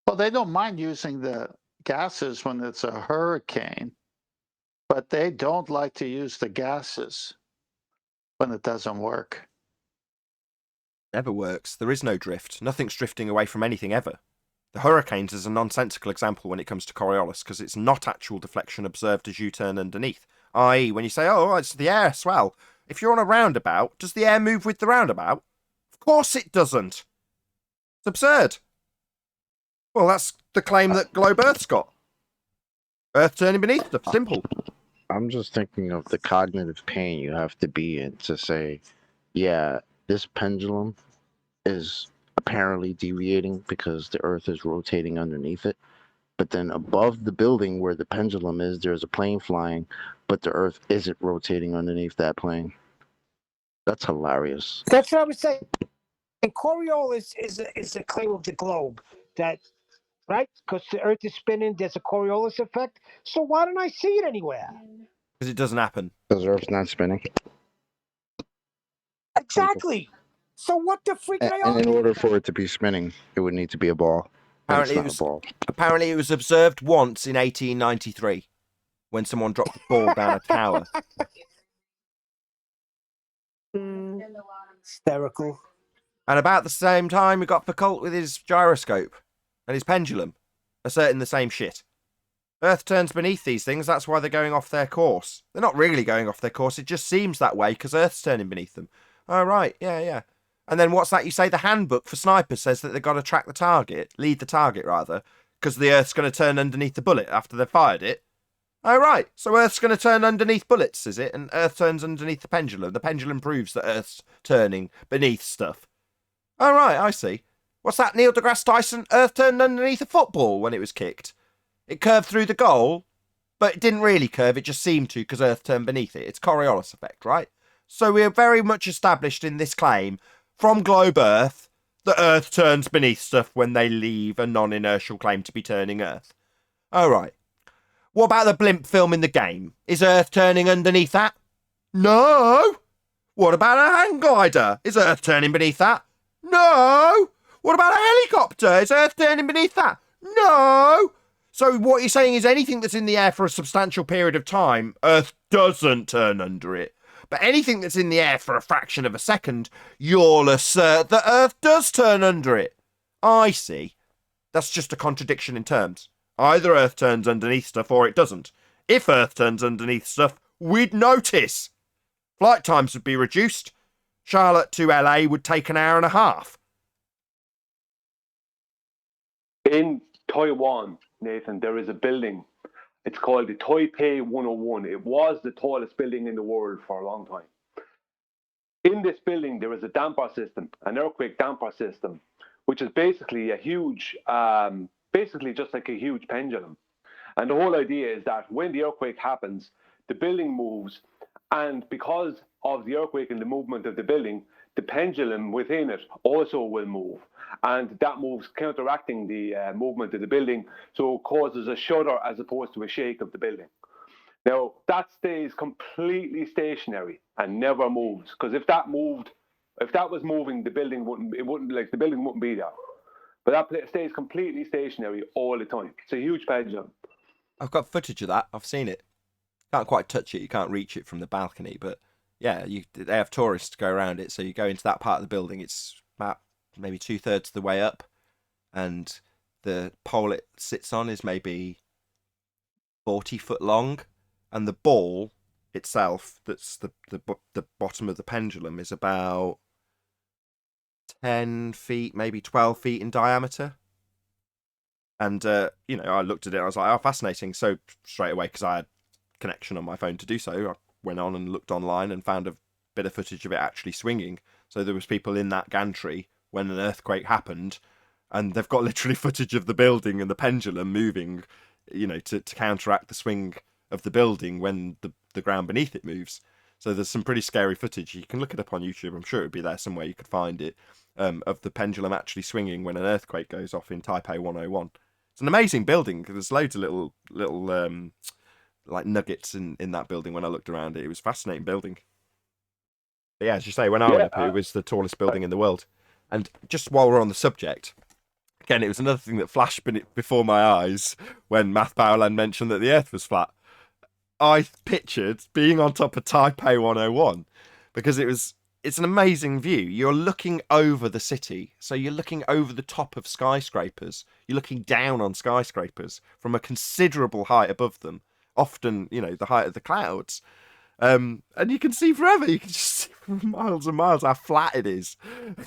Well, they don't mind using the gases when it's a hurricane, but they don't like to use the gases when it doesn't work. Never works. There is no drift. Nothing's drifting away from anything ever. The hurricanes is a nonsensical example when it comes to Coriolis because it's not actual deflection observed as you turn underneath. I.e., when you say, oh, it's the air swell. If you're on a roundabout, does the air move with the roundabout? Of course it doesn't. It's absurd. Well, that's the claim that Globe Earth's got. Earth turning beneath stuff. Simple. I'm just thinking of the cognitive pain you have to be in to say, yeah, this pendulum is apparently deviating because the Earth is rotating underneath it. But then above the building where the pendulum is, there's a plane flying, but the Earth isn't rotating underneath that plane. That's hilarious. That's what I was saying. And Coriolis is a claim of the globe that, right? Because the Earth is spinning, there's a Coriolis effect. So why don't I see it anywhere? Because it doesn't happen. Because the Earth's not spinning. Exactly. So what the freak am I And in arguing order about? for it to be spinning, it would need to be a ball. And it's not a ball. Apparently it was observed once in 1893 when someone dropped a ball down a tower. Hysterical. And about the same time, we got Foucault with his gyroscope and his pendulum, asserting the same shit. Earth turns beneath these things, that's why they're going off their course. They're not really going off their course, it just seems that way because Earth's turning beneath them. Oh, right, yeah. And then what's that you say? The handbook for snipers says that they've got to track the target, lead the target rather, because the Earth's going to turn underneath the bullet after they've fired it. Oh, right, so Earth's going to turn underneath bullets, is it? And Earth turns underneath the pendulum. The pendulum proves that Earth's turning beneath stuff. Oh, right, I see. What's that, Neil deGrasse Tyson? Earth turned underneath a football when it was kicked. It curved through the goal, but it didn't really curve, it just seemed to because Earth turned beneath it. It's Coriolis effect, right? So we're very much established in this claim from Globe Earth that Earth turns beneath stuff when they leave a non-inertial claim to be turning Earth. All right. What about the blimp film in the game? Is Earth turning underneath that? No. What about a hang glider? Is Earth turning beneath that? No. What about a helicopter? Is Earth turning beneath that? No. So what you're saying is anything that's in the air for a substantial period of time, Earth doesn't turn under it. But anything that's in the air for a fraction of a second, you'll assert that Earth does turn under it. I see. That's just a contradiction in terms. Either Earth turns underneath stuff or it doesn't. If Earth turns underneath stuff, we'd notice. Flight times would be reduced. Charlotte to LA would take an hour and a half. In Taiwan, Nathan, there is a building. It's called the Taipei 101. It was the tallest building in the world for a long time. In this building, there is a damper system, an earthquake damper system, which is basically a huge, basically just like a huge pendulum. And the whole idea is that when the earthquake happens, the building moves, and because of the earthquake and the movement of the building, the pendulum within it also will move. And that moves counteracting the movement of the building, so it causes a shudder as opposed to a shake of the building. Now, that stays completely stationary and never moves, because if that was moving, the building wouldn't be there. But that stays completely stationary all the time. It's a huge pendulum. I've got footage of that. I've seen it. Can't quite touch it. You can't reach it from the balcony, but yeah, they have tourists go around it. So you go into that part of the building. It's about maybe 2/3 of the way up, and the pole it sits on is maybe 40 foot long, and the ball itself, that's the bottom of the pendulum, is about 10 feet, maybe 12 feet in diameter. And I looked at it. I was like, "Oh, fascinating!" So straight away, because I had connection on my phone to do so, I went on and looked online and found a bit of footage of it actually swinging. So there was people in that gantry when an earthquake happened, and they've got literally footage of the building and the pendulum moving, to counteract the swing of the building when the ground beneath it moves. So there's some pretty scary footage. You can look it up on YouTube. I'm sure it'd be there somewhere. You could find it, of the pendulum actually swinging when an earthquake goes off in Taipei 101. It's an amazing building. There's loads of little like nuggets in that building. When I looked around it, it was a fascinating building. But yeah, as you say, when I went up, it was the tallest building in the world. And just while we're on the subject, again, it was another thing that flashed before my eyes when Math Powerland mentioned that the Earth was flat. I pictured being on top of Taipei 101 because it's an amazing view. You're looking over the city, so you're looking over the top of skyscrapers. You're looking down on skyscrapers from a considerable height above them, often, the height of the clouds. And you can see forever. You can just see for miles and miles how flat it is.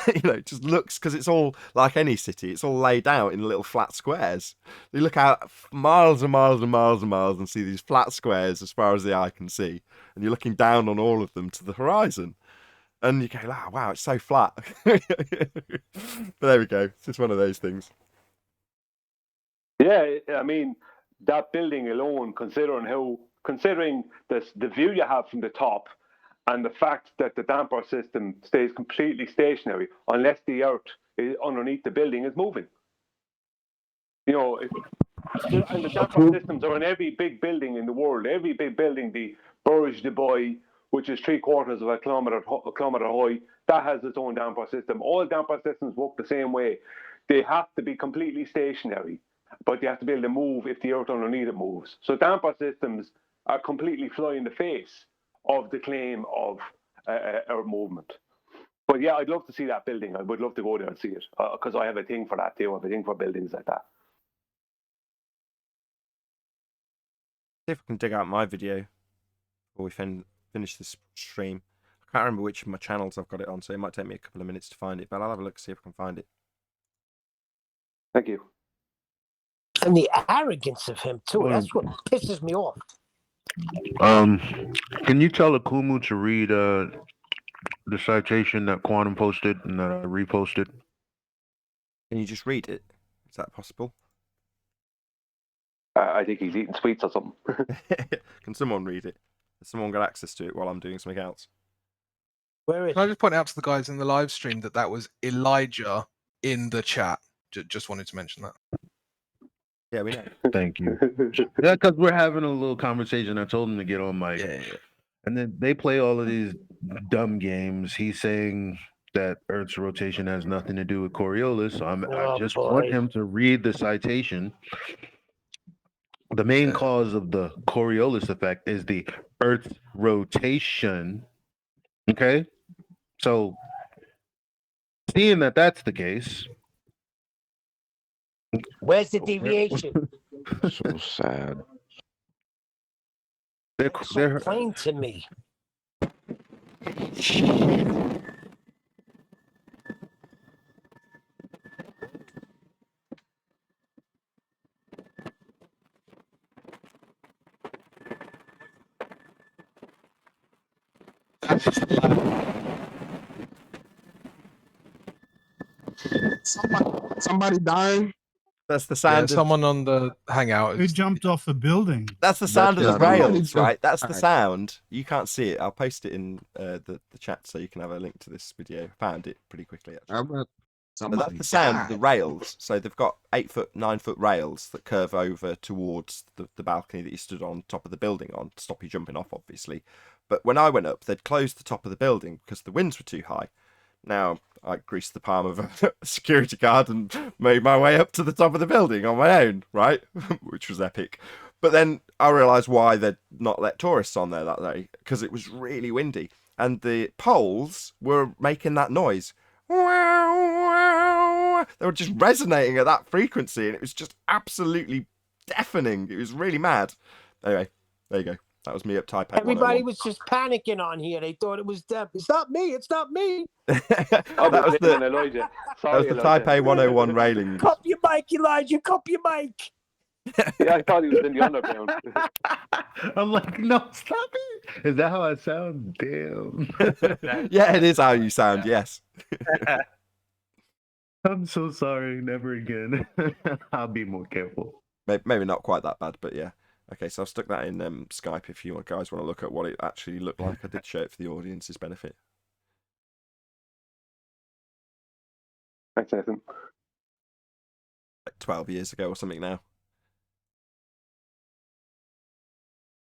It just looks, because it's all like any city. It's all laid out in little flat squares. You look out miles and miles and miles and miles and see these flat squares as far as the eye can see. And you're looking down on all of them to the horizon. And you go, "Oh, wow, it's so flat." But there we go. It's just one of those things. Yeah, I mean, that building alone, considering the view you have from the top, and the fact that the damper system stays completely stationary unless the earth underneath the building is moving. And the damper systems are in every big building in the world. Every big building, the Burj Dubai, which is 3/4 of a kilometer high, that has its own damper system. All damper systems work the same way. They have to be completely stationary, but they have to be able to move if the earth underneath it moves. So damper systems are completely fly in the face of the claim of earth movement. But yeah, I'd love to see that building. I would love to go there and see it, because I have a thing for that too. I have a thing for buildings like that. See if I can dig out my video before we finish this stream. I can't remember which of my channels I've got it on, so it might take me a couple of minutes to find it, but I'll have a look, see if I can find it. Thank you. And the arrogance of him too. That's what pisses me off. Can you tell Akumu to read the citation that Quantum posted and that I reposted? Can you just read it? Is that possible? I think he's eating sweets or something. Can someone read it? Has someone got access to it while I'm doing something else? Can I just point out to the guys in the live stream that was Elijah in the chat? Just wanted to mention that. Yeah, we know. Thank you. Yeah, because we're having a little conversation. I told him to get on mic. Yeah. And then they play all of these dumb games. He's saying that Earth's rotation has nothing to do with Coriolis. So I just want him to read the citation. The main cause of the Coriolis effect is the Earth's rotation, Okay, so seeing that that's the case, Where's the deviation? So sad. It's so plain to me. Somebody dying. That's the Yeah, sound of someone on the Hangout. Who jumped off a building? that's the sound of the gotta be- rails, right? That's the Alright. sound. You can't see it. I'll post it in the chat so you can have a link to this video. Found it pretty quickly actually. But that's the sound of the rails. So they've got 8 foot, 9 foot rails that curve over towards the balcony that you stood on top of the building on to stop you jumping off, obviously. But when I went up, they'd closed the top of the building because the winds were too high. Now I greased the palm of a security guard and made my way up to the top of the building on my own, right? Which was epic. But then I realised why they'd not let tourists on there that day, because it was really windy. And the poles were making that noise. They were just resonating at that frequency, and it was just absolutely deafening. It was really mad. Anyway, there you go. That was me up Taipei. Everybody was just panicking on here. They thought it was them. It's not me. It's not me. that was the Elijah. that Sorry, was the Elijah. Taipei 101 railing. Cup your mic, Elijah. Cup your mic. Yeah, I thought he was in the underground. I'm like, no, stop it. Is that how I sound? Damn. Yeah, it is how you sound. Yes. I'm so sorry. Never again. I'll be more careful. Maybe not quite that bad, but yeah. Okay, so I've stuck that in Skype if you guys want to look at what it actually looked like. I did show it for the audience's benefit. Thanks, Nathan. Like 12 years ago or something now.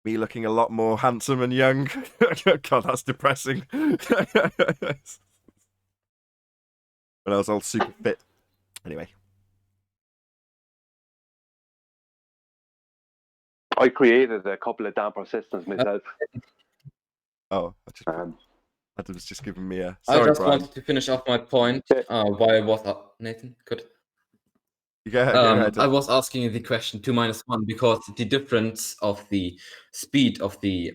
Me looking a lot more handsome and young. God, that's depressing. When I was all super fit. Anyway. I created a couple of damper systems myself. Oh, that was just giving me a... I Sorry, just Brian. wanted to finish off my point. Why I was Nathan, good. You go ahead. I was asking the question 2-1 because the difference of the speed of the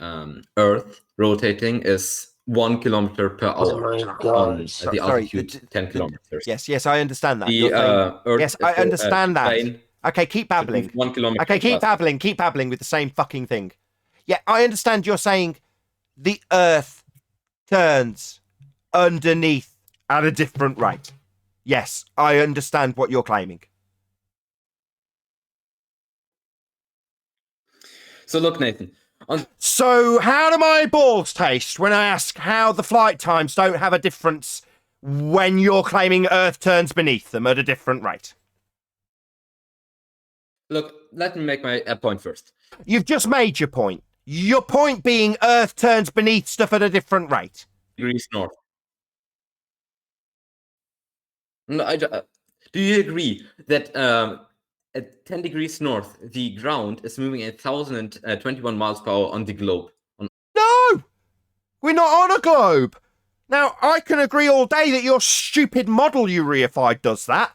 Earth rotating is 1 kilometer per hour on the altitude 10 kilometers. Yes, I understand that. The Earth yes, I understand that. plane Okay, keep babbling. 1 kilometer. Okay, keep plus. babbling with the same fucking thing. Yeah, I understand you're saying the Earth turns underneath at a different rate. Yes, I understand what you're claiming. So look, Nathan. So how do my balls taste when I ask how the flight times don't have a difference when you're claiming Earth turns beneath them at a different rate? Look, let me make my point first. You've just made your point. Your point being Earth turns beneath stuff at a different rate. Degrees north. No, do you agree that at 10 degrees north, the ground is moving at 1,021 miles per hour on the globe? No! We're not on a globe. Now, I can agree all day that your stupid model you reified does that.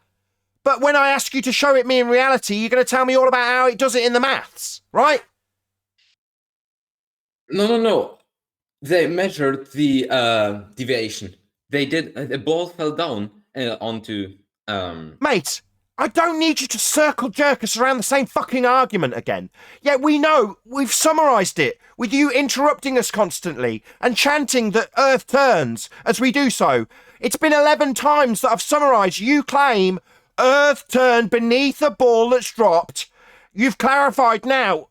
But when I ask you to show it me in reality, you're going to tell me all about how it does it in the maths, right? No. They measured the deviation. They did. The ball fell down onto. Mate, I don't need you to circle jerk us around the same fucking argument again. Yeah, we know. We've summarised it with you interrupting us constantly and chanting that Earth turns as we do so. It's been 11 times that I've summarised. You claim Earth turned beneath a ball that's dropped. You've clarified now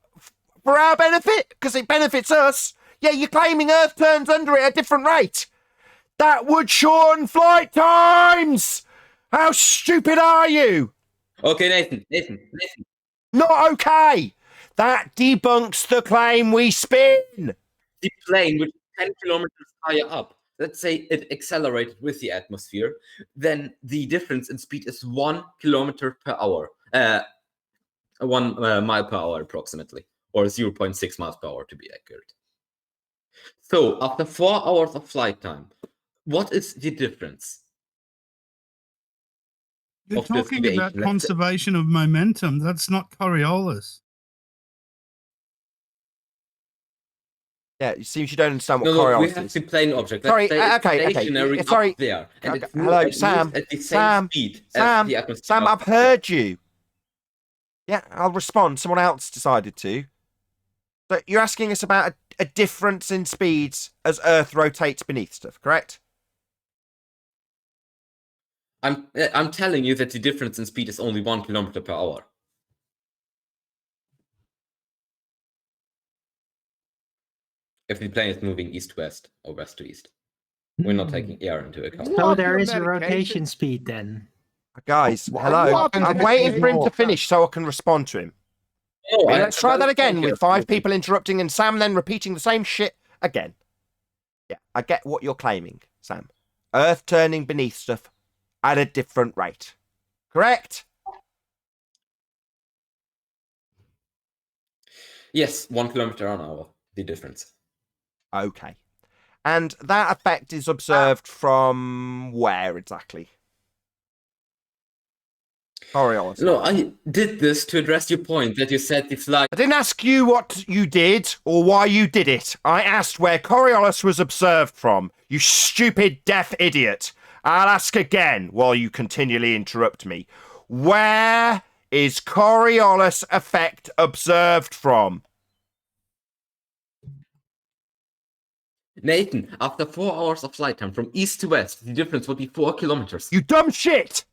for our benefit because it benefits us. Yeah, you're claiming Earth turns under it at a different rate. That would shorten flight times. How stupid are you? Okay, Nathan. Not okay. That debunks the claim we spin. The plane, which is 10 kilometers higher up, let's say it accelerated with the atmosphere, then the difference in speed is 1 kilometer per hour. 1 mile per hour approximately, or 0.6 miles per hour to be accurate. So, after 4 hours of flight time, what is the difference? You're of this talking deviation? about Let's say- conservation of momentum. That's not Coriolis. Yeah, it seems you don't understand what No, we Coriolis have is. the plane object. Sorry, Let's say it's okay. stationary Sorry. up there, and Okay, it's hello, moves Sam. at the same speed as the atmosphere. Sam, I've heard you. Yeah, I'll respond. Someone else decided to. So you're asking us about a difference in speeds as Earth rotates beneath stuff, correct? I'm telling you that the difference in speed is only 1 kilometer per hour. If the plane is moving east-west or west-to-east. We're not taking air into account. So there is a rotation speed then. Guys, hello. I'm waiting for him to finish so I can respond to him. Oh, Let's try that again with 5 people interrupting and Sam then repeating the same shit again. Yeah, I get what you're claiming, Sam. Earth turning beneath stuff at a different rate. Correct? Yes, 1 kilometer an hour, the difference. Okay. And that effect is observed from where exactly? Coriolis. No, I did this to address your point that you said the flight. I didn't ask you what you did or why you did it. I asked where Coriolis was observed from. You stupid deaf idiot. I'll ask again while you continually interrupt me. Where is Coriolis effect observed from? Nathan, after 4 hours of flight time from east to west, the difference would be 4 kilometers. You dumb shit!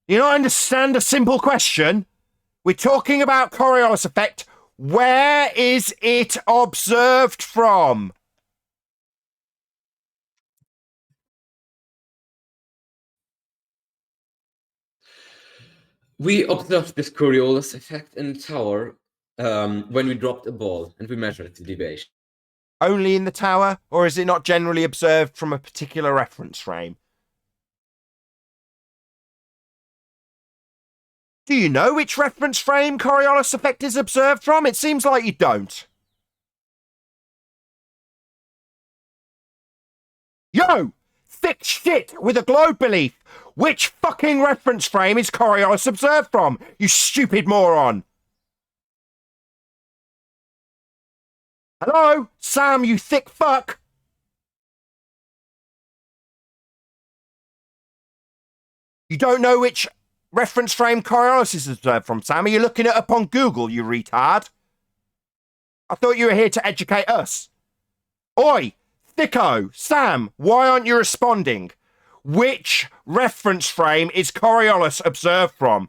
You don't understand a simple question? We're talking about Coriolis effect. Where is it observed from? We observed this Coriolis effect in the tower when we dropped a ball and we measured the deviation. Only in the tower, or is it not generally observed from a particular reference frame? Do you know which reference frame Coriolis effect is observed from? It seems like you don't. Yo! Thick shit with a globe belief! Which fucking reference frame is Coriolis observed from, you stupid moron? Hello? Sam, you thick fuck! You don't know which reference frame Coriolis is observed from, Sam? Are you looking it up on Google, you retard? I thought you were here to educate us. Oi! Thicko! Sam, why aren't you responding? Which reference frame is Coriolis observed from?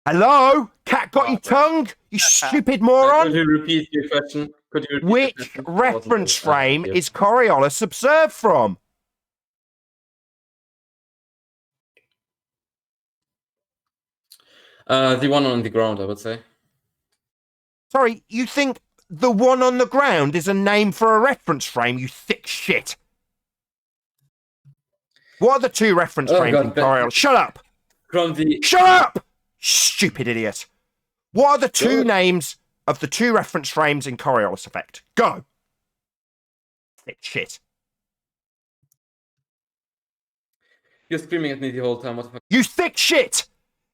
Hello? Cat got your tongue? You stupid moron? Could you repeat your question? Which reference frame is Coriolis observed from? The one on the ground, I would say. Sorry, you think the one on the ground is a name for a reference frame, you thick shit? What are the 2 reference frames in Coriolis? Shut up! Shut up! Stupid idiot. What are the 2 names of the 2 reference frames in Coriolis effect? Go! Thick shit. You're screaming at me the whole time. What the fuck? You thick shit!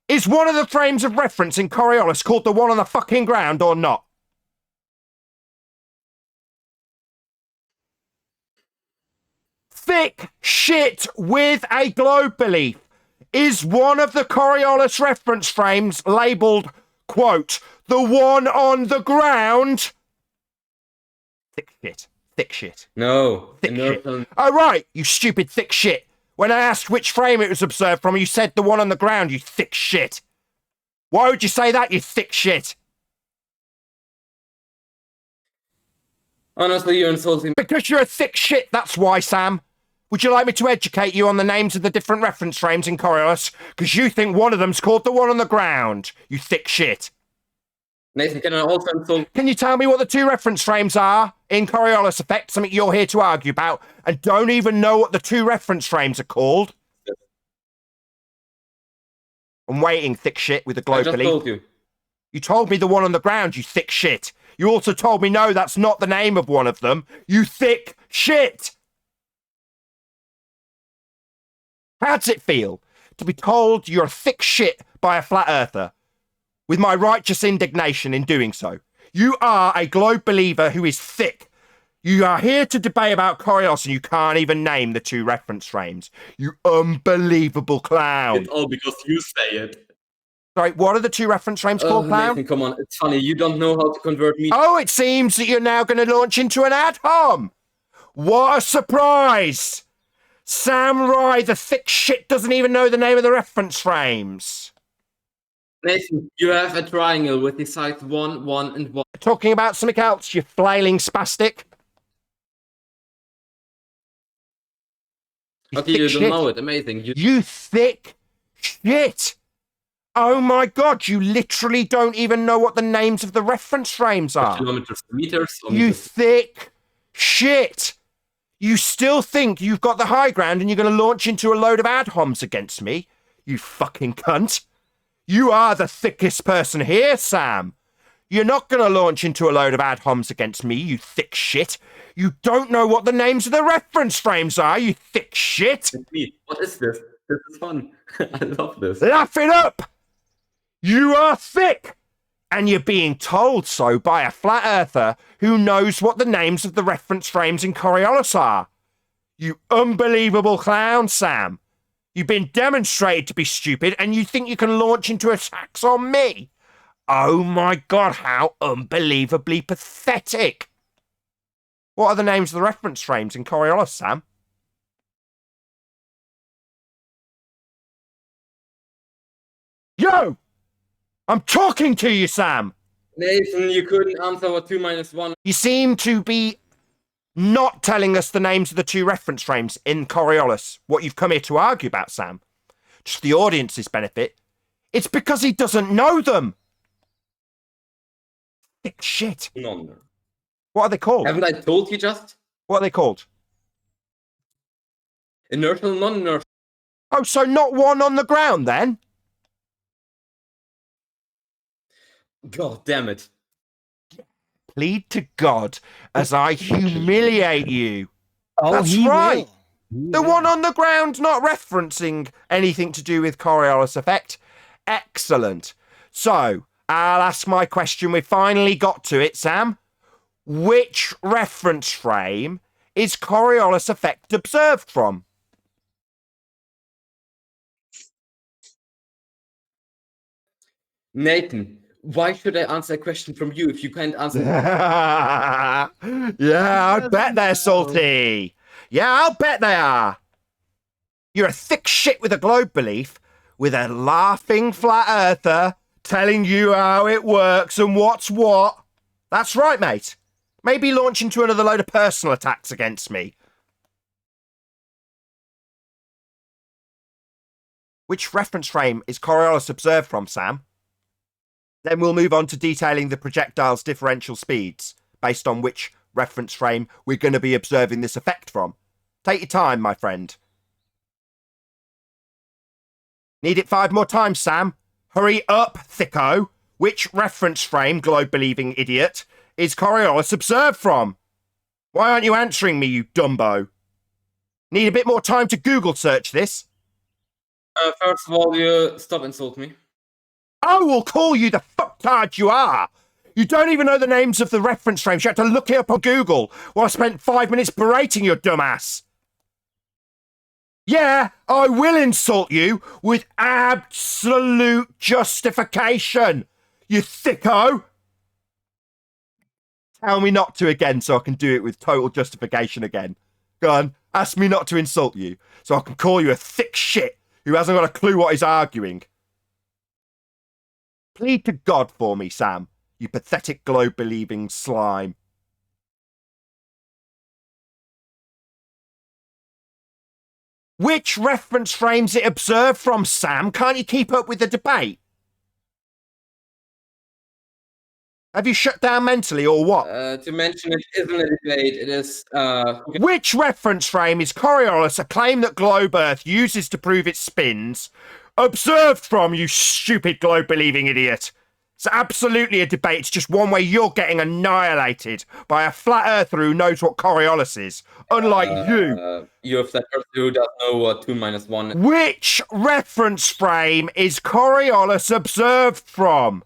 Is one of the frames of reference in Coriolis called the one on the fucking ground or not? Thick shit with a globe belief. Is one of the Coriolis reference frames labelled, quote, the one on the ground? Thick shit. Thick shit. No. Thick shit. Oh, right, you stupid thick shit. When I asked which frame it was observed from, you said the one on the ground, you thick shit. Why would you say that, you thick shit? Honestly, you're insulting me. Because you're a thick shit, that's why, Sam. Would you like me to educate you on the names of the different reference frames in Coriolis? Because you think one of them's called the one on the ground, you thick shit. Nathan, can I also insult? Can you tell me what the 2 reference frames are in Coriolis effect, something you're here to argue about, and don't even know what the 2 reference frames are called? I'm waiting, thick shit, with the globe I just belief. told you. You told me the one on the ground, you thick shit. You also told me, no, that's not the name of one of them. You thick shit. How does it feel to be told you're thick shit by a flat earther with my righteous indignation in doing so? You are a globe believer who is thick. You are here to debate about Coriolis and you can't even name the 2 reference frames. You unbelievable clown. It's all because you say it. Sorry, what are the 2 reference frames called, clown? Nathan, come on, it's funny. You don't know how to convert me. Oh, it seems that you're now going to launch into an ad hom. What a surprise! Sam Rye, the thick shit, doesn't even know the name of the reference frames. Nathan, you have a triangle with the sides 1, 1, and 1. Talking about something else, you flailing spastic. Okay, you don't know it. Amazing. You thick shit. Oh my god, you literally don't even know what the names of the reference frames are. Kilometers, meters, or You meters? thick shit. You still think you've got the high ground and you're going to launch into a load of ad homs against me? You fucking cunt. You are the thickest person here, Sam. You're not going to launch into a load of ad homs against me, you thick shit. You don't know what the names of the reference frames are, you thick shit. What is this? This is fun. I love this. Laugh it up. You are thick. And you're being told so by a flat earther who knows what the names of the reference frames in Coriolis are. You unbelievable clown, Sam. You've been demonstrated to be stupid and you think you can launch into attacks on me? Oh my god, how unbelievably pathetic. What are the names of the reference frames in Coriolis, Sam? Yo! I'm talking to you, Sam! Nathan, you couldn't answer what 2 minus 1. You seem to be not telling us the names of the 2 reference frames in Coriolis, what you've come here to argue about, Sam. Just for the audience's benefit, it's because he doesn't know them. Thick shit. None. What are they called? Haven't I told you just? What are they called? Inertial, non-inertial. Oh, so not one on the ground then? God damn it. Plead to God as I humiliate you. Oh, That's he right. will. The one on the ground not referencing anything to do with Coriolis effect. Excellent. So, I'll ask my question. We finally got to it, Sam. Which reference frame is Coriolis effect observed from? Nathan, why should I answer a question from you if you can't answer? Yeah, I bet they're salty. Yeah, I'll bet they are. You're a thick shit with a globe belief, with a laughing flat earther telling you how it works and what's what. That's right, mate. Maybe launch into another load of personal attacks against me. Which reference frame is Coriolis observed from, Sam? Then we'll move on to detailing the projectile's differential speeds, based on which reference frame we're going to be observing this effect from. Take your time, my friend. Need it 5 more times, Sam? Hurry up, thicko. Which reference frame, globe-believing idiot, is Coriolis observed from? Why aren't you answering me, you dumbo? Need a bit more time to Google search this? First of all, you stop insult me. I will call you the fucktard you are. You don't even know the names of the reference frames. You had to look it up on Google while I spent 5 minutes berating your dumbass. Yeah, I will insult you with absolute justification, you thicko. Tell me not to again so I can do it with total justification again. Go on, ask me not to insult you so I can call you a thick shit who hasn't got a clue what he's arguing. Plead to God for me, Sam, you pathetic globe-believing slime. Which reference frame's it observed from, Sam? Can't you keep up with the debate? Have you shut down mentally or what? To mention it isn't a debate, it is... Which reference frame is Coriolis, a claim that globe Earth uses to prove its spins, Observed from, you stupid globe-believing idiot. It's absolutely a debate. It's just one way you're getting annihilated by a flat earther who knows what Coriolis is. Unlike you. You're a flat earther who doesn't know what 2 minus 1. Which reference frame is Coriolis observed from?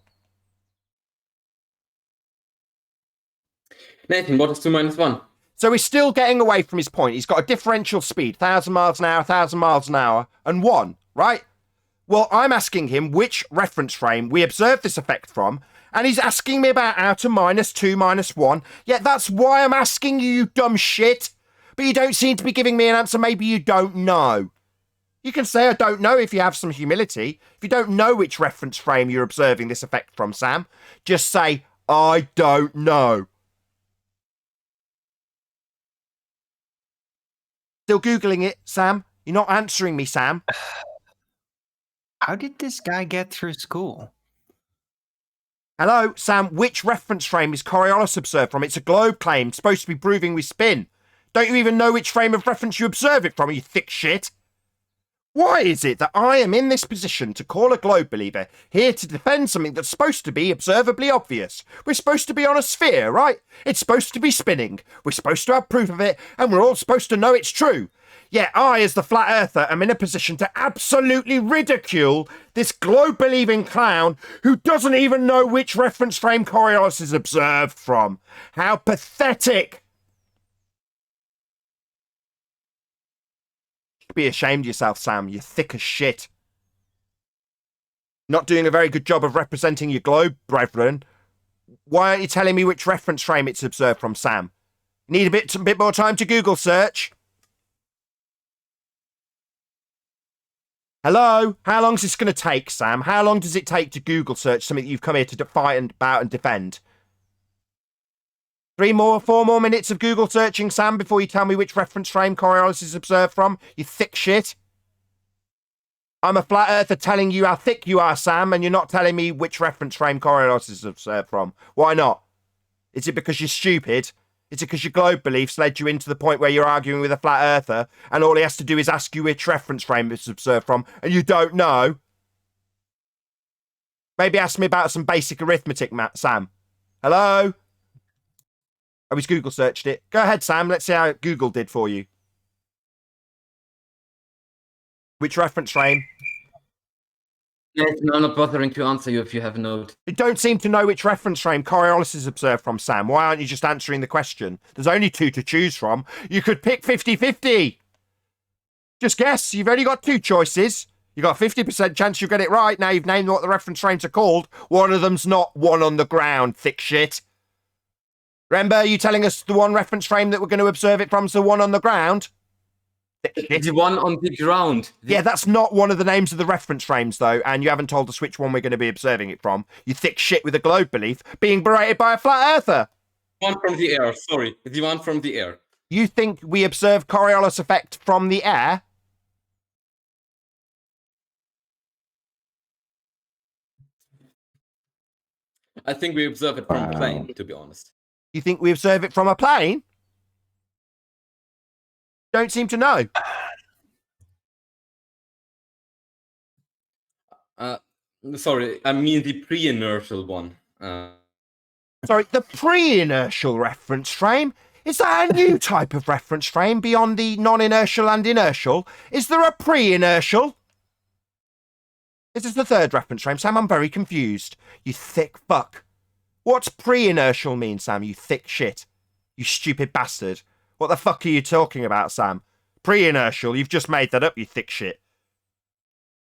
Nathan, what is 2 minus 1? So he's still getting away from his point. He's got a differential speed, 1,000 miles an hour, 1,000 miles an hour, and 1, right? Well, I'm asking him which reference frame we observed this effect from, and he's asking me about how to minus 2 minus 1. Yeah, that's why I'm asking you, you dumb shit. But you don't seem to be giving me an answer. Maybe you don't know. You can say I don't know if you have some humility. If you don't know which reference frame you're observing this effect from, Sam, just say, I don't know. Still Googling it, Sam? You're not answering me, Sam. How did this guy get through school? Hello, Sam, which reference frame is Coriolis observed from? It's a globe claim, supposed to be proving we spin. Don't you even know which frame of reference you observe it from, you thick shit? Why is it that I am in this position to call a globe believer here to defend something that's supposed to be observably obvious? We're supposed to be on a sphere, right? It's supposed to be spinning. We're supposed to have proof of it, and we're all supposed to know it's true. Yet I, as the flat earther, am in a position to absolutely ridicule this globe-believing clown who doesn't even know which reference frame Coriolis is observed from. How pathetic! Be ashamed of yourself, Sam. You're thick as shit. Not doing a very good job of representing your globe, brethren. Why aren't you telling me which reference frame it's observed from, Sam? You need a bit more time to Google search. Hello? How long is this going to take, Sam? How long does it take to Google search something that you've come here to fight about and defend? 4 more minutes of Google searching, Sam, before you tell me which reference frame Coriolis is observed from, you thick shit. I'm a flat earther telling you how thick you are, Sam, and you're not telling me which reference frame Coriolis is observed from. Why not? Is it because you're stupid? Is it because your globe beliefs led you into the point where you're arguing with a flat earther, and all he has to do is ask you which reference frame it's observed from, and you don't know? Maybe ask me about some basic arithmetic, Sam. Hello? Oh, he's Google searched it. Go ahead, Sam. Let's see how Google did for you. Which reference frame? Yes, no, I'm not bothering to answer you if you have a note. You don't seem to know which reference frame Coriolis is observed from, Sam. Why aren't you just answering the question? There's only 2 to choose from. You could pick 50-50. Just guess. You've only got 2 choices. You've got a 50% chance you'll get it right. Now you've named what the reference frames are called. One of them's not one on the ground, thick shit. Remember, you telling us the one reference frame that we're going to observe it from is the one on the ground? The one on the ground. Yeah, that's not one of the names of the reference frames, though, and you haven't told us which one we're going to be observing it from. You thick shit with a globe belief, being berated by a flat earther. One from the air, sorry. The one from the air. You think we observe Coriolis effect from the air? I think we observe it from a plane, to be honest. You think we observe it from a plane? Don't seem to know. Sorry, I mean the pre-inertial one. Sorry, the pre-inertial reference frame? Is that a new type of reference frame beyond the non-inertial and inertial? Is there a pre-inertial? This is the 3rd reference frame, Sam. I'm very confused. You thick fuck. What's pre-inertial mean, Sam, you thick shit? You stupid bastard. What the fuck are you talking about, Sam? Pre-inertial, you've just made that up, you thick shit.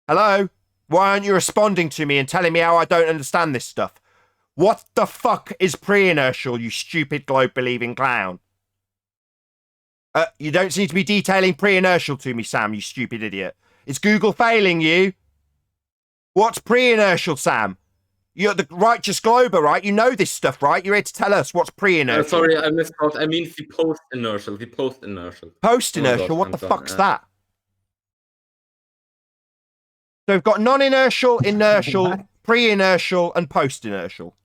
Hello? Why aren't you responding to me and telling me how I don't understand this stuff? What the fuck is pre-inertial, you stupid globe-believing clown? You don't seem to be detailing pre-inertial to me, Sam, you stupid idiot. Is Google failing you? What's pre-inertial, Sam? You're the righteous glober, right? You know this stuff, right? You're here to tell us what's pre-inertial. Sorry, I misquoted. I mean the post-inertial. The post-inertial. Post-inertial? What the fuck's that? So we've got non-inertial, inertial, pre-inertial, and post-inertial.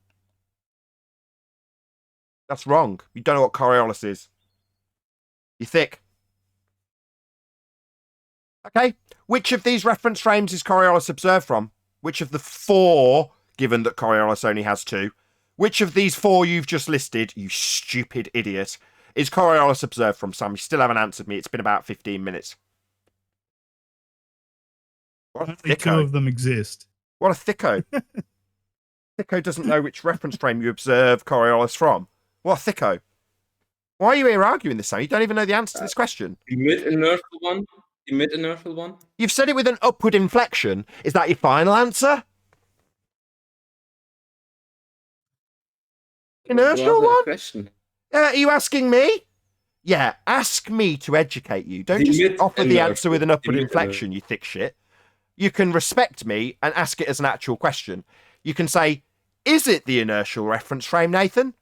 That's wrong. You don't know what Coriolis is. You're thick. Okay. Which of these reference frames is Coriolis observed from? Which of the 4, given that Coriolis only has 2, which of these 4 you've just listed, you stupid idiot, is Coriolis observed from, Sam? You still haven't answered me. It's been about 15 minutes. What a Only 2 thicko. of them exist. What a thicko. Thicko doesn't know which reference frame you observe Coriolis from. What a thicko. Why are you here arguing this, Sam? You don't even know the answer to this question. The mid-inertial one? The mid-inertial one? You've said it with an upward inflection. Is that your final answer? Inertial one? Question. Are you asking me? Yeah, ask me to educate you. Don't just offer the answer with an upward inflection, you thick shit. You can respect me and ask it as an actual question. You can say, is it the inertial reference frame, Nathan?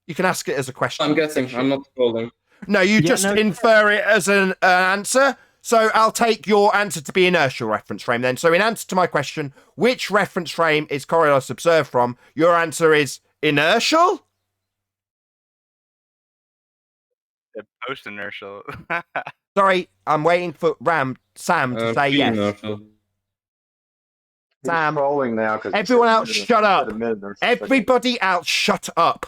You can ask it as a question. I'm guessing. I'm not scrolling. No, you just infer it as an answer. So I'll take your answer to be inertial reference frame then. So in answer to my question, which reference frame is Coriolis observed from? Your answer is inertial? Post-inertial. Sorry, I'm waiting for Sam to say yes. Pre-inertial. Sam, now everyone else shut up. Everybody else shut up.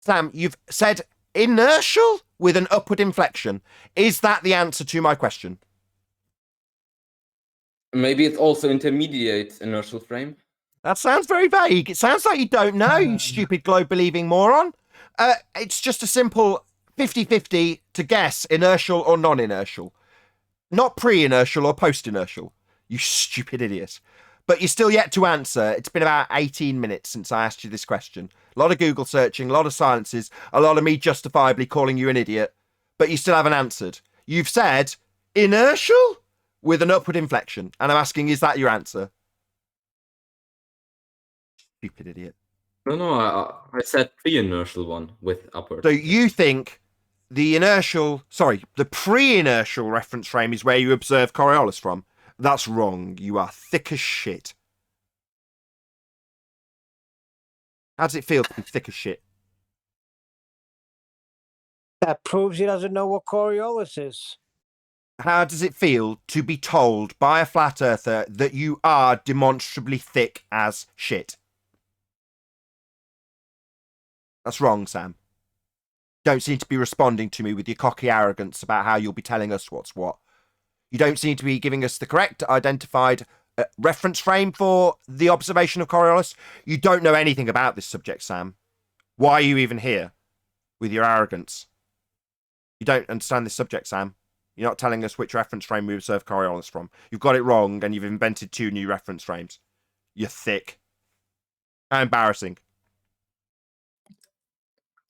Sam, you've said inertial with an upward inflection. Is that the answer to my question? Maybe it's also intermediate inertial frame. That sounds very vague. It sounds like you don't know, you stupid globe-believing moron. It's just a simple 50-50 to guess inertial or non-inertial. Not pre-inertial or post-inertial. You stupid idiot. But you're still yet to answer. It's been about 18 minutes since I asked you this question. A lot of Google searching, a lot of silences, a lot of me justifiably calling you an idiot. But you still haven't answered. You've said inertial with an upward inflection. And I'm asking, is that your answer? Stupid idiot. No, I said pre-inertial one with upward. So you think the pre-inertial reference frame is where you observe Coriolis from? That's wrong. You are thick as shit. How does it feel to be thick as shit? That proves he doesn't know what Coriolis is. How does it feel to be told by a flat earther that you are demonstrably thick as shit? That's wrong, Sam. Don't seem to be responding to me with your cocky arrogance about how you'll be telling us what's what. You don't seem to be giving us the correct identified reference frame for the observation of Coriolis. You don't know anything about this subject, Sam. Why are you even here with your arrogance? You don't understand this subject, Sam. You're not telling us which reference frame we observe Coriolis from. You've got it wrong, and you've invented 2 new reference frames. You're thick. How embarrassing.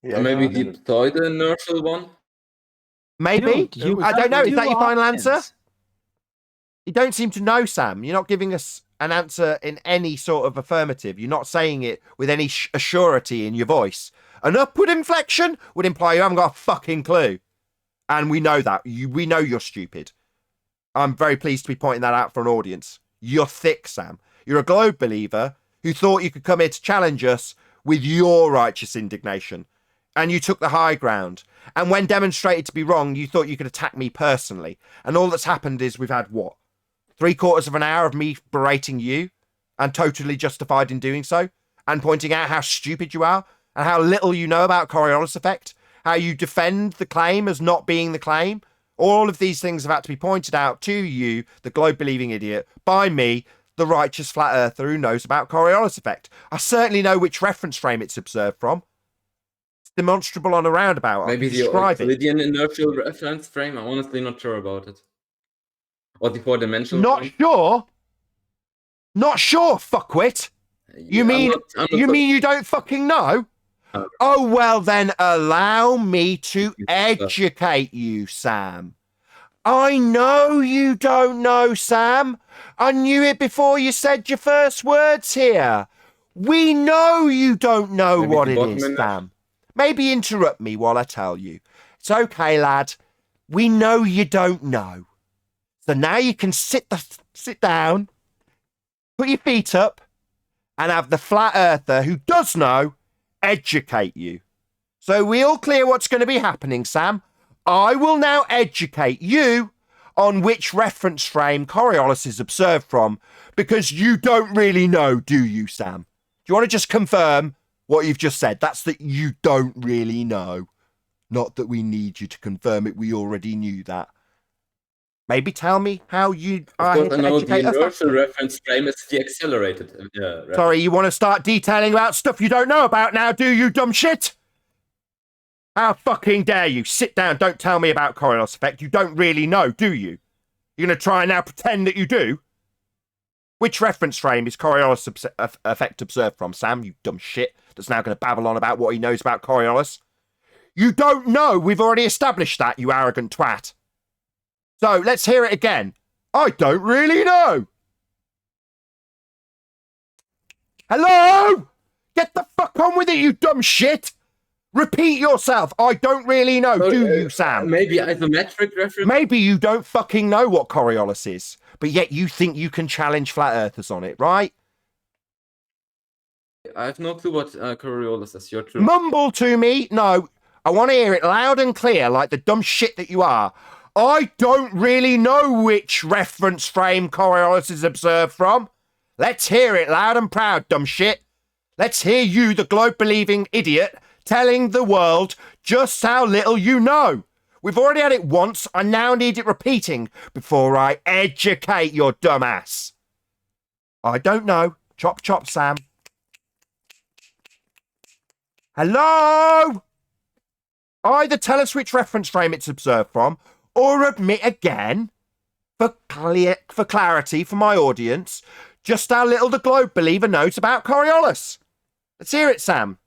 Yeah, maybe deploy the inertial one? Maybe. Dude, I don't know. Is that your final options. answer? You don't seem to know, Sam. You're not giving us an answer in any sort of affirmative. You're not saying it with any assurity in your voice. An upward inflection would imply you haven't got a fucking clue. And we know that. We know you're stupid. I'm very pleased to be pointing that out for an audience. You're thick, Sam. You're a globe believer who thought you could come here to challenge us with your righteous indignation. And you took the high ground. And when demonstrated to be wrong, you thought you could attack me personally. And all that's happened is we've had, what, 3/4 of an hour of me berating you, and totally justified in doing so, and pointing out how stupid you are, and how little you know about Coriolis effect, how you defend the claim as not being the claim. All of these things have had to be pointed out to you, the globe-believing idiot, by me, the righteous flat earther who knows about Coriolis effect. I certainly know which reference frame it's observed from. It's demonstrable on a roundabout. Maybe the Euclidean inertial reference frame? I'm honestly not sure about it. Or the 4-dimensional Not one? sure? Not sure, fuckwit. You mean you don't fucking know? Oh, well then allow me to educate you, Sam. I know you don't know, Sam. I knew it before you said your first words here. We know you don't know what it is, Sam. Maybe interrupt me while I tell you. It's okay, lad. We know you don't know. So now you can sit down, put your feet up, and have the flat earther who does know educate you. So we all clear what's going to be happening, Sam. I will now educate you on which reference frame Coriolis is observed from, because you don't really know, do you, Sam? Do you want to just confirm what you've just said? That's that you don't really know. Not that we need you to confirm it. We already knew that. Maybe tell me how you are here Of course, to I know the educate us. inertial reference frame is the accelerated. Reference. Sorry, you want to start detailing about stuff you don't know about now, do you, dumb shit? How fucking dare you? Sit down, don't tell me about Coriolis effect. You don't really know, do you? You're going to try and now pretend that you do? Which reference frame is Coriolis effect observed from, Sam, you dumb shit that's now going to babble on about what he knows about Coriolis? You don't know. We've already established that, you arrogant twat. So, let's hear it again. I don't really know. Hello? Get the fuck on with it, you dumb shit. Repeat yourself. I don't really know, do you, Sam? Maybe isometric reference? Maybe you don't fucking know what Coriolis is, but yet you think you can challenge flat earthers on it, right? I have no clue what Coriolis is. You're true. Mumble to me. No, I want to hear it loud and clear like the dumb shit that you are. I don't really know which reference frame Coriolis is observed from. Let's hear it loud and proud, dumb shit. Let's hear you, the globe-believing idiot, telling the world just how little you know. We've already had it once. I now need it repeating before I educate your dumb ass. I don't know. Chop, chop, Sam. Hello? Either tell us which reference frame it's observed from, or admit again, for clarity for my audience, just how little the globe believer knows about Coriolis. Let's hear it, Sam.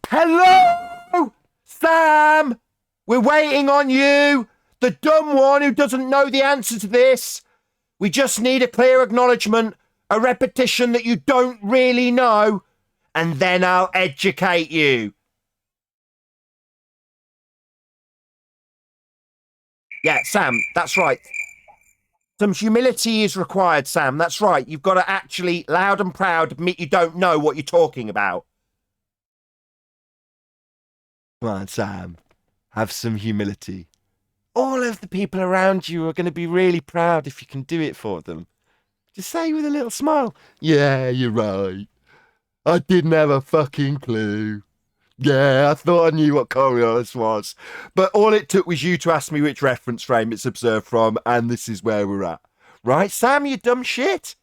Hello, Sam. We're waiting on you, the dumb one who doesn't know the answer to this. We just need a clear acknowledgement, a repetition that you don't really know, and then I'll educate you. Yeah, Sam, that's right. Some humility is required, Sam. That's right. You've got to actually, loud and proud, admit you don't know what you're talking about. Come on, Sam. Have some humility. All of the people around you are going to be really proud if you can do it for them. Just say with a little smile, yeah, you're right. I didn't have a fucking clue. Yeah, I thought I knew what Coriolis was. But all it took was you to ask me which reference frame it's observed from, and this is where we're at. Right, Sam, you dumb shit?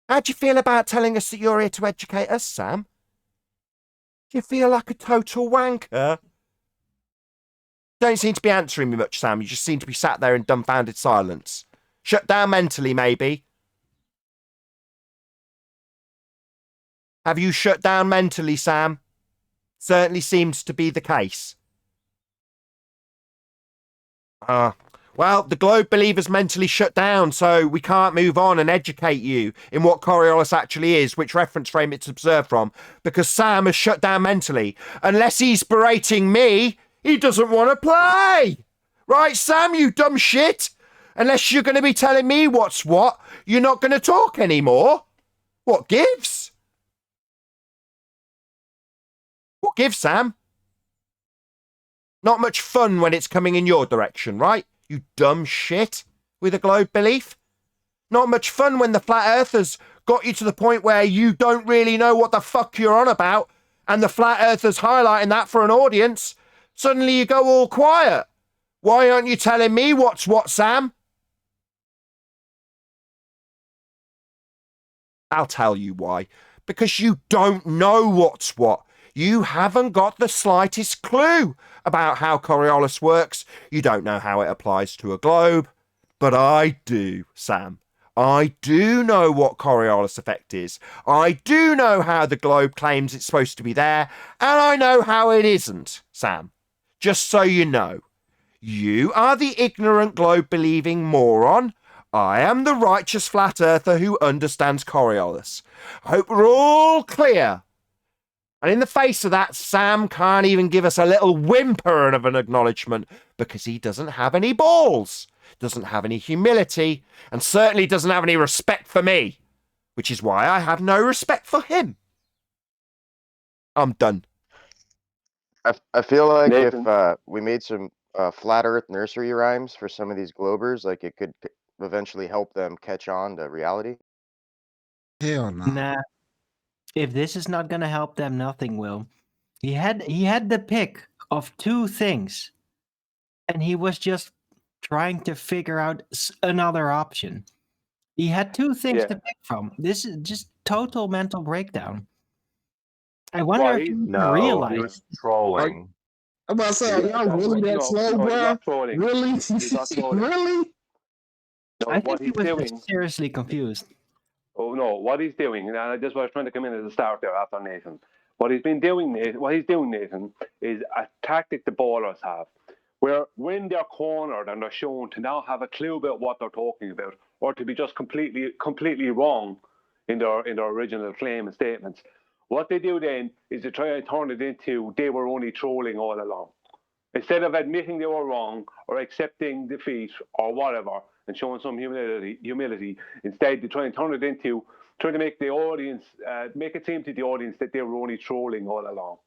How do you feel about telling us that you're here to educate us, Sam? Do you feel like a total wanker? Don't seem to be answering me much, Sam. You just seem to be sat there in dumbfounded silence. Shut down mentally, maybe. Have you shut down mentally, Sam? Certainly seems to be the case. Well, the globe believer's mentally shut down, so we can't move on and educate you in what Coriolis actually is, which reference frame it's observed from, because Sam has shut down mentally. Unless he's berating me, he doesn't want to play. Right, Sam, you dumb shit? Unless you're going to be telling me what's what, you're not going to talk anymore. What gives? What gives, Sam? Not much fun when it's coming in your direction, right? You dumb shit with a globe belief. Not much fun when the flat earthers got you to the point where you don't really know what the fuck you're on about, and the flat earthers highlighting that for an audience. Suddenly you go all quiet. Why aren't you telling me what's what, Sam? I'll tell you why. Because you don't know what's what. You haven't got the slightest clue about how Coriolis works. You don't know how it applies to a globe. But I do, Sam. I do know what Coriolis effect is. I do know how the globe claims it's supposed to be there. And I know how it isn't, Sam. Just so you know. You are the ignorant globe-believing moron. I am the righteous flat earther who understands Coriolis. I hope we're all clear. And in the face of that, Sam can't even give us a little whimper of an acknowledgement because he doesn't have any balls, doesn't have any humility, and certainly doesn't have any respect for me, which is why I have no respect for him. I'm done. I feel like Nathan. if we made some flat Earth nursery rhymes for some of these globers, like it could eventually help them catch on to reality. Hell no. Nah. If this is not gonna help them, nothing will. He had the pick of two things, and he was just trying to figure out another option. He had two things to pick from. This is just total mental breakdown. I wonder if he realized. He was trolling. I'm about to say, are y'all really that slow, no, bro? he's not trolling. Really? He's not trolling. Really? No, I what think he he's was doing. seriously confused. Oh no, what he's doing, and this was trying to come in at the start there after Nathan. What he's doing, Nathan, is a tactic the ballers have, where when they're cornered and they're shown to now have a clue about what they're talking about, or to be just completely wrong in their original claim and statements, what they do then is they try and turn it into they were only trolling all along. Instead of admitting they were wrong or accepting defeat or whatever and showing some humility, instead they try and turn it into trying to make the audience make it seem to the audience that they were only trolling all along.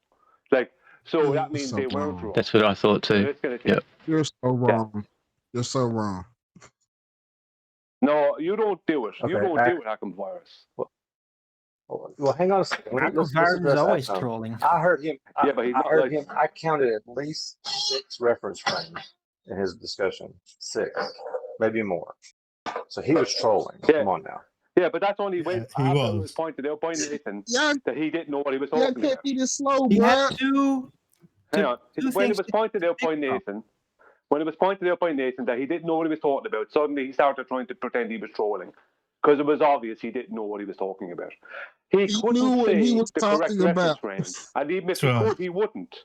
Like, so that means they weren't wrong. That's what I thought too. Yep. You're so wrong. You're so wrong. No, you don't do it. You Okay, don't do it, Hack'em Virus. Well, hang on a second. Let's Virus is address always that some. trolling. I heard him. Yeah, but he's I not heard like- him. I counted at least 6 reference frames in his discussion. 6, maybe more. So he was trolling. Come on now. Yeah, but that's only when he after was. it was pointed out by Nathan Yeah. that he didn't know what he was Yeah, talking can't about. be this slow, He bro. had two. Hang on. When things it was pointed out by Nathan, that he didn't know what he was talking about, suddenly he started trying to pretend he was trolling because it was obvious he didn't know what he was talking about. He couldn't knew what say he was the correct talking reference about. frame, and even if That's he right. could, he wouldn't.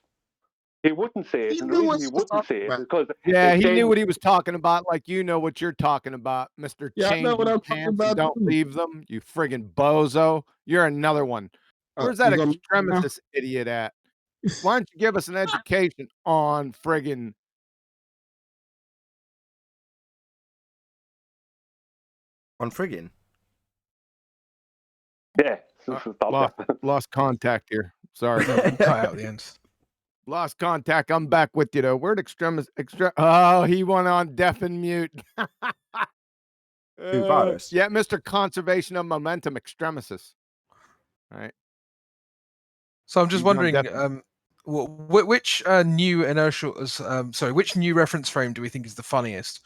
He wouldn't say it, He and knew the what reason he he was wouldn't say talking it about. is because Yeah, he then- knew what he was talking about, like you know what you're talking about, Mr. Yeah, I Change know what your I'm talking pants about, and don't too. leave them, you friggin' bozo. You're another one. Where's that you gonna- extremist idiot at? Why don't you give us an education on friggin' On friggin'? Yeah, stop that. lost contact here. Sorry. Cut out the end. Lost contact. I'm back with you though. Where'd Oh, he went on deaf and mute. Virus? Yeah, Mr. Conservation of Momentum Extremistus. All right. So I'm just He's on wondering, deaf- which new which new reference frame do we think is the funniest?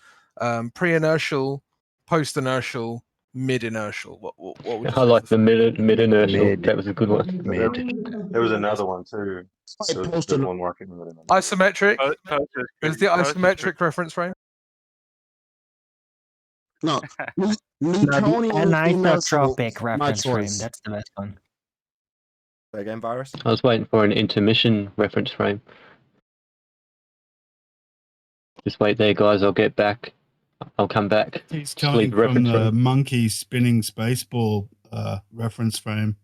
Pre-inertial, post-inertial, mid-inertial. What would you I say like is the mid-inertial. Mid. That was a good one. There was another one too. There was one working with it. isometric? Is the isometric reference frame? No, No, Newtonian the inertial, anisotropic my reference frame. choice. That's the best one. Say again, Virus? I was waiting for an intermission reference frame. Just wait there, guys. I'll get back. I'll come back. He's Just coming leave the from reference the frame. monkey spinning spaceball reference frame.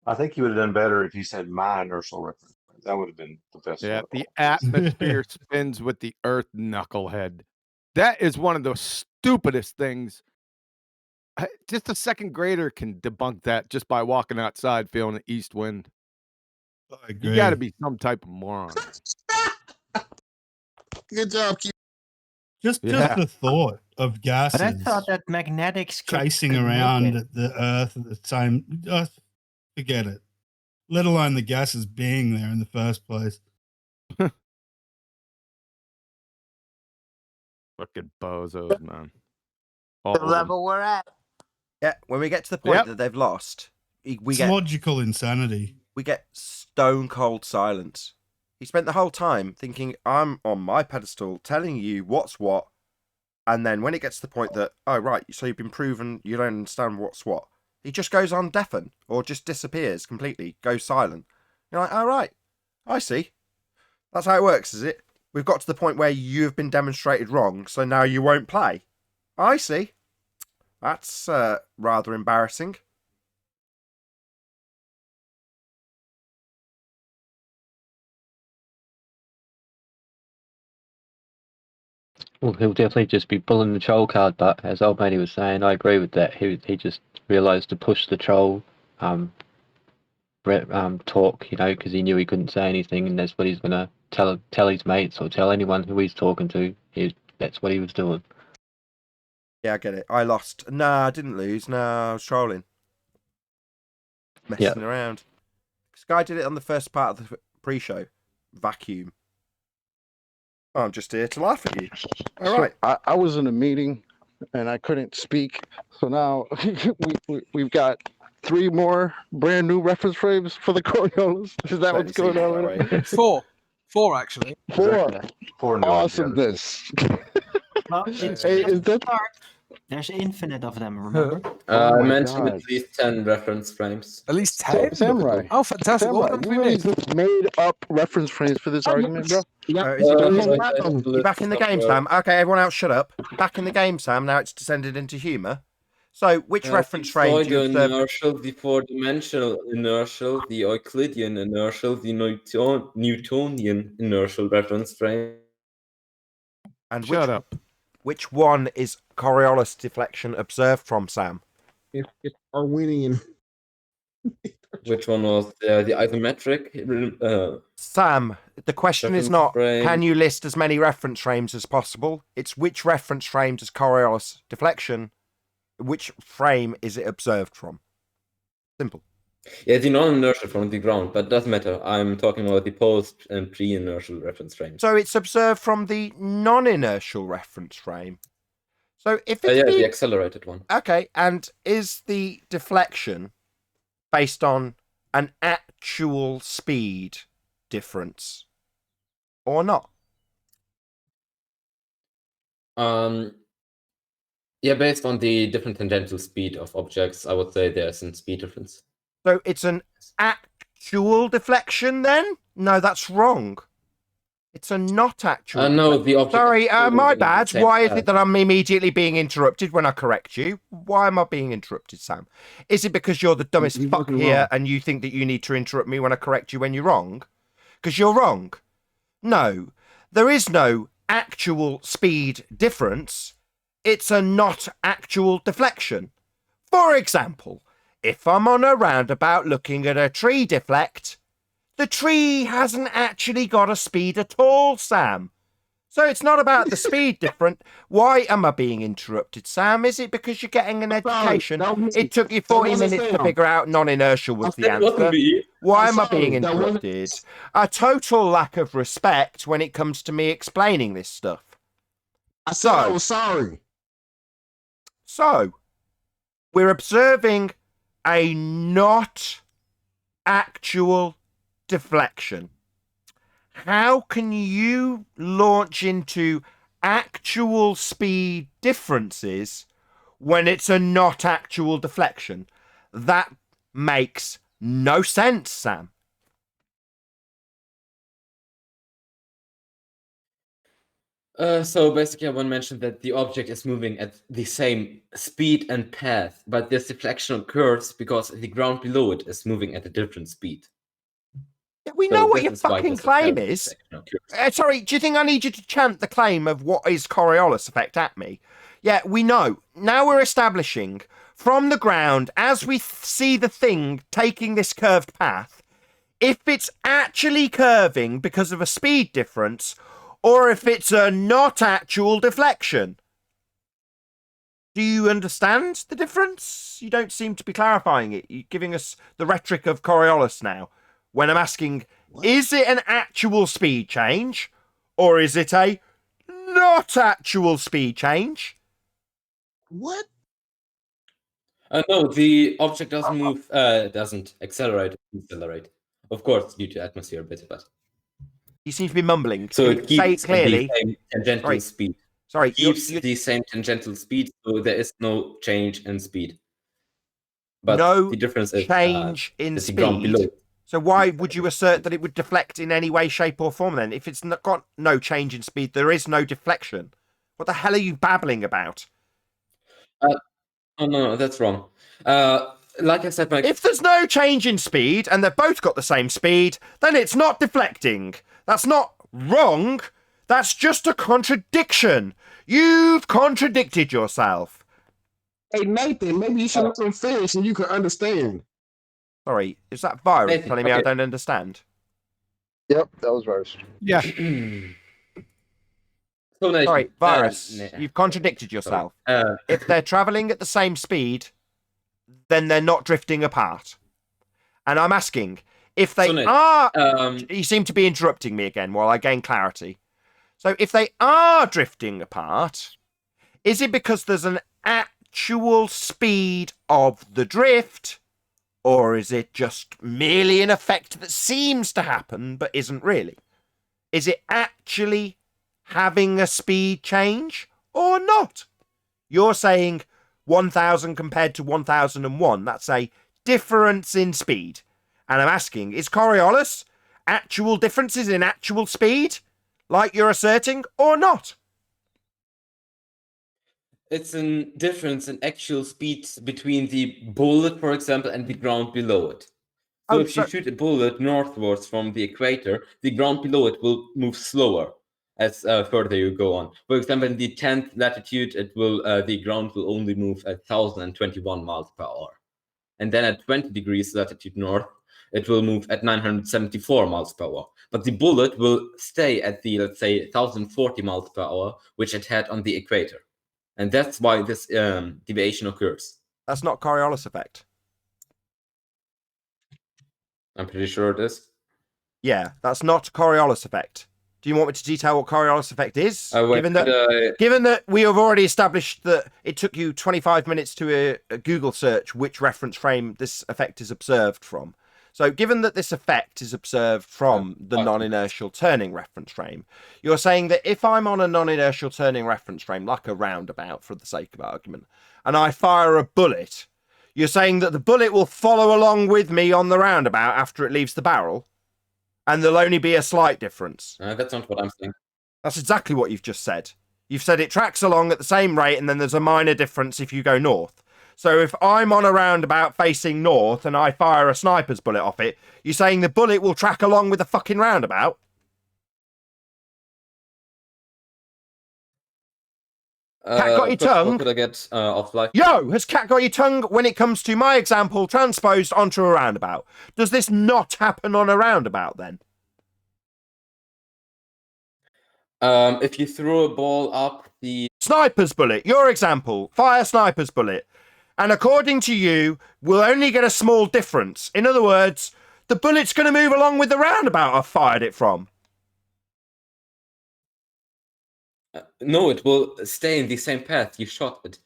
I think he would have done better if he said my inertial reference. That would have been the best. Yeah, one. the atmosphere spins with the earth, knucklehead. That is one of the stupidest things. Just a second grader can debunk that just by walking outside feeling an east wind. I agree. You got to be some type of moron. Good job, Keith. Just Yeah. the thought of gases But I thought that magnetics chasing could make around it. the Earth at the same. Forget it. Let alone the gases being there in the first place. Fucking bozos, man. All The of them. level we're at. Yeah, when we get to the point Yep. that they've lost, we It's get logical insanity. we get stone cold silence. He spent the whole time thinking, I'm on my pedestal telling you what's what. And then when it gets to the point that, oh, right, so you've been proven you don't understand what's what, he just goes on deafen or just disappears completely, goes silent. You're like, all right, I see. That's how it works, is it? We've got to the point where you've been demonstrated wrong, so now you won't play. I see. That's rather embarrassing. Well, he'll definitely just be pulling the troll card, but as Old Matey was saying, I agree with that. He just realised to push the troll talk, because he knew he couldn't say anything, and that's what he's going to tell his mates or tell anyone who he's talking to. That's what he was doing. Yeah, I get it. I lost. Nah, I didn't lose. Nah, I was trolling. Messing around. This guy did it on the first part of the pre-show. Vacuum. I'm just here to laugh at you. All right. I was in a meeting and I couldn't speak. So now we've got 3 more brand new reference frames for the Coriolis. Is that what's going on right now? 4 actually. 4 new awesomeness. Well, it's Hey, just is that- the start. There's infinite of them, remember? I my mentioned God. at least 10 reference frames. At least 10? Samurai. Oh, fantastic. Samurai, What have you we really missed? just made up reference frames for this argument, bro? Is he back in the game, Sam? Okay, everyone else shut up. Back in the game, Sam. Now it's descended into humour. So, which reference frame do you observe? The inertial, the 4-dimensional inertial, the Euclidean inertial, the Newtonian inertial reference frame. And Shut up. Which one is Coriolis deflection observed from, Sam? It's Arwinian. Which one was the isometric? Sam, the question is reference not frame. can you list as many reference frames as possible? It's which reference frame does Coriolis deflection, which frame is it observed from? Simple. Yeah, the non-inertial from the ground, but doesn't matter. I'm talking about the post and pre-inertial reference frames. So it's observed from the non-inertial reference frame. So if it's the accelerated one. Okay, and is the deflection based on an actual speed difference or not? Yeah, based on the different tangential speed of objects, I would say there's a speed difference. So it's an actual deflection then? No, that's wrong. It's a not actual. No, the object. Sorry, my moving in the bad. same Why is path. it that I'm immediately being interrupted when I correct you? Why am I being interrupted, Sam? Is it because you're the dumbest You're fuck fucking here wrong. and you think that you need to interrupt me when I correct you when you're wrong? Because you're wrong. No, there is no actual speed difference. It's a not actual deflection. For example, if I'm on a roundabout looking at a tree deflect, the tree hasn't actually got a speed at all, Sam. So it's not about the speed different. Why am I being interrupted, Sam? Is it because you're getting an education? It took you 40 minutes to figure out non-inertial was the answer. Why am I being interrupted? A total lack of respect when it comes to me explaining this stuff. I said I was sorry. So, we're observing a not actual deflection. How can you launch into actual speed differences when it's a not actual deflection? That makes no sense, Sam. So basically, I want to mention that the object is moving at the same speed and path, but this deflection occurs because the ground below it is moving at a different speed. We know what your fucking claim is. Sorry, do you think I need you to chant the claim of what is Coriolis effect at me? Yeah, we know. Now we're establishing from the ground, as we see the thing taking this curved path, if it's actually curving because of a speed difference, or if it's a not actual deflection. Do you understand the difference? You don't seem to be clarifying it. You're giving us the rhetoric of Coriolis now. When I'm asking, is it an actual speed change, or is it a not actual speed change? What? No, the object doesn't move, doesn't accelerate, decelerate. Of course, due to atmosphere a bit, but... You seem to be mumbling. So Can it you say keeps it clearly. the same tangential speed. Sorry, It keeps the same tangential speed, so there is no change in speed. But no the difference is change in the ground speed. below. So why would you assert that it would deflect in any way, shape, or form then? If it's not got no change in speed, there is no deflection. What the hell are you babbling about? Oh, no, that's wrong. Like I said, if there's no change in speed and they've both got the same speed, then it's not deflecting. That's not wrong. That's just a contradiction. You've contradicted yourself. Hey, Nathan, maybe you should let him finish and you can understand. Sorry, is that Virus Nathan, telling me I okay. don't understand? Yep, that was Virus. Yeah. So Nathan, Sorry, Virus, you've contradicted sorry. yourself. If they're traveling at the same speed, then they're not drifting apart. And I'm asking, if they So, Nathan, are... you seem to be interrupting me again while I gain clarity. So if they are drifting apart, is it because there's an actual speed of the drift, or is it just merely an effect that seems to happen but isn't really? Is it actually having a speed change or not? You're saying 1000 compared to 1001. That's a difference in speed. And I'm asking, is Coriolis actual differences in actual speed, like you're asserting, or not? It's a difference in actual speed between the bullet, for example, and the ground below it. So if you shoot a bullet northwards from the equator, the ground below it will move slower as further you go on. For example, in the 10th latitude, it will the ground will only move at 1021 miles per hour. And then at 20 degrees latitude north, it will move at 974 miles per hour. But the bullet will stay at the, let's say, 1040 miles per hour, which it had on the equator. And that's why this deviation occurs. That's not Coriolis effect. I'm pretty sure it is. Yeah, that's not Coriolis effect. Do you want me to detail what Coriolis effect is? Given that we have already established that it took you 25 minutes to a Google search which reference frame this effect is observed from. So given that this effect is observed from the non-inertial turning reference frame, you're saying that if I'm on a non-inertial turning reference frame, like a roundabout for the sake of argument, and I fire a bullet, you're saying that the bullet will follow along with me on the roundabout after it leaves the barrel? And there'll only be a slight difference. That's not what I'm saying. That's exactly what you've just said. You've said it tracks along at the same rate and then there's a minor difference if you go north. So if I'm on a roundabout facing north and I fire a sniper's bullet off it, you're saying the bullet will track along with the fucking roundabout? Cat got your tongue? What could I get off Lite? Yo, has cat got your tongue when it comes to my example transposed onto a roundabout? Does this not happen on a roundabout then? If you throw a ball up the... Sniper's bullet, your example. Fire sniper's bullet. And according to you, we'll only get a small difference. In other words, the bullet's going to move along with the roundabout I've fired it from. No, it will stay in the same path you shot it.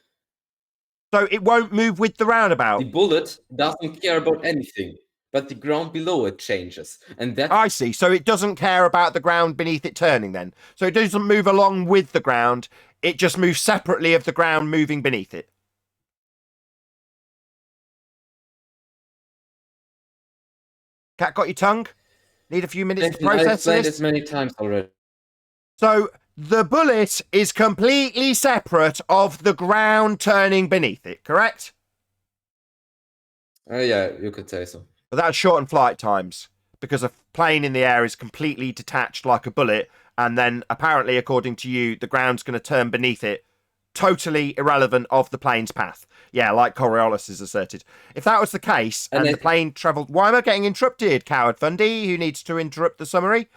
So it won't move with the roundabout? The bullet doesn't care about anything, but the ground below it changes. And that... I see. So it doesn't care about the ground beneath it turning then. So it doesn't move along with the ground. It just moves separately of the ground moving beneath it. Cat got your tongue? Need a few minutes to process I've explained this? it many times already. So the bullet is completely separate of the ground turning beneath it, correct? Yeah, you could say so. But that's shortened flight times because a plane in the air is completely detached like a bullet, and then apparently, according to you, the ground's going to turn beneath it, totally irrelevant of the plane's path. Yeah, like Coriolis is asserted. If that was the case, and the plane travelled... Why am I getting interrupted, Coward Fundy, who needs to interrupt the summary?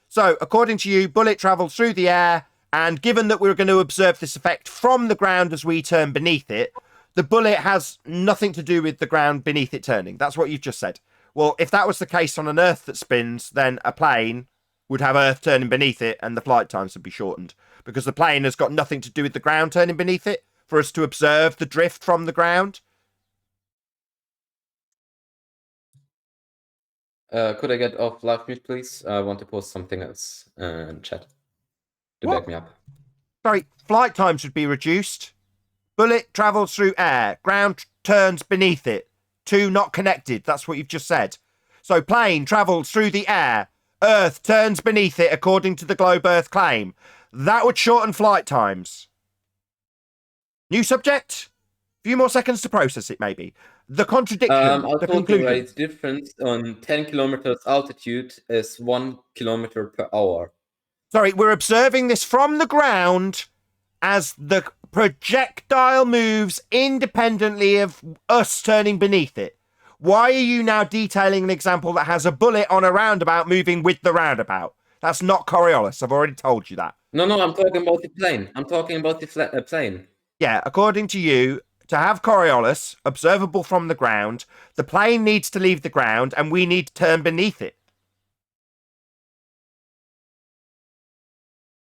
So, according to you, bullet travels through the air, and given that we're going to observe this effect from the ground as we turn beneath it, the bullet has nothing to do with the ground beneath it turning. That's what you've just said. Well, if that was the case on an Earth that spins, then a plane would have Earth turning beneath it, and the flight times would be shortened, because the plane has got nothing to do with the ground turning beneath it for us to observe the drift from the ground. Could I get off live mute, please? I want to post something else in chat to back me up. Sorry, flight times would be reduced. Bullet travels through air. Ground turns beneath it. Two not connected. That's what you've just said. So plane travels through the air. Earth turns beneath it according to the globe Earth claim. That would shorten flight times. New subject? Few more seconds to process it, maybe. The contradiction, the conclusion. The difference on 10 kilometers altitude is 1 kilometer per hour. Sorry, we're observing this from the ground as the projectile moves independently of us turning beneath it. Why are you now detailing an example that has a bullet on a roundabout moving with the roundabout? That's not Coriolis. I've already told you that. No, I'm talking about the plane. I'm talking about the plane. Yeah, according to you, to have Coriolis observable from the ground, the plane needs to leave the ground and we need to turn beneath it.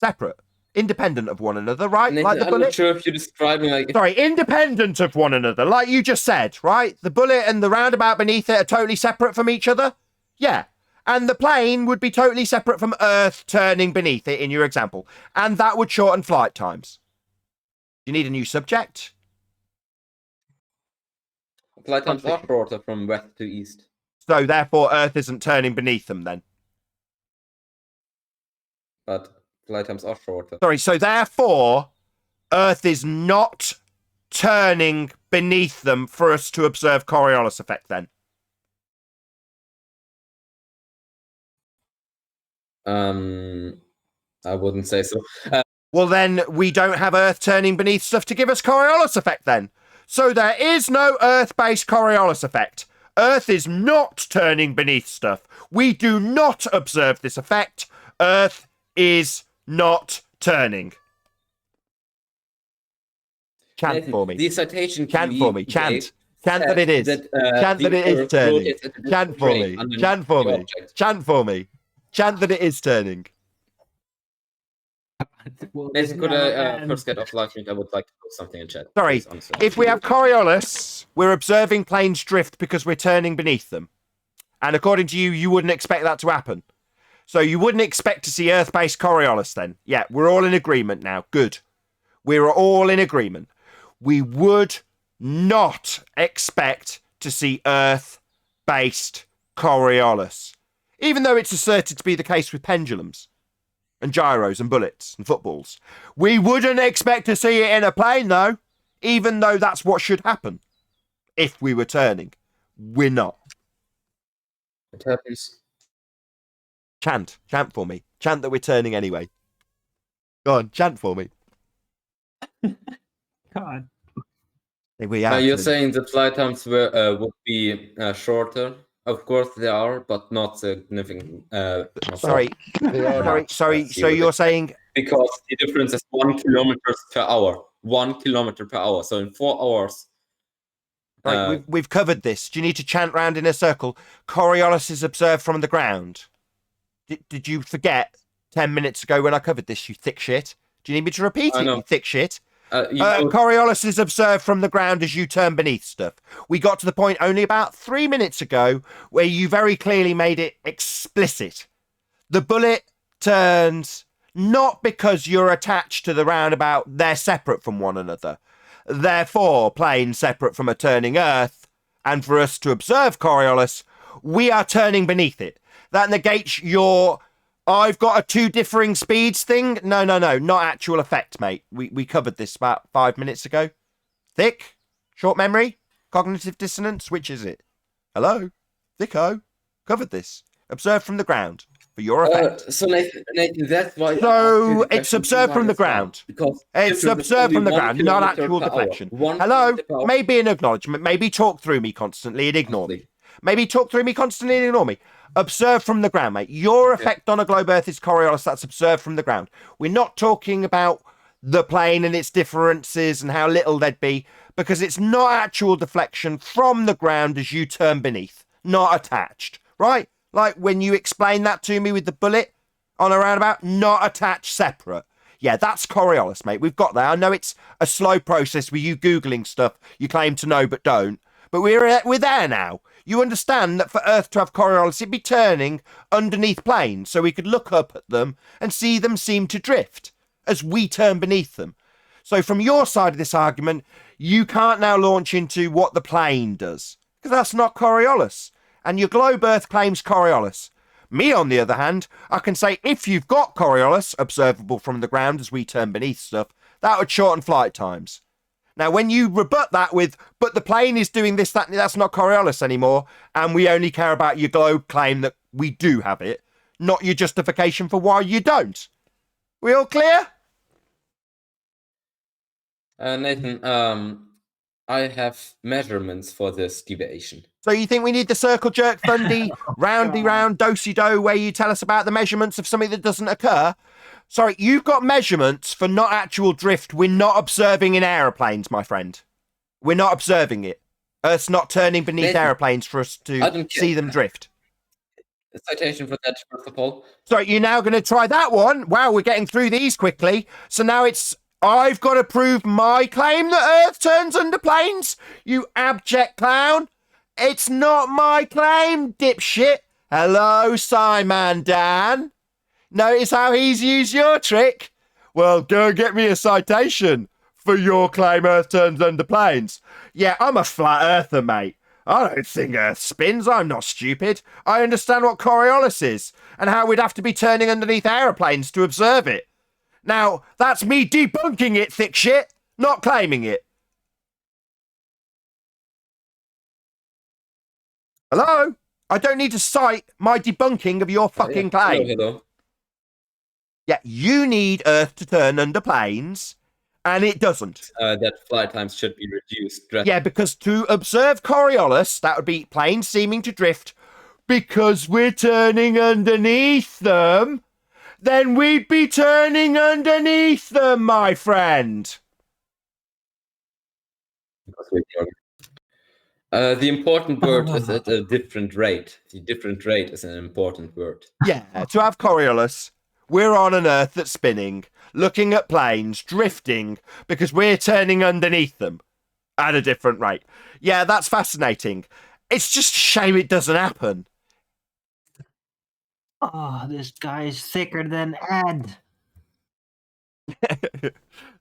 Separate. Independent of one another, right? Nathan, like the I'm bullet. not sure if you're describing like. Sorry, independent of one another, like you just said, right? The bullet and the roundabout beneath it are totally separate from each other. Yeah. And the plane would be totally separate from Earth turning beneath it in your example. And that would shorten flight times. You need a new subject? Flight times are shorter from west to east. So therefore Earth isn't turning beneath them then? But flight times are shorter. Sorry, so therefore Earth is not turning beneath them for us to observe Coriolis effect then? I wouldn't say so. Well, then we don't have Earth turning beneath stuff to give us Coriolis effect then. So there is no Earth-based Coriolis effect. Earth is not turning beneath stuff. We do not observe this effect. Earth is not turning. Chant Nathan, for me. The citation Chant for me. Chant. Chant that it is. Chant that it is turning. Chant for me. Chant for me. Chant for me. Chant that it is turning. Nathan, could I first get off live stream? I would like to put something in chat. Sorry, Please, if we have Coriolis, we're observing planes drift because we're turning beneath them. And according to you, you wouldn't expect that to happen. So you wouldn't expect to see Earth-based Coriolis then. Yeah, we're all in agreement now. Good. We're all in agreement. We would not expect to see Earth-based Coriolis, even though it's asserted to be the case with pendulums and gyros and bullets and footballs. We wouldn't expect to see it in a plane, though, even though that's what should happen if we were turning. We're not. It happens. Chant for me. Chant that we're turning anyway. Go on, chant for me. God. We are You're saying the flight times would be shorter? Of course they are, but not significant. Sorry. So you're saying because the difference is 1 kilometer per hour. 1 kilometer per hour. So in 4 hours. Right, we've covered this. Do you need to chant round in a circle? Coriolis is observed from the ground. Did you forget 10 minutes ago when I covered this, you thick shit? Do you need me to repeat it, you thick shit? Coriolis is observed from the ground as you turn beneath stuff. We got to the point only about 3 minutes ago where you very clearly made it explicit. The bullet turns not because you're attached to the roundabout, they're separate from one another. Therefore, plane separate from a turning Earth, and for us to observe Coriolis, we are turning beneath it. That negates your I've got a 2 differing speeds thing. No, not actual effect, mate. We covered this about 5 minutes ago. Thick? Short memory? Cognitive dissonance? Which is it? Hello? Thicko? Covered this. Observed from the ground. For your effect. So Nathan, that's why. So it's observed from the ground. Because it's observed from the ground, not actual deflection. Hello? Maybe an acknowledgement. Maybe talk through me constantly and ignore me. Maybe talk through me constantly and ignore me. Observe from the ground, mate. Your effect on a globe Earth is Coriolis. That's observed from the ground. We're not talking about the plane and its differences and how little they'd be, because it's not actual deflection from the ground as you turn beneath, not attached, right? Like when you explain that to me with the bullet on a roundabout, not attached, separate. Yeah, that's Coriolis, mate. We've got that. I know it's a slow process with you Googling stuff you claim to know but don't. But we're there now. You understand that for Earth to have Coriolis, it'd be turning underneath planes, so we could look up at them and see them seem to drift as we turn beneath them. So from your side of this argument, you can't now launch into what the plane does, because that's not Coriolis. And your globe Earth claims Coriolis. Me, on the other hand, I can say if you've got Coriolis, observable from the ground as we turn beneath stuff, that would shorten flight times. Now, when you rebut that with, but the plane is doing this, that's not Coriolis anymore, and we only care about your globe claim that we do have it, not your justification for why you don't. We all clear? Nathan, I have measurements for this deviation. So you think we need the circle jerk fundy, roundy round, dosey-do, where you tell us about the measurements of something that doesn't occur? Sorry, you've got measurements for not actual drift we're not observing in aeroplanes, my friend. We're not observing it. Earth's not turning beneath Nathan, aeroplanes for us to see them drift. A citation for that, first of all. Sorry, you're now going to try that one? Wow, we're getting through these quickly. So now it's, I've got to prove my claim that Earth turns under planes? You abject clown. It's not my claim, dipshit. Hello, Simon Dan. Notice how he's used your trick? Well, go and get me a citation for your claim Earth turns under planes. Yeah, I'm a flat earther, mate. I don't think Earth spins. I'm not stupid. I understand what Coriolis is and how we'd have to be turning underneath aeroplanes to observe it. Now, that's me debunking it, thick shit, not claiming it. Hello? I don't need to cite my debunking of your fucking claim. Hello. Yeah, you need Earth to turn under planes, and it doesn't. That flight times should be reduced. Yeah, because to observe Coriolis, that would be planes seeming to drift, because we're turning underneath them, then we'd be turning underneath them, my friend. The important word is at a different rate. The different rate is an important word. Yeah, to have Coriolis, we're on an Earth that's spinning, looking at planes, drifting, because we're turning underneath them at a different rate. Yeah, that's fascinating. It's just a shame it doesn't happen. Oh, this guy is thicker than Ed.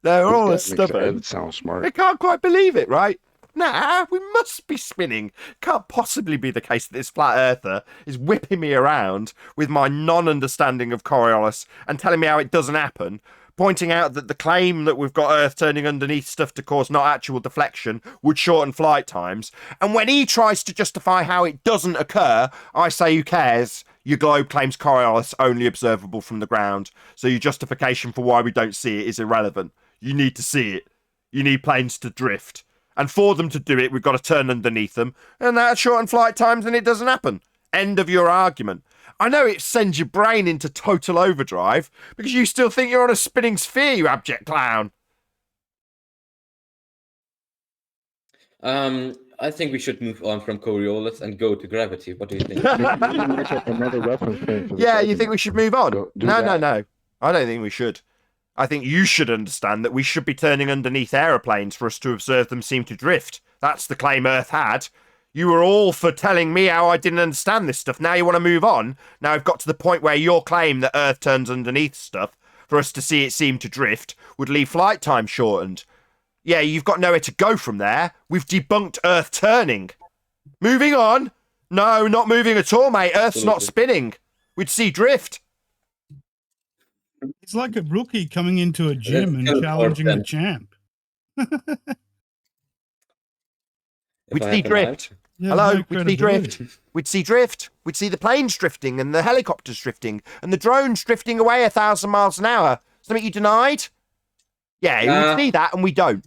They're all That as makes stubborn. Ed sound smart. They can't quite believe it, right? Nah, we must be spinning. Can't possibly be the case that this flat earther is whipping me around with my non-understanding of Coriolis and telling me how it doesn't happen, pointing out that the claim that we've got Earth turning underneath stuff to cause not actual deflection would shorten flight times. And when he tries to justify how it doesn't occur, I say, who cares? Your globe claims Coriolis only observable from the ground, so your justification for why we don't see it is irrelevant. You need to see it. You need planes to drift. And for them to do it, we've got to turn underneath them, and that'll shorten flight times, and it doesn't happen. End of your argument. I know it sends your brain into total overdrive, because you still think you're on a spinning sphere, you abject clown. I think we should move on from Coriolis and go to gravity. What do you think? Another reference point for the Yeah, you argument. think we should move on? Do No. that. I don't think we should. I think you should understand that we should be turning underneath aeroplanes for us to observe them seem to drift. That's the claim Earth had. You were all for telling me how I didn't understand this stuff. Now you want to move on. Now I've got to the point where your claim that Earth turns underneath stuff for us to see it seem to drift would leave flight time shortened. Yeah, you've got nowhere to go from there. We've debunked Earth turning. Moving on. No, not moving at all, mate. Earth's not spinning. We'd see drift. It's like a rookie coming into a gym and challenging the champ. We'd see drift. Hello, we'd see drift. We'd see drift. We'd see the planes drifting and the helicopters drifting and the drones drifting away 1,000 miles an hour. Something you denied? Yeah, we'd see that and we don't.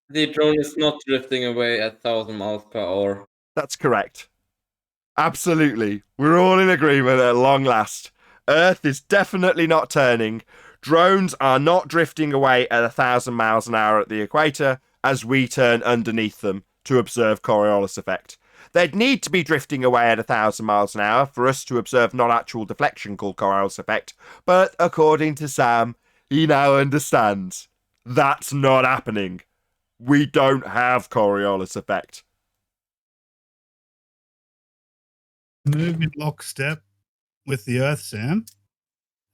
The drone is not drifting away at 1,000 miles per hour. That's correct. Absolutely. We're all in agreement at long last. Earth is definitely not turning. Drones are not drifting away at 1,000 miles an hour at the equator as we turn underneath them to observe Coriolis effect. They'd need to be drifting away at 1,000 miles an hour for us to observe non-actual deflection called Coriolis effect, but according to Sam, he now understands. That's not happening. We don't have Coriolis effect. Move in lockstep with the Earth, Sam.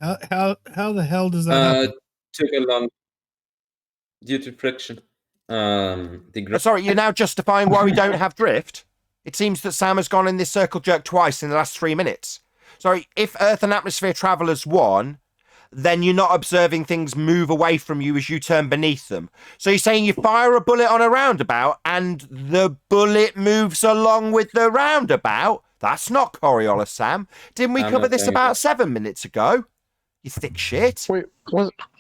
How the hell does that happen? Took a long due to friction. Sorry, you're now justifying why we don't have drift? It seems that Sam has gone in this circle jerk twice in the last 3 minutes. Sorry, if Earth and atmosphere travel as one, then you're not observing things move away from you as you turn beneath them. So you're saying you fire a bullet on a roundabout and the bullet moves along with the roundabout? That's not Coriolis, Sam. Didn't we cover this about 7 minutes ago? You thick shit. Wait,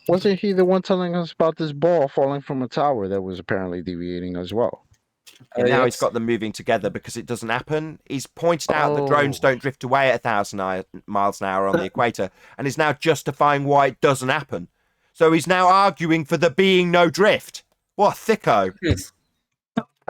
wasn't he the one telling us about this ball falling from a tower that was apparently deviating as well? And now he's Yes. got them moving together because it doesn't happen. He's pointed out that drones don't drift away at 1,000 miles an hour on the equator, and is now justifying why it doesn't happen. So he's now arguing for there being no drift. What a thicko. Yes.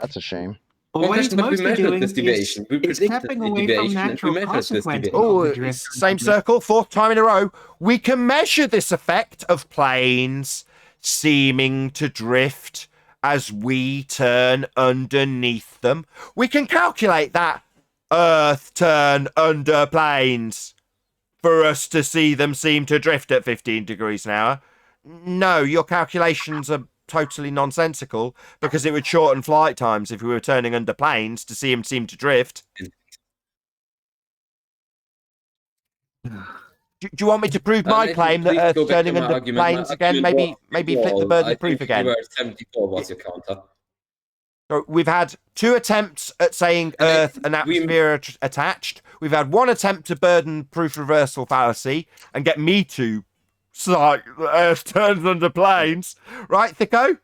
That's a shame. Well, what he's But we mostly measured doing this deviation. We is predicted stepping the away from deviation, and we natural measured this consequences deviation. of Oh, the drift. same circle, fourth time in a row. We can measure this effect of planes seeming to drift as we turn underneath them. We can calculate that Earth turn under planes for us to see them seem to drift at 15 degrees an hour. No, your calculations are totally nonsensical because it would shorten flight times if we were turning under planes to see them seem to drift. Do you want me to prove my claim that Earth's turning under planes again? Maybe flip the burden of proof again. 74 was your counter. So we've had 2 attempts at saying Earth and atmosphere attached. We've had 1 attempt to burden proof reversal fallacy and get me to cite that Earth turns under planes. Right, Thicko?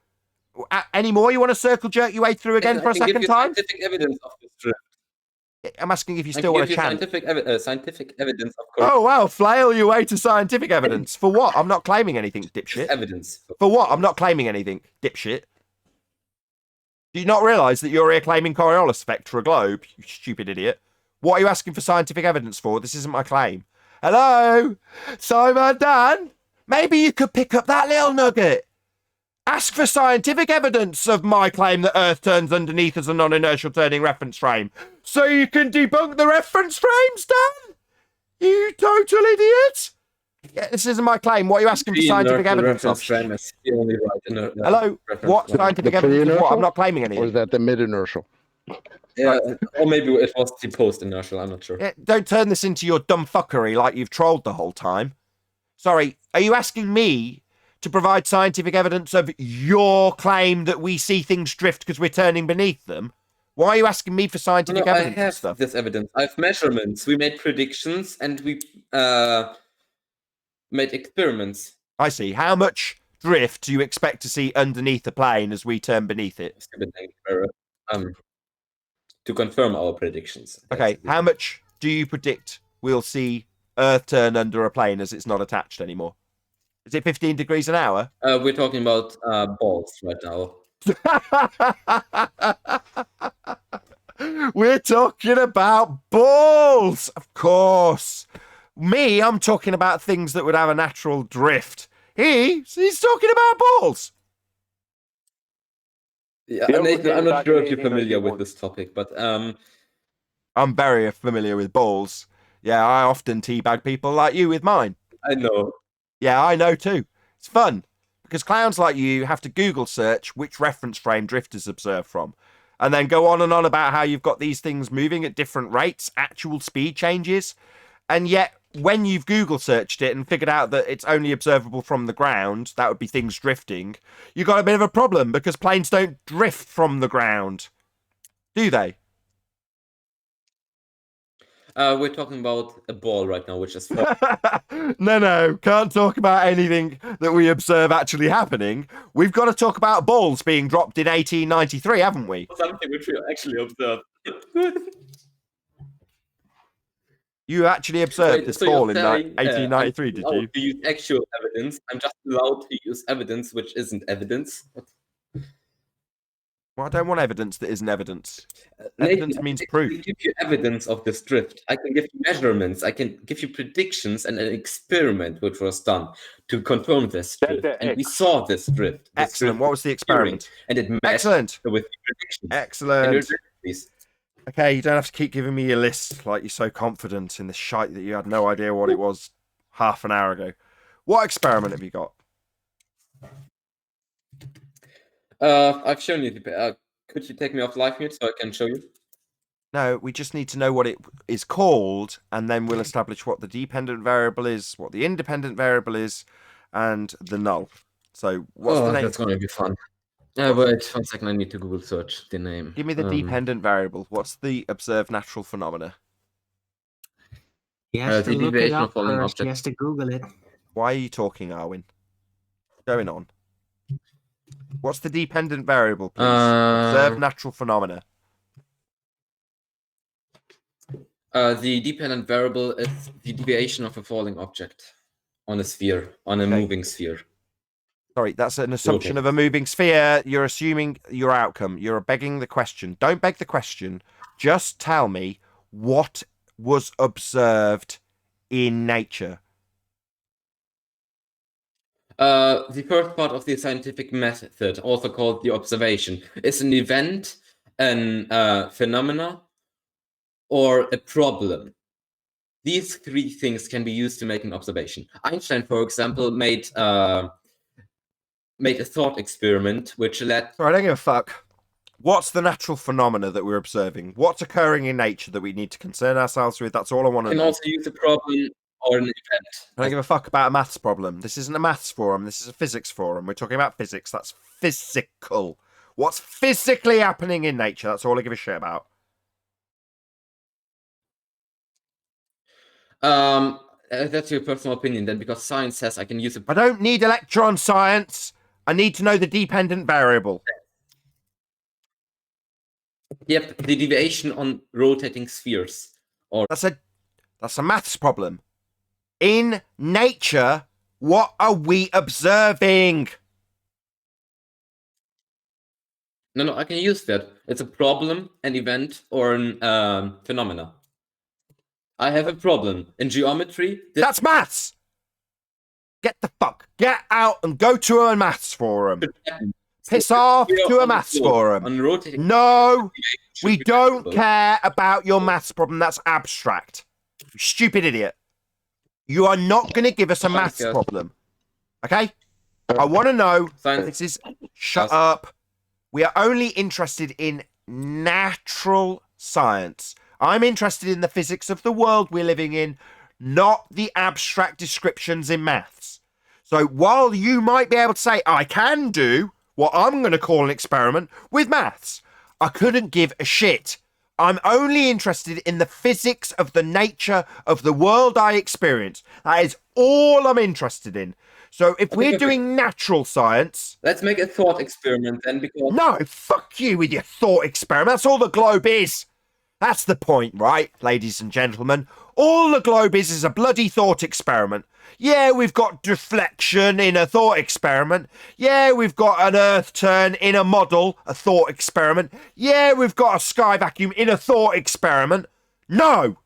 Any more you want to circle jerk your way through again for a second time? Scientific evidence of this drift. I'm asking if you still want to chant. Scientific evidence, of course. Oh, wow. Flail your way to scientific evidence. For what? I'm not claiming anything, dipshit. Evidence. For what? I'm not claiming anything, dipshit. Do you not realise that you're here claiming Coriolis effect for a globe, you stupid idiot? What are you asking for scientific evidence for? This isn't my claim. Hello? Simon Dan? Maybe you could pick up that little nugget. Ask for scientific evidence of my claim that Earth turns underneath as a non-inertial turning reference frame. So you can debunk the reference frames, Dan? You total idiot! Yeah, this isn't my claim. What are you asking for scientific evidence of? Hello? What scientific evidence of what? I'm not claiming anything. Or is that the mid-inertial? Yeah, or maybe it was the post-inertial, I'm not sure. Yeah, don't turn this into your dumb fuckery like you've trolled the whole time. Sorry, are you asking me to provide scientific evidence of your claim that we see things drift because we're turning beneath them? Why are you asking me for scientific evidence? I have this evidence. I have measurements. We made predictions and we made experiments. I see. How much drift do you expect to see underneath the plane as we turn beneath it? To confirm our predictions. Okay, how much do you predict we'll see Earth turn under a plane as it's not attached anymore? Is it 15 degrees an hour? We're talking about balls right now. We're talking about balls, of course. Me, I'm talking about things that would have a natural drift. He's talking about balls. Yeah, Nathan, I'm not sure if you're familiar with this topic, but I'm very familiar with balls. Yeah, I often teabag people like you with mine. I know. Yeah, I know too. It's fun because clowns like you have to Google search which reference frame drift is observed from, and then go on and on about how you've got these things moving at different rates, actual speed changes, and yet when you've Google searched it and figured out that it's only observable from the ground, that would be things drifting, you got a bit of a problem because planes don't drift from the ground, do they? We're talking about a ball right now, which is... No, can't talk about anything that we observe actually happening. We've got to talk about balls being dropped in 1893, haven't we? Something which we actually observed. You actually observed this ball in 1893, did you? To use actual evidence. I'm just allowed to use evidence which isn't evidence. Well, I don't want evidence that isn't evidence. Evidence means proof. I can give you evidence of this drift. I can give you measurements. I can give you predictions and an experiment which was done to confirm this drift. And we saw this drift. Excellent. What was the experiment? And it matched Excellent. with the predictions. Excellent. Okay, you don't have to keep giving me your list like you're so confident in the shite that you had no idea what it was half an hour ago. What experiment have you got? I've shown you. Could you take me off live mute so I can show you? No, we just need to know what it is called, and then we'll establish what the dependent variable is, what the independent variable is, and the null. So what's the name? That's going to be fun. Wait 1 second, I need to Google search the name. Give me the dependent variable. What's the observed natural phenomena? He has to look it up first. He has to Google it. Why are you talking, Arwin? What's going on? What's the dependent variable, please? Observe natural phenomena. The dependent variable is the deviation of a falling object on a sphere, on a moving sphere. Sorry, that's an assumption of a moving sphere. You're assuming your outcome. You're begging the question. Don't beg the question. Just tell me what was observed in nature. The first part of the scientific method, also called the observation, is an event, an phenomena, or a problem. These three things can be used to make an observation. Einstein, for example, made a thought experiment which led... Sorry, I don't give a fuck. What's the natural phenomena that we're observing? What's occurring in nature that we need to concern ourselves with? That's all I want to know. You can also use a problem or an event. I don't give a fuck about a maths problem. This isn't a maths forum. This is a physics forum. We're talking about physics. That's physical. What's physically happening in nature? That's all I give a shit about. That's your personal opinion then, because science says I can use a... I don't need electron science. I need to know the dependent variable. Yep, the deviation on rotating spheres. Or that's a maths problem. In nature, what are we observing? No, I can use that. It's a problem, an event, or an phenomena. I have a problem in geometry. That's maths. Get the fuck. Get out and go to a maths forum. Piss off to a maths forum. No, we don't care about your maths problem. That's abstract. You stupid idiot. You are not going to give us a maths problem. Okay? I want to know. This is... Shut up. We are only interested in natural science. I'm interested in the physics of the world we're living in, not the abstract descriptions in maths. So while you might be able to say, I can do what I'm going to call an experiment with maths, I couldn't give a shit. I'm only interested in the physics of the nature of the world I experience. That is all I'm interested in. So if we're doing natural science... Let's make a thought experiment then, because... No, fuck you with your thought experiment. That's all the globe is. That's the point, right, ladies and gentlemen? All the globe is a bloody thought experiment. Yeah, we've got deflection in a thought experiment. Yeah, we've got an earth turn in a model, a thought experiment. Yeah, we've got a sky vacuum in a thought experiment. No!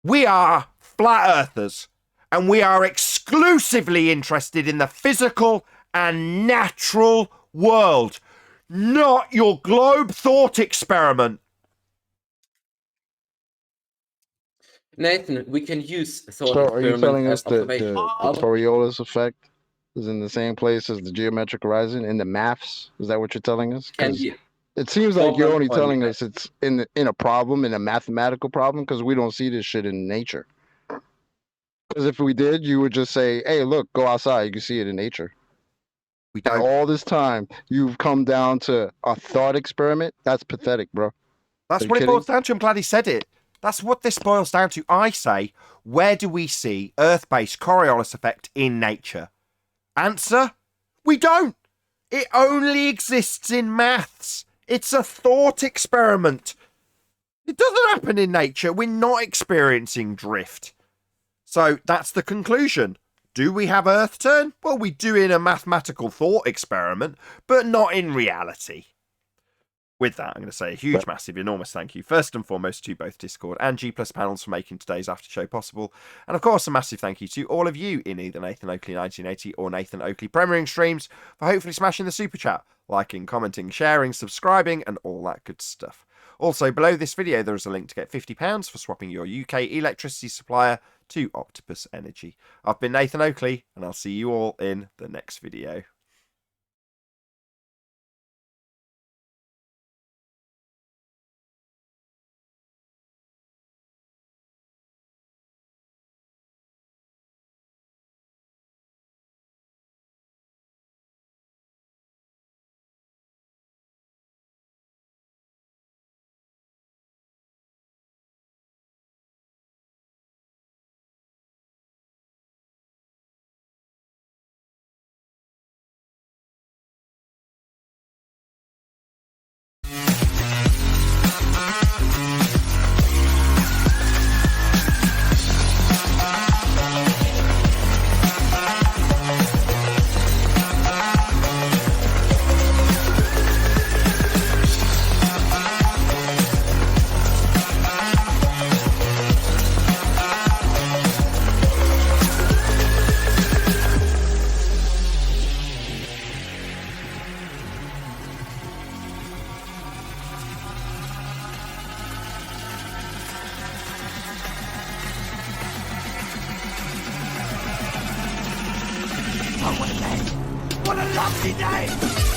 We are flat earthers, and we are exclusively interested in the physical and natural world, not your globe thought experiment. Nathan, we can use thought So are you telling us that observation. the Coriolis effect is in the same place as the geometric horizon in the maths? Is that what you're telling us? Can be. It seems like you're only telling us it's in a problem, in a mathematical problem, because we don't see this shit in nature. Because if we did, you would just say, hey, look, go outside. You can see it in nature. We don't. And all this time, you've come down to a thought experiment? That's pathetic, bro. That's what it boils down to. I'm glad he said it. That's what this boils down to. I say, where do we see Earth-based Coriolis effect in nature? Answer, we don't. It only exists in maths. It's a thought experiment. It doesn't happen in nature. We're not experiencing drift. So that's the conclusion. Do we have Earth turn? Well, we do in a mathematical thought experiment, but not in reality. With that, I'm going to say a huge, massive, enormous thank you, first and foremost, to both Discord and G Plus panels for making today's after show possible. And of course, a massive thank you to all of you in either Nathan Oakley 1980 or Nathan Oakley premiering streams for hopefully smashing the super chat, liking, commenting, sharing, subscribing, and all that good stuff. Also, below this video, there is a link to get £50 for swapping your UK electricity supplier to Octopus Energy. I've been Nathan Oakley, and I'll see you all in the next video. what a day! What a lovely day!